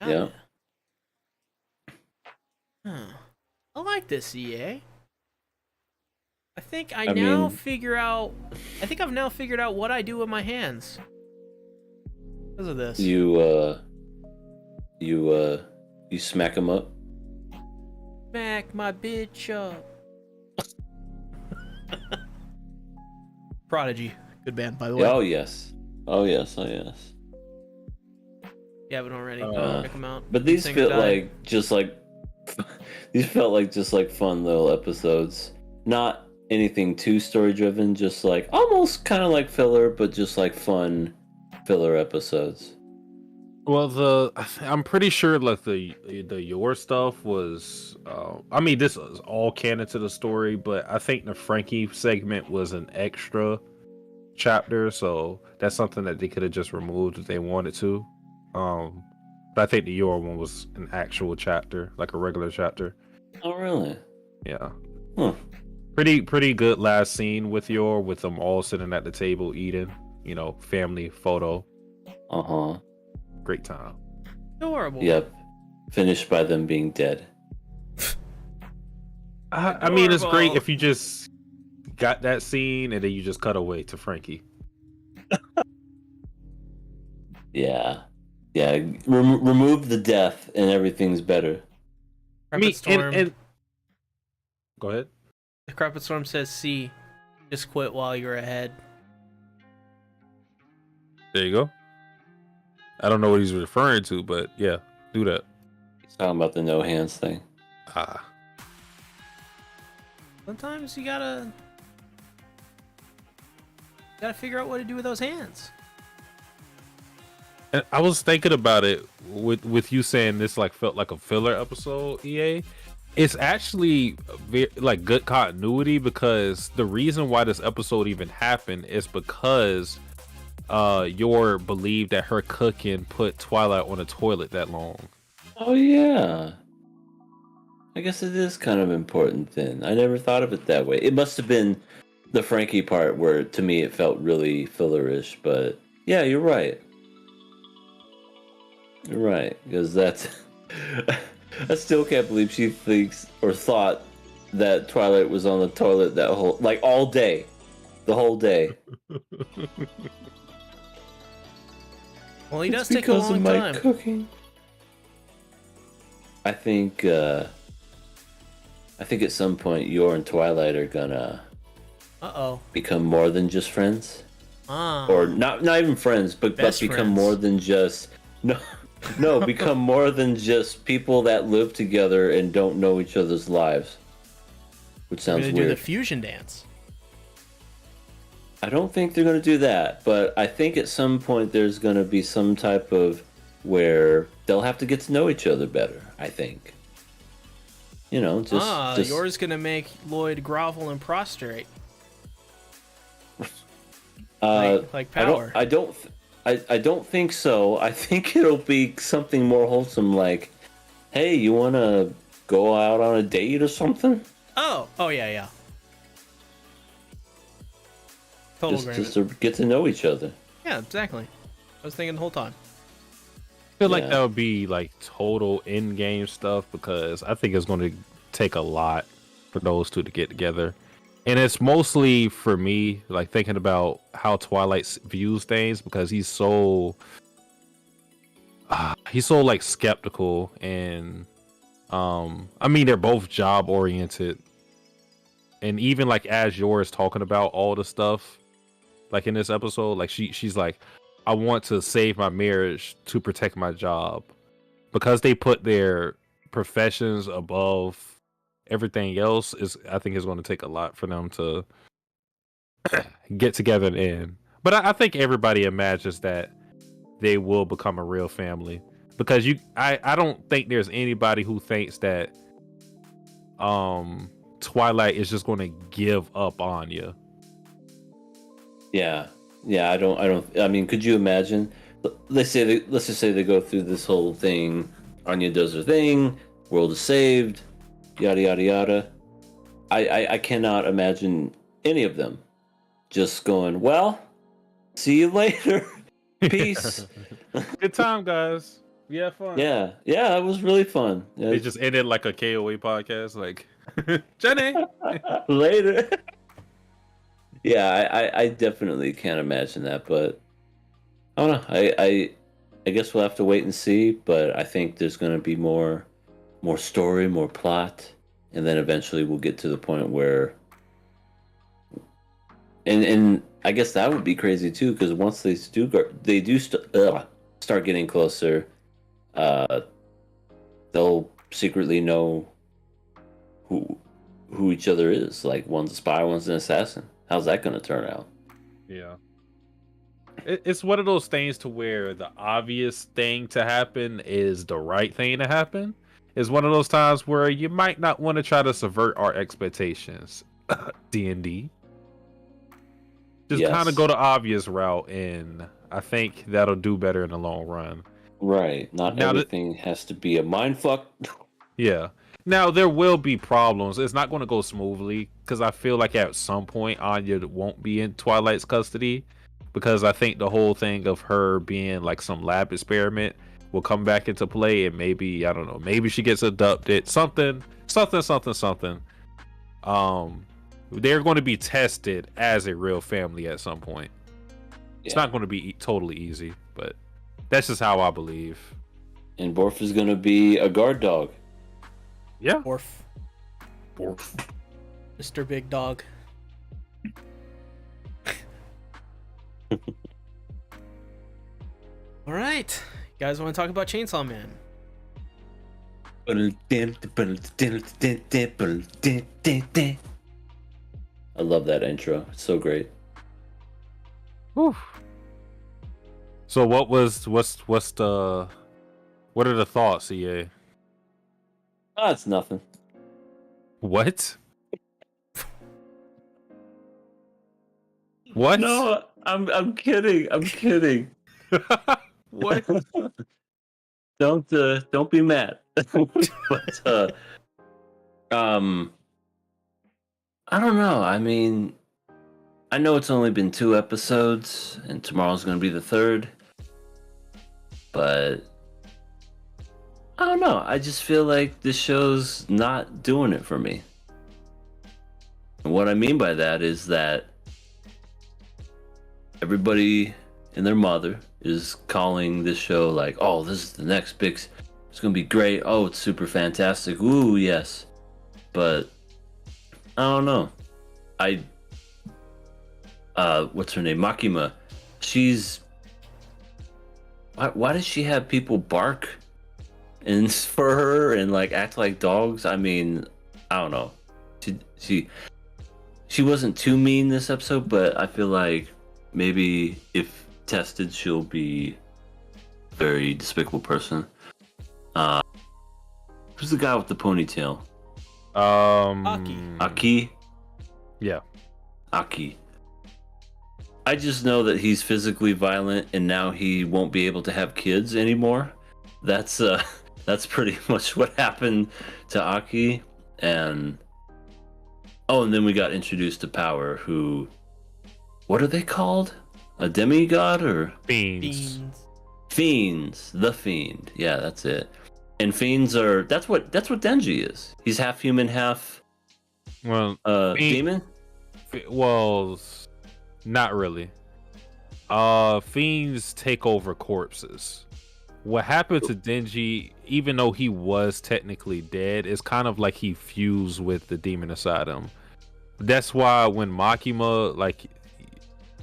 Yeah. Huh. I like this, EA. I think I I now mean- figure out. I think I've now figured out what I do with my hands because of this. You smack him up. Smack my bitch up. Prodigy, good band by the way. Oh yes. Oh yes. Oh yes. You haven't already. Check them out. But these Sing or feel Die. like just like these felt like just like fun little episodes. Not anything too story driven, just like almost kind of like filler, but just like fun filler episodes. Well, I'm pretty sure like the your stuff was. I mean, this is all canon to the story, but I think the Frankie segment was an extra chapter, so that's something that they could have just removed if they wanted to. But I think the your one was an actual chapter, like a regular chapter. Oh really? Yeah. Huh. Pretty good last scene with them all sitting at the table eating. You know, family photo. Uh-huh. Great time. Adorable. Yep. Finished by them being dead. I mean, it's great Adorable. if you just got that scene and then you just cut away to Frankie. Yeah. Yeah. Remove the death and everything's better. I mean, Storm. and go ahead. The Carpet Storm says, "C, just quit while you're ahead." There you go. I don't know what he's referring to, but yeah, do that. He's talking about the no hands thing. Ah, Sometimes you gotta figure out what to do with those hands. and I was thinking about it with you saying this like felt like a filler episode. EA, it's actually like good continuity because the reason why this episode even happened is because Yor believed that her cooking put Twilight on the toilet that long. Oh yeah. I guess it is kind of important then. I never thought of it that way. It must have been the Frankie part where to me it felt really fillerish, but yeah, you're right. You're right, because that's I still can't believe she thinks or thought that Twilight was on the toilet that whole like all day. The whole day. Well, he does It's take a because long of my time. cooking. I think at some point Yor and Twilight are gonna become more than just friends. Or not even friends, but become friends. more than just become more than just people that live together and don't know each other's lives. Which We're sounds gonna weird. do the fusion dance. I don't think they're gonna do that, but I think at some point there's gonna be some type of where they'll have to get to know each other better, I think. You know, just Yours gonna make Lloyd grovel and prostrate. Like Power. I don't think so. I think it'll be something more wholesome, like, hey, you want to go out on a date or something? Oh yeah. Total agreement. Just to get to know each other. Yeah, exactly. I was thinking the whole time. I feel like Yeah. that would be like total in-game stuff because I think it's going to take a lot for those two to get together. And it's mostly for me, like thinking about how Twilight views things because he's so like skeptical and I mean they're both job oriented. And even like as Yor is talking about all the stuff like in this episode, like she's like, I want to save my marriage to protect my job because they put their professions above everything else. I think it's going to take a lot for them to get together and end. But I think everybody imagines that they will become a real family because I don't think there's anybody who thinks that Twilight is just going to give up on you. Yeah, yeah. I don't. I mean, could you imagine? Let's just say they go through this whole thing. Anya does her thing. World is saved. Yada yada yada. I cannot imagine any of them just going. Well, see you later. Peace. Good time, guys. We had fun. Yeah, yeah. It was really fun. They just ended like a KOA podcast, like Jenny. Later. Yeah, I definitely can't imagine that, but I don't know. I guess we'll have to wait and see, but I think there's going to be more story, more plot, and then eventually we'll get to the point where and I guess that would be crazy too, because once they do start getting closer, they'll secretly know who each other is. Like, one's a spy, one's an assassin. How's that going to turn out? Yeah. It's one of those things to where the obvious thing to happen is the right thing to happen. It's one of those times where you might not want to try to subvert our expectations. D&D. Just kind of go the obvious route, and I think that'll do better in the long run. Right. Not now everything has to be a mindfuck. Yeah. Now, there will be problems. It's not going to go smoothly, because I feel like at some point Anya won't be in Twilight's custody, because I think the whole thing of her being like some lab experiment will come back into play, and maybe, I don't know, maybe she gets abducted. Something. They're going to be tested as a real family at some point. Yeah. It's not going to be totally easy, but that's just how I believe. And Borf is going to be a guard dog. Yeah. Borf. Mr. Big Dog. All right. You guys want to talk about Chainsaw Man? I love that intro. It's so great. Whew. So what are the thoughts, EA? Oh, it's nothing. What? What? No, I'm kidding. What? Don't be mad. But I don't know. I mean, I know it's only been 2 episodes, and tomorrow's going to be the 3rd. But I don't know. I just feel like this show's not doing it for me. And what I mean by that is that everybody and their mother is calling this show like, oh, this is the next big, it's going to be great. Oh, it's super fantastic. Ooh, yes. But I don't know. What's her name? Makima. Why does she have people bark and for her and like act like dogs? I mean, I don't know. She wasn't too mean this episode, but I feel like maybe if tested, she'll be a very despicable person. Who's the guy with the ponytail? Aki. Yeah. Aki. I just know that he's physically violent, and now he won't be able to have kids anymore. That's pretty much what happened to Aki. And then we got introduced to Power, who, what are they called? A demigod or fiends? Fiends. The Fiend. Yeah, that's it. And fiends are that's what Denji is. He's half human, half demon. Well, not really. Fiends take over corpses. What happened to Denji, even though he was technically dead, is kind of like he fused with the demon inside him. That's why when Makima like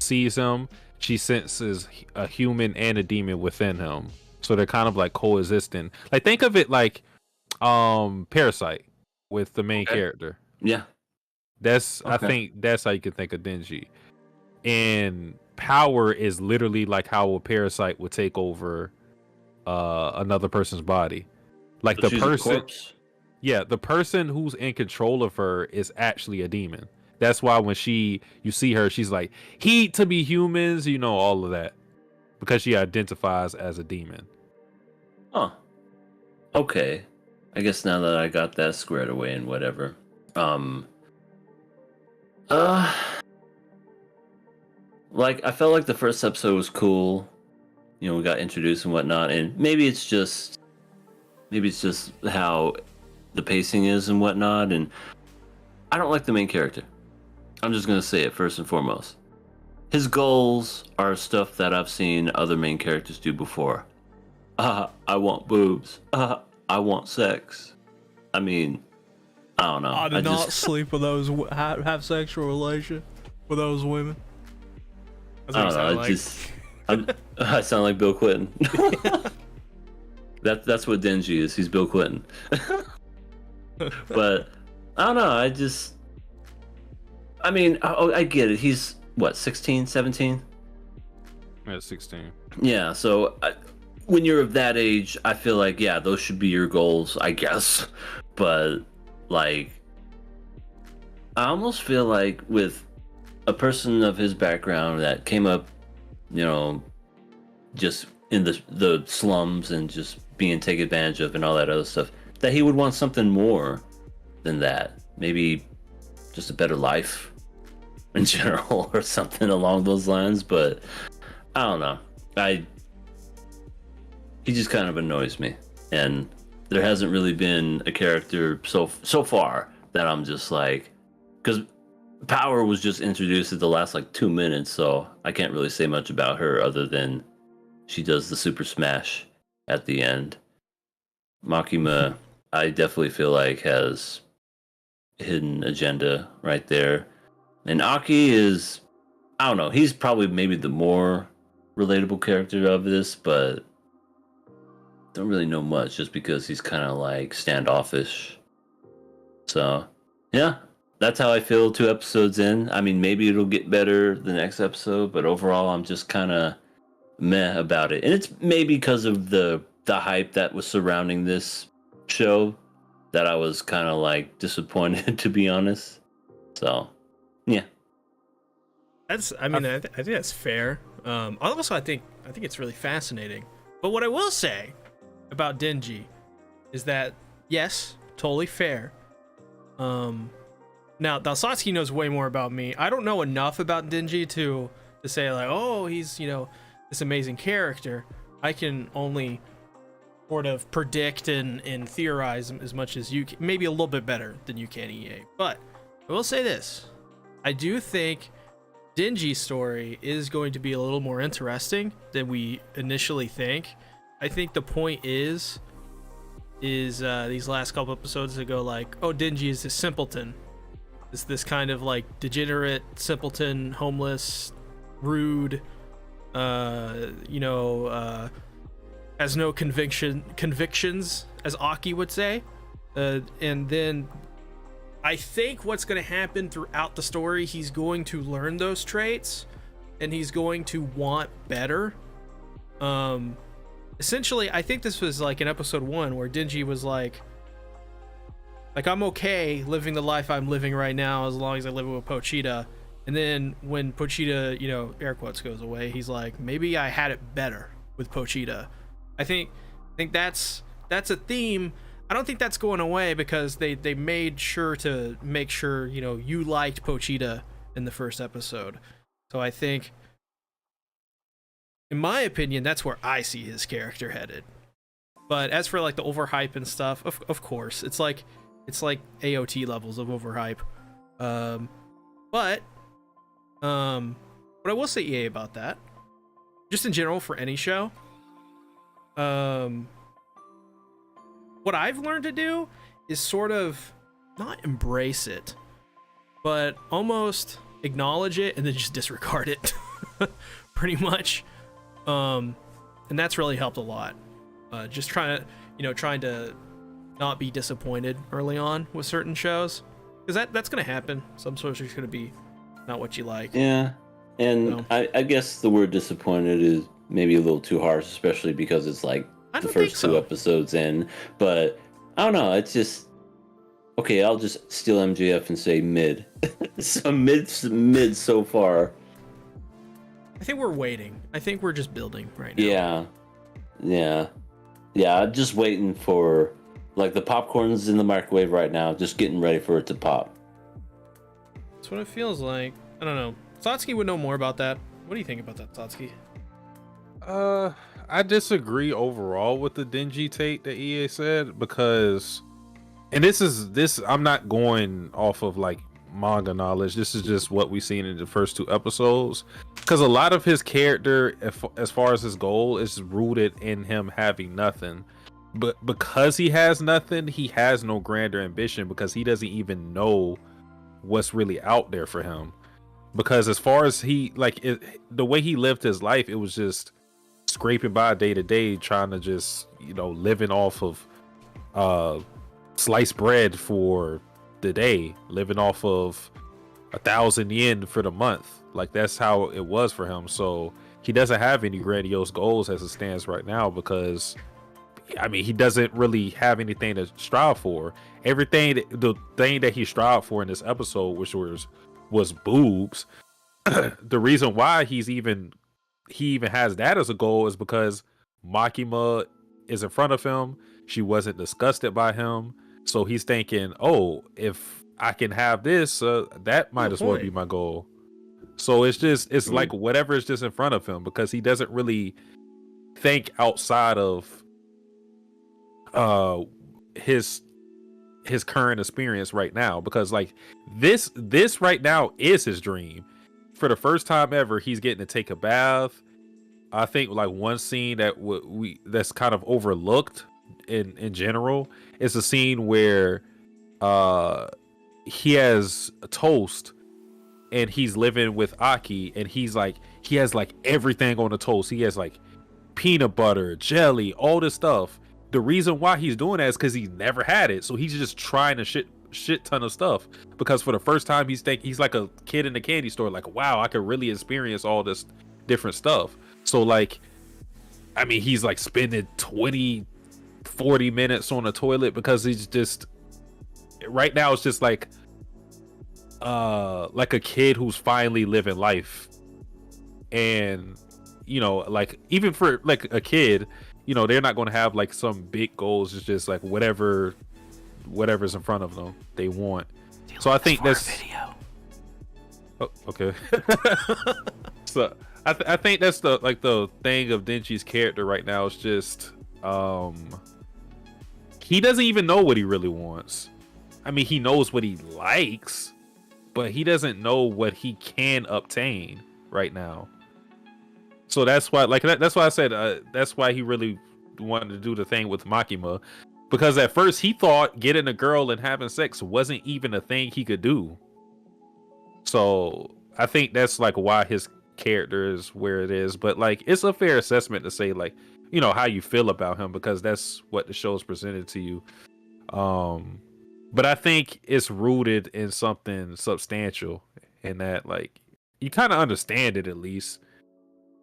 sees him, she senses a human and a demon within him. So they're kind of like coexisting. Like, think of it like Parasite with the main character. Yeah. I think that's how you can think of Denji. And Power is literally like how a parasite would take over another person's body. Like, so the person, the person who's in control of her is actually a demon. That's why when you see her, she's like, heat to be humans, all of that. Because she identifies as a demon. Huh. Okay. I guess now that I got that squared away and whatever. Like, I felt like the first episode was cool. We got introduced and whatnot, and maybe it's just how the pacing is and whatnot, and I don't like the main character. I'm just gonna say it first and foremost. His goals are stuff that I've seen other main characters do before. I want boobs. I want sex. I mean, I don't know. I did not sleep with those, have sexual relation with those women. I don't know. I sound like Bill Clinton. That's what Denji is. He's Bill Clinton. But I don't know. I get it. He's what, 16, 17? Yeah, 16. Yeah. So when you're of that age, I feel like, yeah, those should be your goals, I guess. But like, I almost feel like with a person of his background that came up, just in the slums and just being taken advantage of and all that other stuff, that he would want something more than that. Maybe just a better life in general or something along those lines. But I don't know. He just kind of annoys me, and there hasn't really been a character so far that I'm just like, because Power was just introduced at the last like 2 minutes, so I can't really say much about her other than she does the super smash at the end. Makima, I definitely feel like has hidden agenda right there. And Aki is, I don't know, he's probably maybe the more relatable character of this, but don't really know much just because he's kind of like standoffish. So, yeah, that's how I feel 2 episodes in. I mean, maybe it'll get better the next episode, but overall, I'm just kind of meh about it. And it's maybe because of the hype that was surrounding this show that I was kind of like disappointed, to be honest. So, yeah. I think that's fair. Also, I think it's really fascinating. But what I will say about Denji is that, yes, totally fair. Now Satsuki knows way more about me. I don't know enough about Denji to say like, oh, he's this amazing character. I can only sort of predict and theorize as much as you can, maybe a little bit better than you can, EA. But I will say this: I do think Denji's story is going to be a little more interesting than we initially think. I think the point is these last couple episodes that go like, oh, Denji is a simpleton. It's this kind of like degenerate simpleton, homeless, rude, has no convictions, as Aki would say. And then I think what's going to happen throughout the story, he's going to learn those traits and he's going to want better. Essentially, I think this was like in episode 1 where Denji was like, I'm okay living the life I'm living right now as long as I live with Pochita. And then when Pochita, air quotes, goes away, he's like, maybe I had it better with Pochita. I think that's a theme. I don't think that's going away because they made sure to make sure, you liked Pochita in the first episode. So I think, in my opinion, that's where I see his character headed. But as for like the overhype and stuff, of course, it's like AOT levels of overhype. But what I will say, EA, about that, just in general for any show, what I've learned to do is sort of not embrace it, but almost acknowledge it and then just disregard it, pretty much. And that's really helped a lot. Just trying to not be disappointed early on with certain shows, because that's gonna happen. Some shows are gonna be not what you like. Yeah, and I guess the word disappointed is maybe a little too harsh, especially because it's like the first 2 episodes in. But I don't know. It's just, Okay, I'll just steal MJF and say mid. So mid so far. I think we're waiting. I think we're just building right now. Yeah. Just waiting for, like, the popcorn's in the microwave right now, just getting ready for it to pop. That's what it feels like. I don't know. Satsuki would know more about that. What do you think about that, Satsuki? I disagree overall with the dingy take that EA said, because, and this I'm not going off of like manga knowledge. This is just what we've seen in the first 2 episodes, because a lot of his character, as far as his goal, is rooted in him having nothing. But because he has nothing, he has no grander ambition, because he doesn't even know what's really out there for him. Because as far as the way he lived his life, it was just scraping by day to day, trying to just, living off of sliced bread for the day, living off of 1,000 yen for the month. Like, that's how it was for him. So he doesn't have any grandiose goals as it stands right now, because he doesn't really have anything to strive for. The thing that he strived for in this episode, which was boobs. The reason why he even has that as a goal is because Makima is in front of him. She wasn't disgusted by him, so he's thinking, oh, if I can have this, that might as well be my goal. So it's like whatever is just in front of him, because he doesn't really think outside of his current experience right now, because like this right now is his dream. For the first time ever, he's getting to take a bath. I think like one scene that's kind of overlooked in general is a scene where he has a toast and he's living with Aki, and he has like everything on the toast. He has like peanut butter, jelly, all this stuff. The reason why he's doing that is because he's never had it, so he's just trying a shit ton of stuff, because for the first time he's like a kid in the candy store, like, wow, I could really experience all this different stuff. So like, he's like spending 20-40 minutes on the toilet, because he's just, right now it's just like a kid who's finally living life. And like, even for like a kid, they're not going to have like some big goals. It's just like whatever's in front of them they want. So I think that's video. Oh, okay. So I think that's the thing of Denji's character right now. Is just he doesn't even know what he really wants. He knows what he likes, but he doesn't know what he can obtain right now. So that's why, that's why I said that's why he really wanted to do the thing with Makima, because at first he thought getting a girl and having sex wasn't even a thing he could do. So I think that's like why his character is where it is. But like, it's a fair assessment to say like, how you feel about him, because that's what the show's presented to you. But I think it's rooted in something substantial, in that like you kind of understand it at least.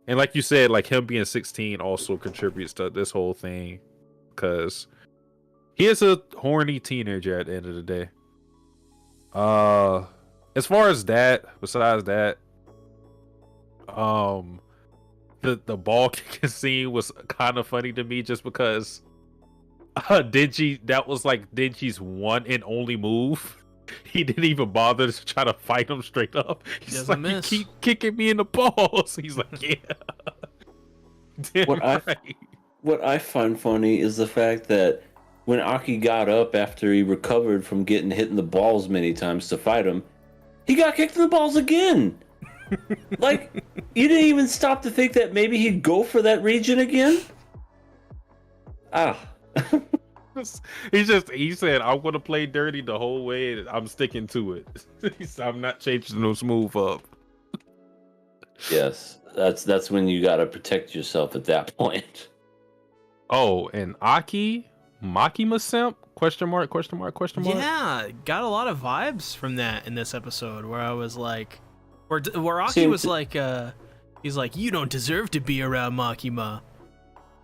And like you said, like him being 16 also contributes to this whole thing, because he is a horny teenager at the end of the day. As far as that, besides that, the ball kicking scene was kind of funny to me, just because that was like Denji's one and only move. He didn't even bother to try to fight him straight up. He's like, you keep kicking me in the balls. He's like, yeah. What I find funny is the fact that when Aki got up after he recovered from getting hit in the balls many times to fight him, he got kicked in the balls again. Like, you didn't even stop to think that maybe he'd go for that region again? He said, I'm gonna play dirty the whole way, and I'm sticking to it. I'm not changing no smooth up. Yes, that's when you gotta protect yourself at that point. Oh, and Aki Makima simp? Question mark? Yeah, got a lot of vibes from that in this episode, where I was like, where Aki was like, he's like, you don't deserve to be around Makima.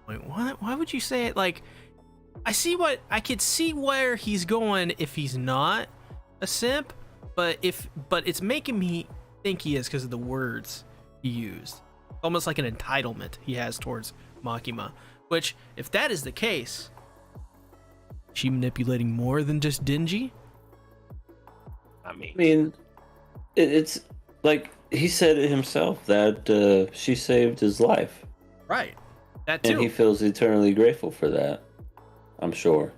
Like, what? Why would you say it? Like, I could see where he's going if he's not a simp, but it's making me think he is because of the words he used. Almost like an entitlement he has towards Makima. Which, if that is the case, is she manipulating more than just Denji? I mean, it's like he said it himself that she saved his life. Right. That too. And he feels eternally grateful for that. I'm sure.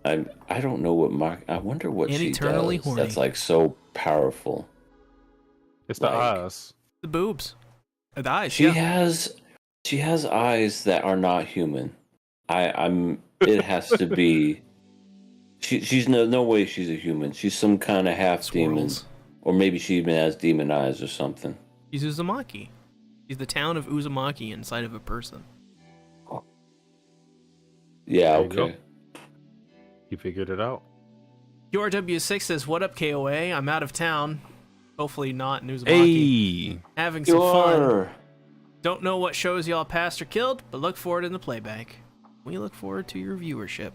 I don't know what I wonder what and she eternally does horny. that's like so powerful. It's the eyes. The boobs. The eyes. She has eyes that are not human. It has to be. She's no way she's a human. She's some kind of half demon, or maybe she even has demon eyes or something. She's Uzumaki. She's the town of Uzumaki inside of a person. Yeah. There you Okay. go. You figured it out. QRW6 says, "What up, KOA? I'm out of town. Hopefully not in Uzumaki. Hey, Having some fun. Don't know what shows y'all passed or killed, but look for it in the playback. We look forward to your viewership."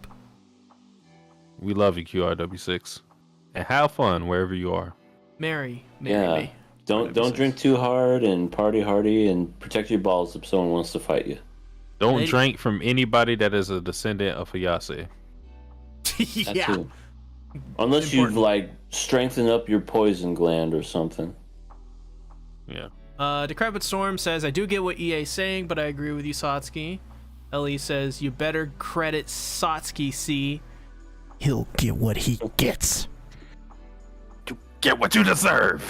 we love you, QRW6, and have fun wherever you are. Marry Yeah. me. Don't drink too hard and party hardy and protect your balls if someone wants to fight you. Don't drink from anybody that is a descendant of Hayase. That Yeah. too. Unless you've like strengthened up your poison gland or something. Yeah. Decrepit Storm says, "I do get what EA's saying, but I agree with you, Satsuki." Ellie says, "You better credit Satsuki, C. He'll get what he gets." Get what you deserve.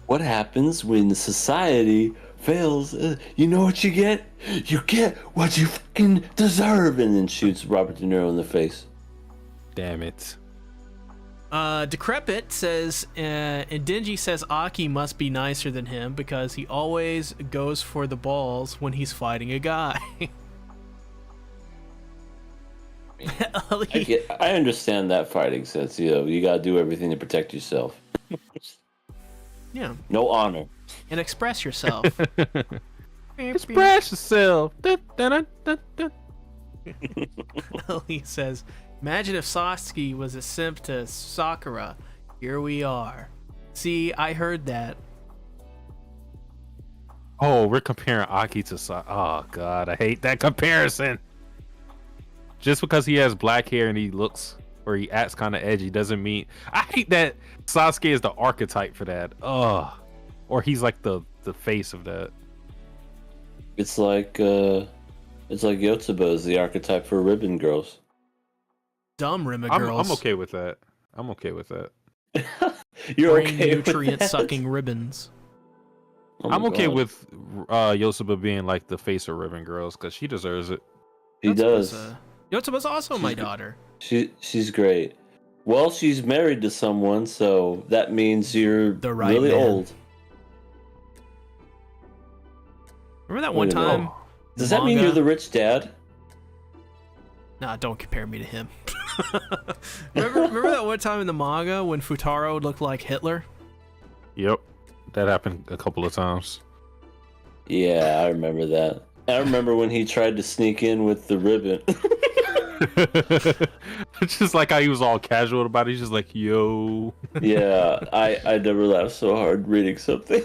What happens when the society fails? You know what you get? You get what you fucking deserve, and then shoots Robert De Niro in the face. Damn it. Decrepit says, and Denji says Aki must be nicer than him because he always goes for the balls when he's fighting a guy. I understand that fighting sense. You gotta do everything to protect yourself. Yeah. No honor. And express yourself. Express yourself. Ellie says, "Imagine if Sasuke was a simp to Sakura. Here we are." See, I heard that. Oh, we're comparing Aki to Oh god, I hate that comparison. Just because he has black hair and he looks or he acts kind of edgy doesn't mean I hate that Sasuke is the archetype for that. Or he's like the face of that. It's like Yotsuba is the archetype for ribbon girls. Dumb Rima I'm girls. okay with that. I'm okay with that. You're Brain okay nutrient with that? sucking ribbons. Oh my I'm okay God. with Yosuba being like the face of ribbon girls because she deserves it. She does. Yotsuba's also my daughter. She's great. Well, she's married to someone, so that means you're The right really man. old. Remember that one Wait a minute. time? Does that mean you're the rich dad? Nah, don't compare me to him. remember that one time in the manga when Futaro looked like Hitler? Yep, that happened a couple of times. Yeah, I remember that. I remember when he tried to sneak in with the ribbon. It's just like how he was all casual about it. He's just like, yo. Yeah, I never laughed so hard reading something.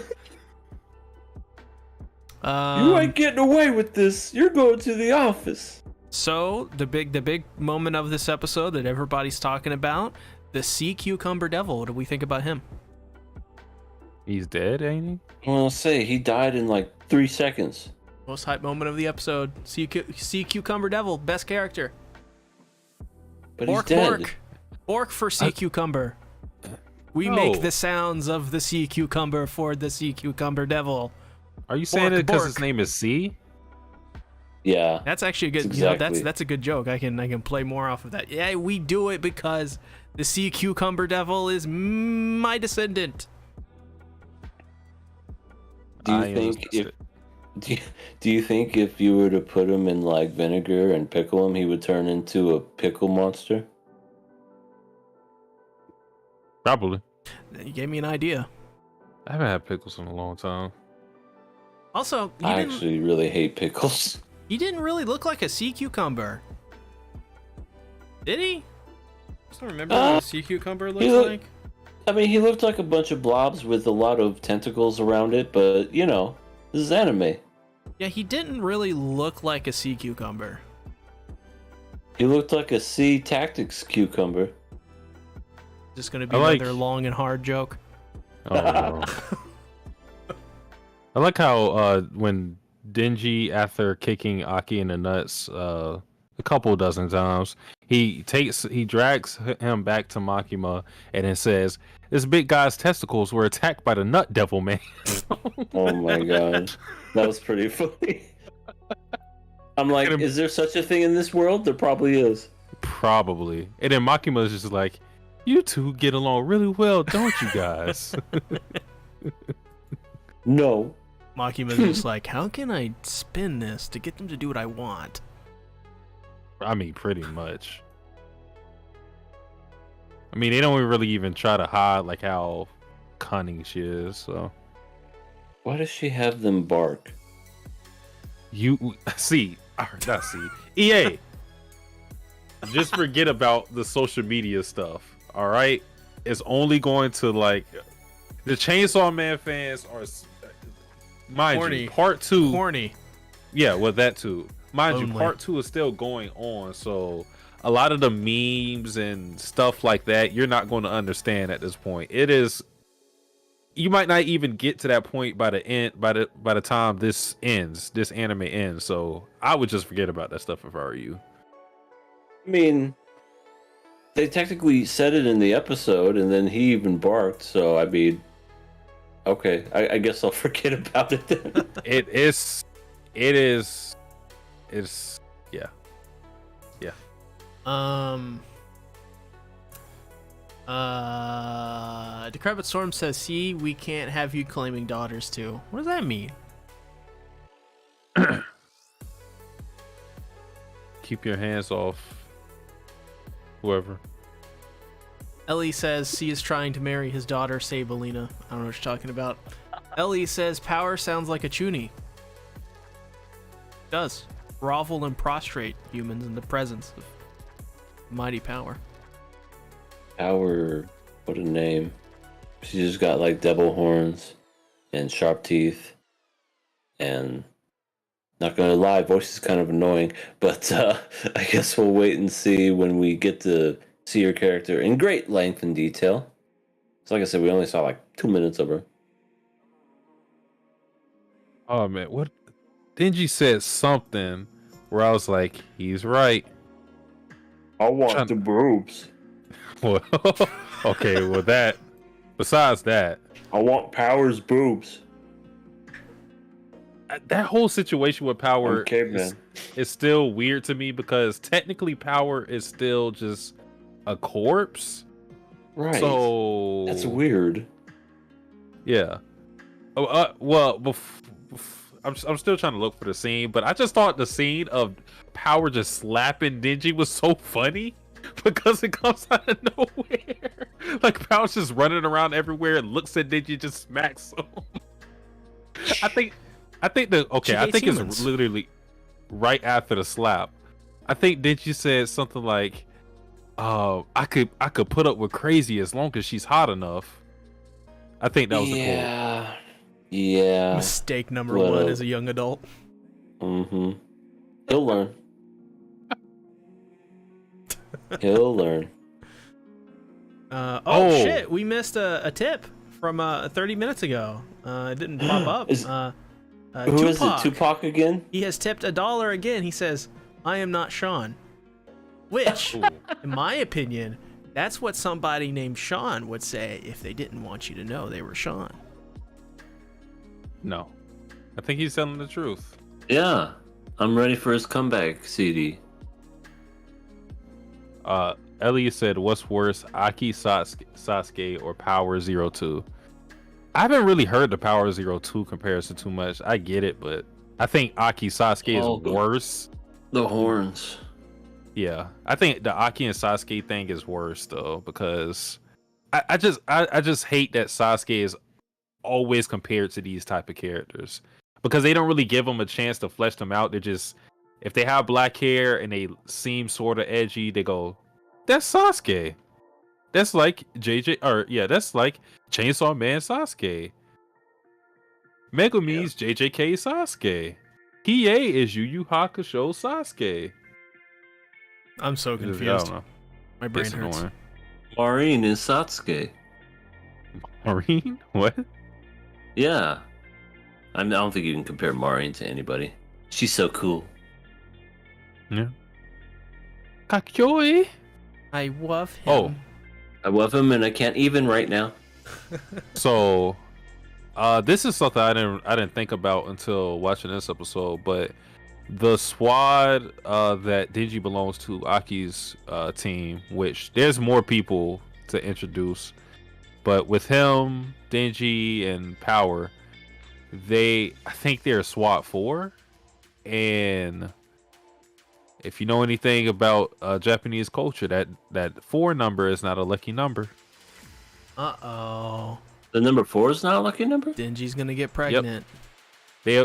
You ain't getting away with this. You're going to the office. So the big moment of this episode that everybody's talking about, the Sea Cucumber Devil. What do we think about him? He's dead, ain't he? Well, say he died in like 3 seconds. Most hype moment of the episode. Sea Cucumber Devil, best character. But he's dead. Orc for Sea Cucumber. We make the sounds of the Sea Cucumber for the Sea Cucumber Devil. Are you saying it because his name is C? Yeah. That's actually a good. Exactly. That's a good joke. I can play more off of that. Yeah, we do it because the Sea Cucumber Devil is my descendant. Do you think if you were to put him in like vinegar and pickle him, he would turn into a pickle monster? Probably. You gave me an idea. I haven't had pickles in a long time. Also, I actually really hate pickles. He didn't really look like a sea cucumber. Did he? I just don't remember what a sea cucumber looks like. I mean, he looked like a bunch of blobs with a lot of tentacles around it, but, you know, this is anime. Yeah, he didn't really look like a sea cucumber. He looked like a sea tactics cucumber. Just gonna be another long and hard joke. Oh, no. I like how when Denji, after kicking Aki in the nuts a couple dozen times, he drags him back to Makima and then says, "This big guy's testicles were attacked by the nut devil man." Oh my god, that was pretty funny. I'm like, is there such a thing in this world? There probably is. Probably. And then Makima is just like, "You two get along really well, don't you guys?" No. Makima's just like, how can I spin this to get them to do what I want? I mean, pretty much. I mean, they don't really even try to hide like how cunning she is. So why does she have them bark? Not see. EA. Just forget about the social media stuff. All right, it's only going to like the Chainsaw Man fans are, mind horny. you, part 2. Horny. Yeah, well, that too. Mind Only. you, part 2 is still going on, so a lot of the memes and stuff like that, you're not going to understand at this point. It is, you might not even get to that point by the end, by the time this anime ends. So I would just forget about that stuff if I were you. I mean, they technically said it in the episode, and then he even barked. So I mean, okay, I guess I'll forget about it then. It's yeah. Decrepit Storm says, "See, we can't have you claiming daughters too." What does that mean? Keep your hands off whoever. Ellie says C is trying to marry his daughter Sabelina. I don't know what you're talking about. Ellie says power sounds like a chuny. It does. Grovel and prostrate humans in the presence of mighty power. Power, what a name. She just got like devil horns and sharp teeth, and not gonna lie, voice is kind of annoying, but I guess we'll wait and see when we get to see her character in great length and detail. So like I said, we only saw like 2 minutes of her. Oh man, what? Denji said something where I was like, he's right. I want the boobs. Well, okay, well that. Besides that, I want Power's boobs. That whole situation with Power is still weird to me because technically Power is still just a corpse. Right. So that's weird. Yeah. I'm still trying to look for the scene, but I just thought the scene of Power just slapping Denji was so funny because it comes out of nowhere. Like Power's just running around everywhere and looks at Denji, just smacks him. I think it's literally right after the slap. I think Denji said something like, I could put up with crazy as long as she's hot enough. I think that was the quote. Yeah. Mistake number one as a young adult. Mm-hmm. He'll learn. He'll learn. Shit, we missed a tip from 30 minutes ago. It didn't pop up. Who is it? Tupac again? He has tipped $1 again. He says, "I am not Sean." Which, in my opinion, that's what somebody named Sean would say if they didn't want you to know they were Sean. No. I think he's telling the truth. Yeah. I'm ready for his comeback CD. Ellie said, what's worse, Aki Sasuke or Power 02? I haven't really heard the Power 02 comparison too much. I get it, but I think Aki Sasuke is worse. The horns. Yeah. I think the Aki and Sasuke thing is worse though, because I just hate that Sasuke is always compared to these type of characters because they don't really give them a chance to flesh them out. They're just if they have black hair and they seem sort of edgy, they go, "That's Sasuke. That's like that's like Chainsaw Man Sasuke. Megumi's JJK Sasuke. Hiei is Yu Yu Hakusho Sasuke." I'm so I confused. don't know. My brain It's hurts. annoying. Maureen is Satsuke. Maureen? What? Yeah. I don't think you can compare Maureen to anybody. She's so cool. Yeah. Kakyoe? I love him. Oh. I love him, and I can't even right now. So, this is something I didn't think about until watching this episode. But the squad that Denji belongs to, Aki's team, which there's more people to introduce, but with him, Denji, and Power, I think they're SWAT 4, and if you know anything about Japanese culture, that 4 number is not a lucky number. Uh-oh. The number 4 is not a lucky number? Denji's gonna get pregnant. They yeah.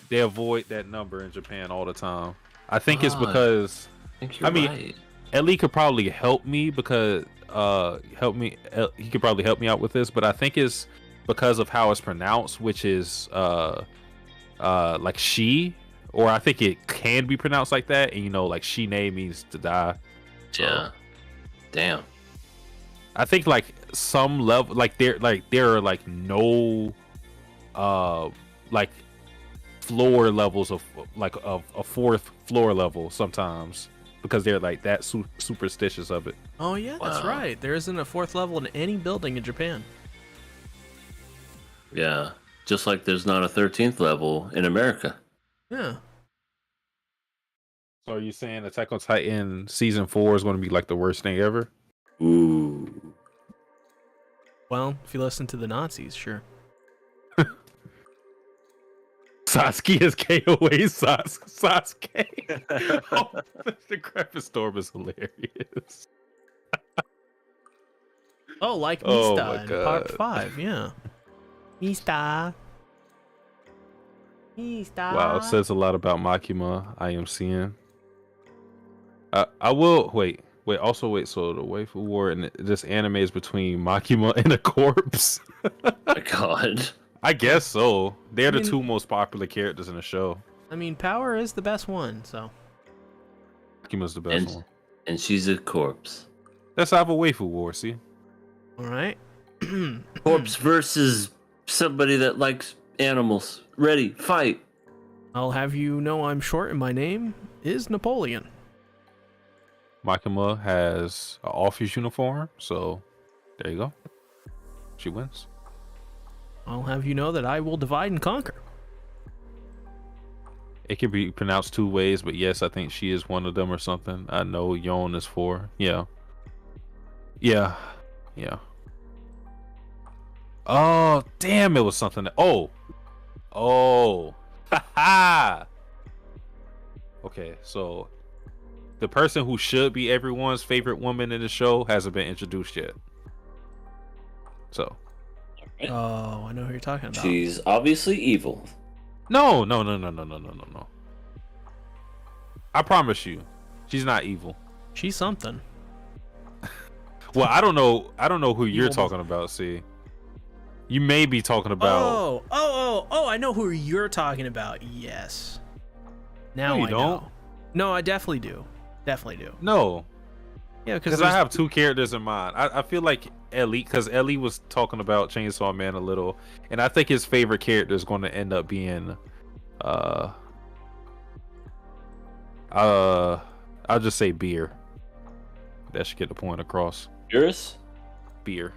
they avoid that number in Japan all the time. I think it's Ah, because I think you're right. Ellie could probably help me because he could probably help me out with this, but I think it's because of how it's pronounced, which is like she, or I think it can be pronounced like that, and like Shine means to die. Yeah. Damn. I think like some level, there are like no like floor levels of like of a 4th floor level sometimes, because they're like that superstitious of it. Oh yeah, that's Wow. right. There isn't a 4th level in any building in Japan. Yeah. Just like there's not a 13th level in America. Yeah. So are you saying Attack on Titan season 4 is going to be like the worst thing ever? Ooh. Well, if you listen to the Nazis, sure. Sasuke is KOA Sasuke. Oh, the graphic storm is hilarious. Oh, like Oh Mista my in God. part 5, yeah. Mista. Wow, it says a lot about Makima. I am seeing. I will wait. So the waifu war in this anime is between Makima and a corpse. My God. I guess so. They're I the mean- 2 most popular characters in the show. I mean, Power is the best one, so. Makima's the best And, one. and she's a corpse. Let's have a waifu war. See. All right. Corpse versus somebody that likes animals. Ready, fight. I'll have you know I'm short and my name is Napoleon. Makima has an office uniform, so there you go. She wins. I'll have you know that I will divide and conquer. It can be pronounced 2 ways, but yes, I think she is one of them or something. I know Yon is 4. Yeah. Oh, damn, it was something that... Oh. Haha. Okay, so the person who should be everyone's favorite woman in the show hasn't been introduced yet. So... Oh, I know who you're talking about. She's obviously evil. No. I promise you, she's not evil. She's something. Well, I don't know who you're Evil. talking about. See, you may be talking about. Oh, I know who you're talking about. Yes. Now No, you I don't. know. No, I definitely do. No, Yeah, because I have 2 characters in mind. I feel like Ellie, because Ellie was talking about Chainsaw Man a little, and I think his favorite character is going to end up being, I'll just say Beer. That should get the point across. Beerus? Beer.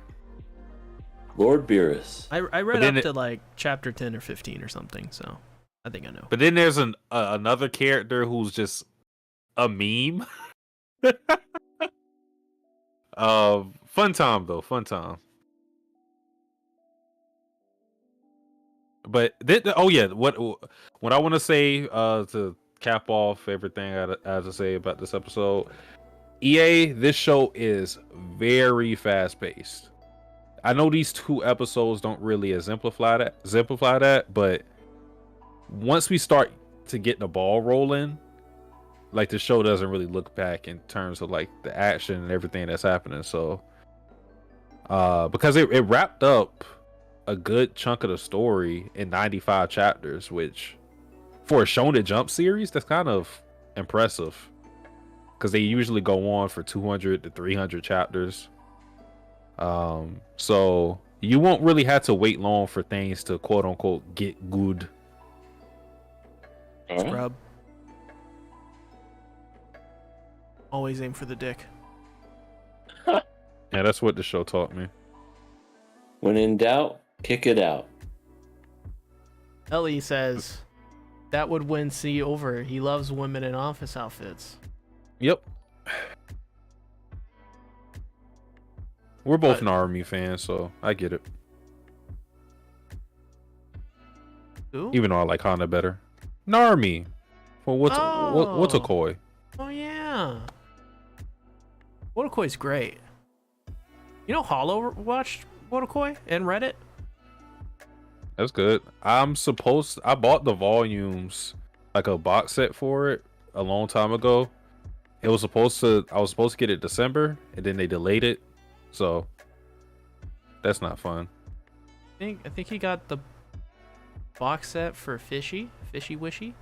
Lord Beerus. I But read then up to like chapter 10 or 15 or something, so I think I know. But then there's another character who's just a meme. Fun time though, fun time. But what I want to say to cap off everything I have to say about this episode, EA, this show is very fast paced. I know these 2 episodes don't really exemplify that, but once we start to get the ball rolling, like the show doesn't really look back in terms of like the action and everything that's happening. So because it wrapped up a good chunk of the story in 95 chapters, which for a Shonen Jump series, that's kind of impressive, because they usually go on for 200 to 300 chapters. So you won't really have to wait long for things to quote unquote get good. Scrub. Always aim for the dick. Yeah, that's what the show taught me. When in doubt, kick it out. Ellie says that would win C over. He loves women in office outfits. Yep. We're both Naruto fans, so I get it. Who? Even though I like Hana better. Naruto. Well, what's a koi? Oh yeah. Wotokoi's great. You know Hollow watched Wotokoi and read it? That's good. I bought the volumes, like a box set for it a long time ago. I was supposed to get it December, and then they delayed it. So that's not fun. I think he got the box set for Fishy Wishy?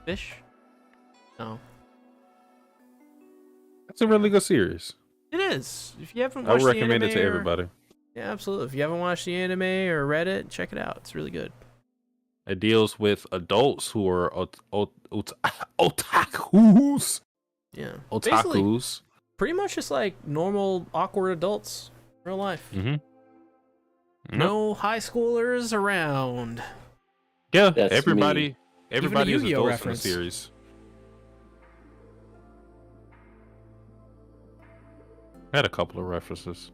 Fish? No. It's a really good series. It is. If you haven't I watched would recommend the it to anime everybody. Yeah, absolutely. If you haven't watched the anime or read it, check it out. It's really good. It deals with adults who are otakus. Yeah. Otakus. Basically, pretty much just like normal awkward adults in real life. Mm-hmm. No high schoolers around. Yeah, That's everybody is Yu-Gi-Oh adults reference. in the series. Had a couple of references.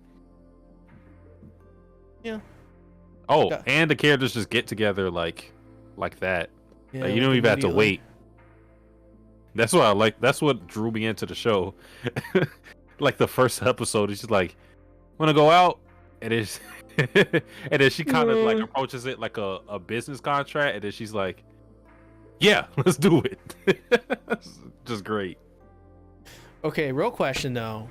Yeah. Oh, Yeah. and the characters just get together like that. Yeah, Like, you don't even have to immediately. wait. That's what I like. That's what drew me into the show. Like the first episode, it's just like, "Want to go out?" And it's and then she kind of like approaches it like a business contract, and then she's like, "Yeah, let's do it." Just great. Okay, real question though.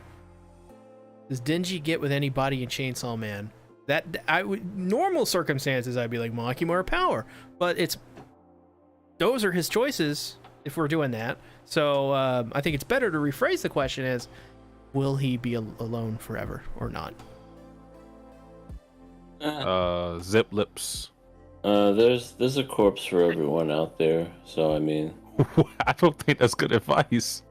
Does Denji get with anybody in Chainsaw Man? That I would normal circumstances I'd be like Makimura power, but those are his choices if we're doing that. So I think it's better to rephrase the question as, will he be alone forever or not? Zip lips. There's a corpse for everyone out there. So I mean, I don't think that's good advice.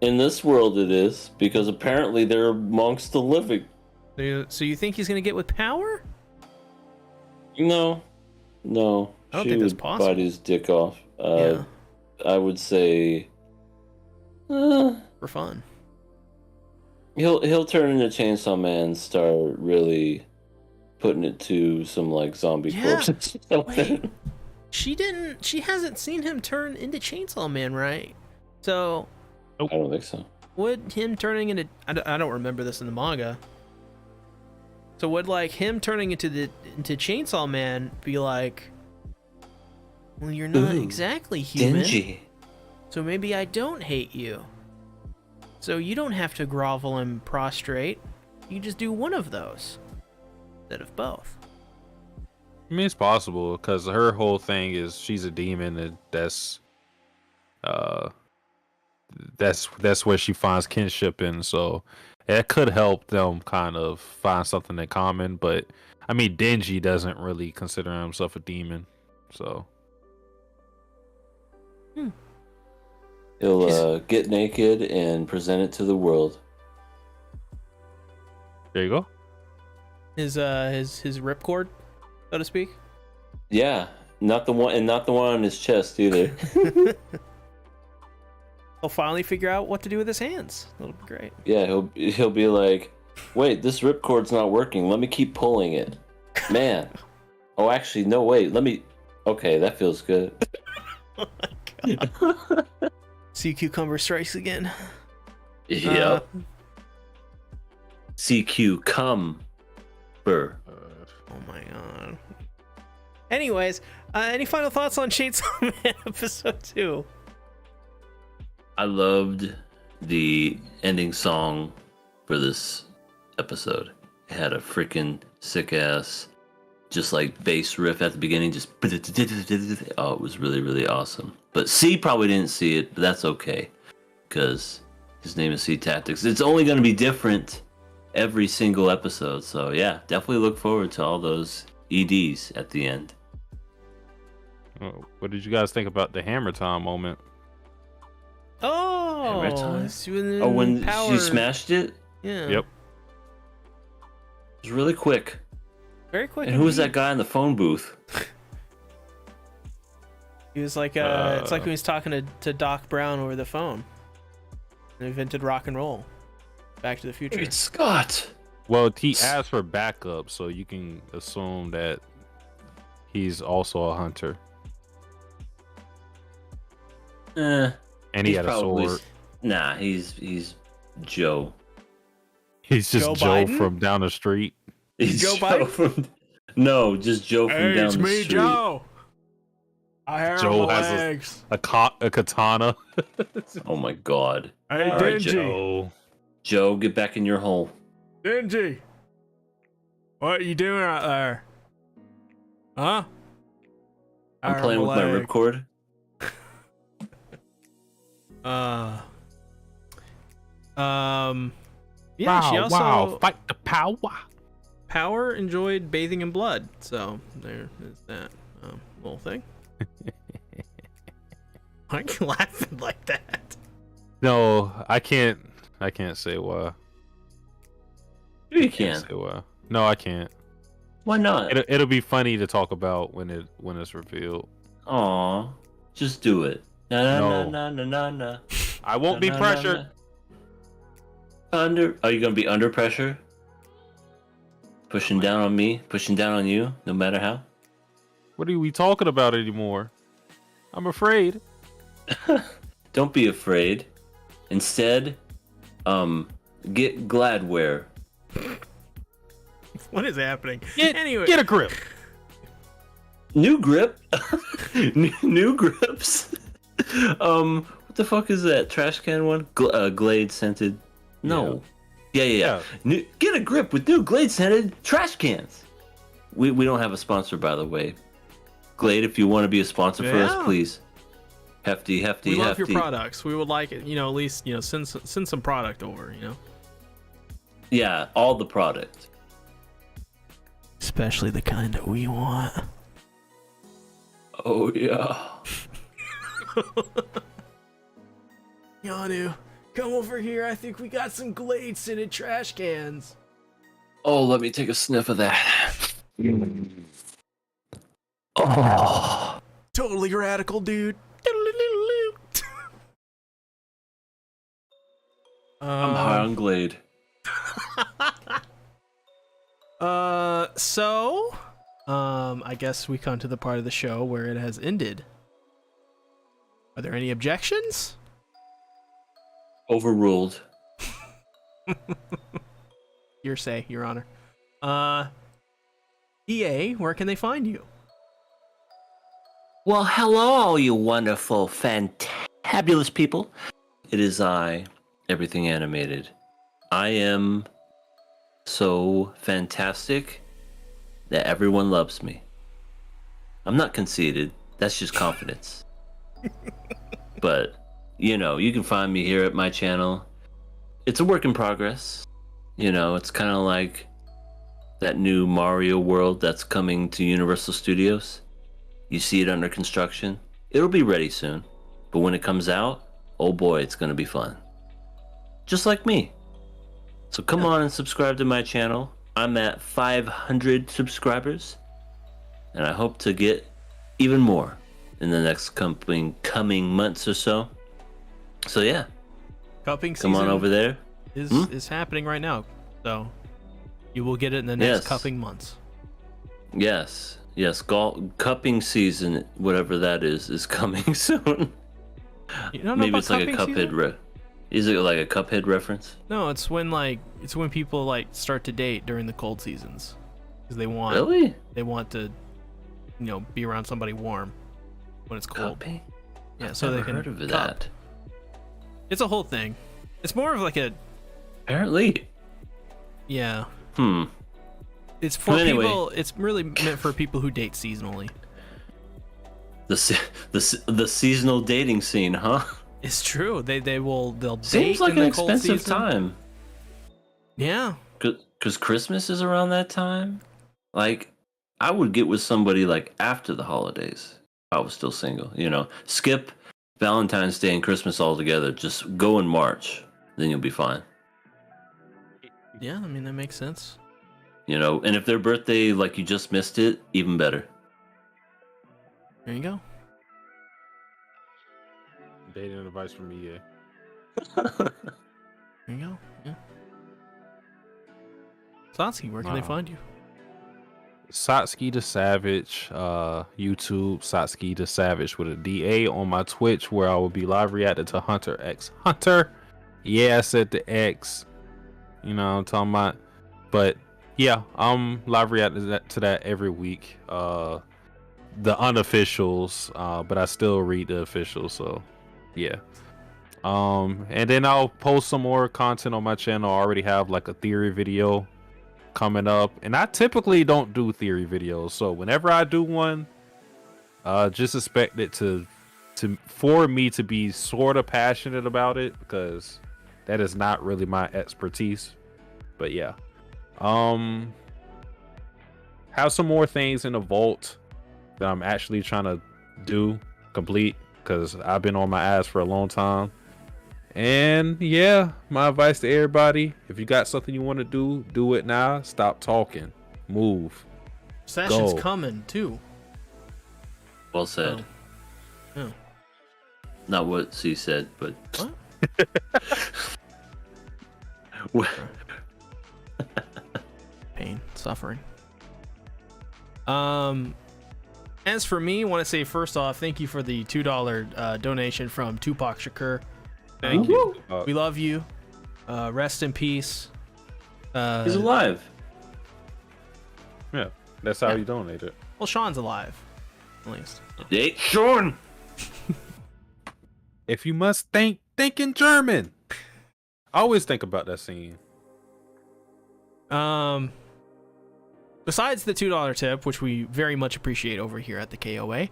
in this world it is, because apparently they're amongst the living. So you think he's gonna get with power? No. I don't think that's would possible. bite his dick off. Yeah. I would say For fun. he'll turn into Chainsaw Man and start really putting it to some like zombie corpses or something. Wait. She hasn't seen him turn into Chainsaw Man, right? So I don't think so. would him turning into I don't remember this in the manga. So would like him turning into Chainsaw Man be like, well, you're not exactly human. Dingy. So maybe I don't hate you. So you don't have to grovel and prostrate. You just do one of those instead of both. I mean, it's possible, because her whole thing is she's a demon, and that's where she finds kinship in. So it could help them kind of find something in common. But I mean, Denji doesn't really consider himself a demon, so He'll get naked and present it to the world. there you go. His ripcord, so to speak. Yeah, not the one on his chest either. He'll finally figure out what to do with his hands. That'll be great. Yeah, he'll be like, wait, this ripcord's not working. Let me keep pulling it, man. Oh, actually, no, wait. Let me. Okay, that feels good. Oh my god. Sea cucumber strikes again. Yep. CQ come. Oh my god. Anyways, any final thoughts on Chainsaw Man episode 2? I loved the ending song for this episode. It had a freaking sick ass, just like bass riff at the beginning. Just oh, it was really, really awesome. But C probably didn't see it, but that's okay, because his name is C Tactics. It's only going to be different every single episode. So yeah, definitely look forward to all those EDs at the end. What did you guys think about the Hammer Time moment? Oh, Hammer time? Oh, when she smashed it? Yeah. Yep. It was really quick. Very quick. And who was that guy in the phone booth? He was like, it's like when he was talking to Doc Brown over the phone. And invented rock and roll. Back to the Future. It's Scott. Well, he asked for backup, so you can assume that he's also a hunter. And he had a sword. Nah, he's Joe. He's just Joe Joe Biden? from down the street. He's Joe Biden? from No, just Joe from down the street. Joe. I have Joe my has legs. a katana. Oh my god. Hey, All right, Joe. Joe, get back in your hole. Dingy. What are you doing out there? Huh? I'm playing with my ripcord. Yeah, she also fight the power. Power enjoyed bathing in blood, so there is that little thing. Why are you laughing like that? No, I can't say why. You Can't can. say why. No, I can't. Why not? It'll be funny to talk about when it's revealed. Aw, just do it. Na No. na na na na. I won't be Na, na, pressured. na. Are you gonna be under pressure? Pushing down on me, pushing down on you, no matter how. What are we talking about anymore? I'm afraid. Don't be afraid. Instead, get Gladware. What is happening? Anyway, get a grip. New grip. New grips. What the fuck is that trash can one? Glade scented. No. Yeah. Get a grip with new Glade scented trash cans. We don't have a sponsor, by the way. Glade, if you want to be a sponsor for us, please. Hefty. We love your products. We would like it, at least, send some product over, Yeah, all the product. Especially the kind that we want. Oh yeah. Yanu, come over here. I think we got some Glade scented trash cans. Oh, let me take a sniff of that. Oh. Totally radical, dude. I'm high on Glade. I guess we come to the part of the show where it has ended. Are there any objections? Overruled. Your say, Your Honor. EA, where can they find you? Well, hello, all you wonderful, fantabulous people. It is I, Everything Animated. I am so fantastic that everyone loves me. I'm not conceited. That's just confidence. But, you can find me here at my channel. It's a work in progress. It's kind of like that new Mario world that's coming to Universal Studios. You see it under construction. It'll be ready soon. But when it comes out, oh boy, it's going to be fun. Just like me. So come on and subscribe to my channel. I'm at 500 subscribers. And I hope to get even more in the next coming months or so. So yeah. Cupping season Come on over there. is happening right now. So you will get it in the next cupping months. Yes. Cupping season, whatever that is coming soon. You don't know Maybe about it's like a cupping Cuphead season? Is it like a Cuphead reference? No, it's when people start to date during the cold seasons because they want Really? they want to be around somebody warm when it's cold. Cupping? Yeah, I've so never they can heard of cup. that. It's a whole thing. It's more of like a Apparently. yeah. It's for But anyway. people. It's really meant for people who date seasonally. The seasonal dating scene, huh? It's true. They'll date Seems like in an the cold expensive season. time. Yeah. Because Christmas is around that time. Like, I would get with somebody like after the holidays. If I was still single. Skip Valentine's Day and Christmas all together. Just go in March, then you'll be fine. Yeah, I mean that makes sense. And if their birthday, like you just missed it, even better. There you go. Dating advice from me, yeah. There you go. Yeah. Satsuki, where can they find you? Satsuki the Savage, YouTube, Satsuki the Savage with a DA on my Twitch, where I will be live reacting to Hunter x Hunter. Yeah, I said the X. You know what I'm talking about? But yeah, I'm live reacting to that every week. The unofficials, but I still read the officials, so yeah. And then I'll post some more content on my channel. I already have like a theory video coming up, and I typically don't do theory videos, so whenever I do one, just expect it for me to be sort of passionate about it, because that is not really my expertise. But yeah, have some more things in the vault that I'm actually trying to complete, because I've been on my ass for a long time. And yeah, my advice to everybody: if you got something you want to do it now. Stop talking, move. Session's Go. coming too. Well said. Oh. Not what she said, but What? Pain, suffering. As for me, I want to say first off, thank you for the $2 donation from Tupac Shakur. Thank you. We love you. Rest in peace. he's alive. Yeah, that's how Yeah. you donate it. Well, Sean's alive, at least. Hey, Sean. If you must think in German. I always think about that scene. Besides the $2 tip, which we very much appreciate over here at the KOA,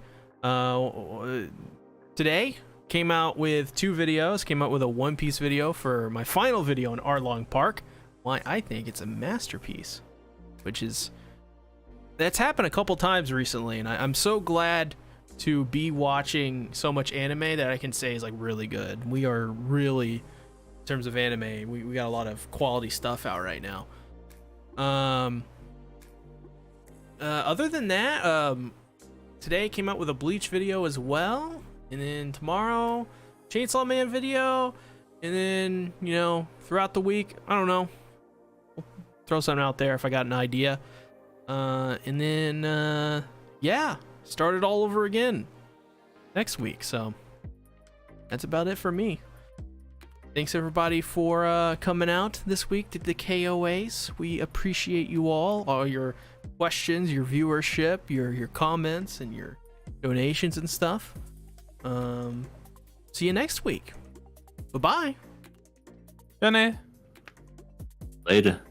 today came out with 2 videos. Came out with a One Piece video for my final video on Arlong Park. Why I think it's a masterpiece, that's happened a couple times recently, and I'm so glad to be watching so much anime that I can say is like really good. We are really, in terms of anime, we got a lot of quality stuff out right now. Other than that, today came out with a Bleach video as well, and then tomorrow Chainsaw Man video, and then throughout the week, I don't know, we'll throw something out there if I got an idea, and then yeah, start it all over again next week. So that's about it for me. Thanks everybody for coming out this week to the KOAs. We appreciate you all your questions, your viewership, your comments, and your donations and stuff. See you next week. Bye-bye. Jenny. Later.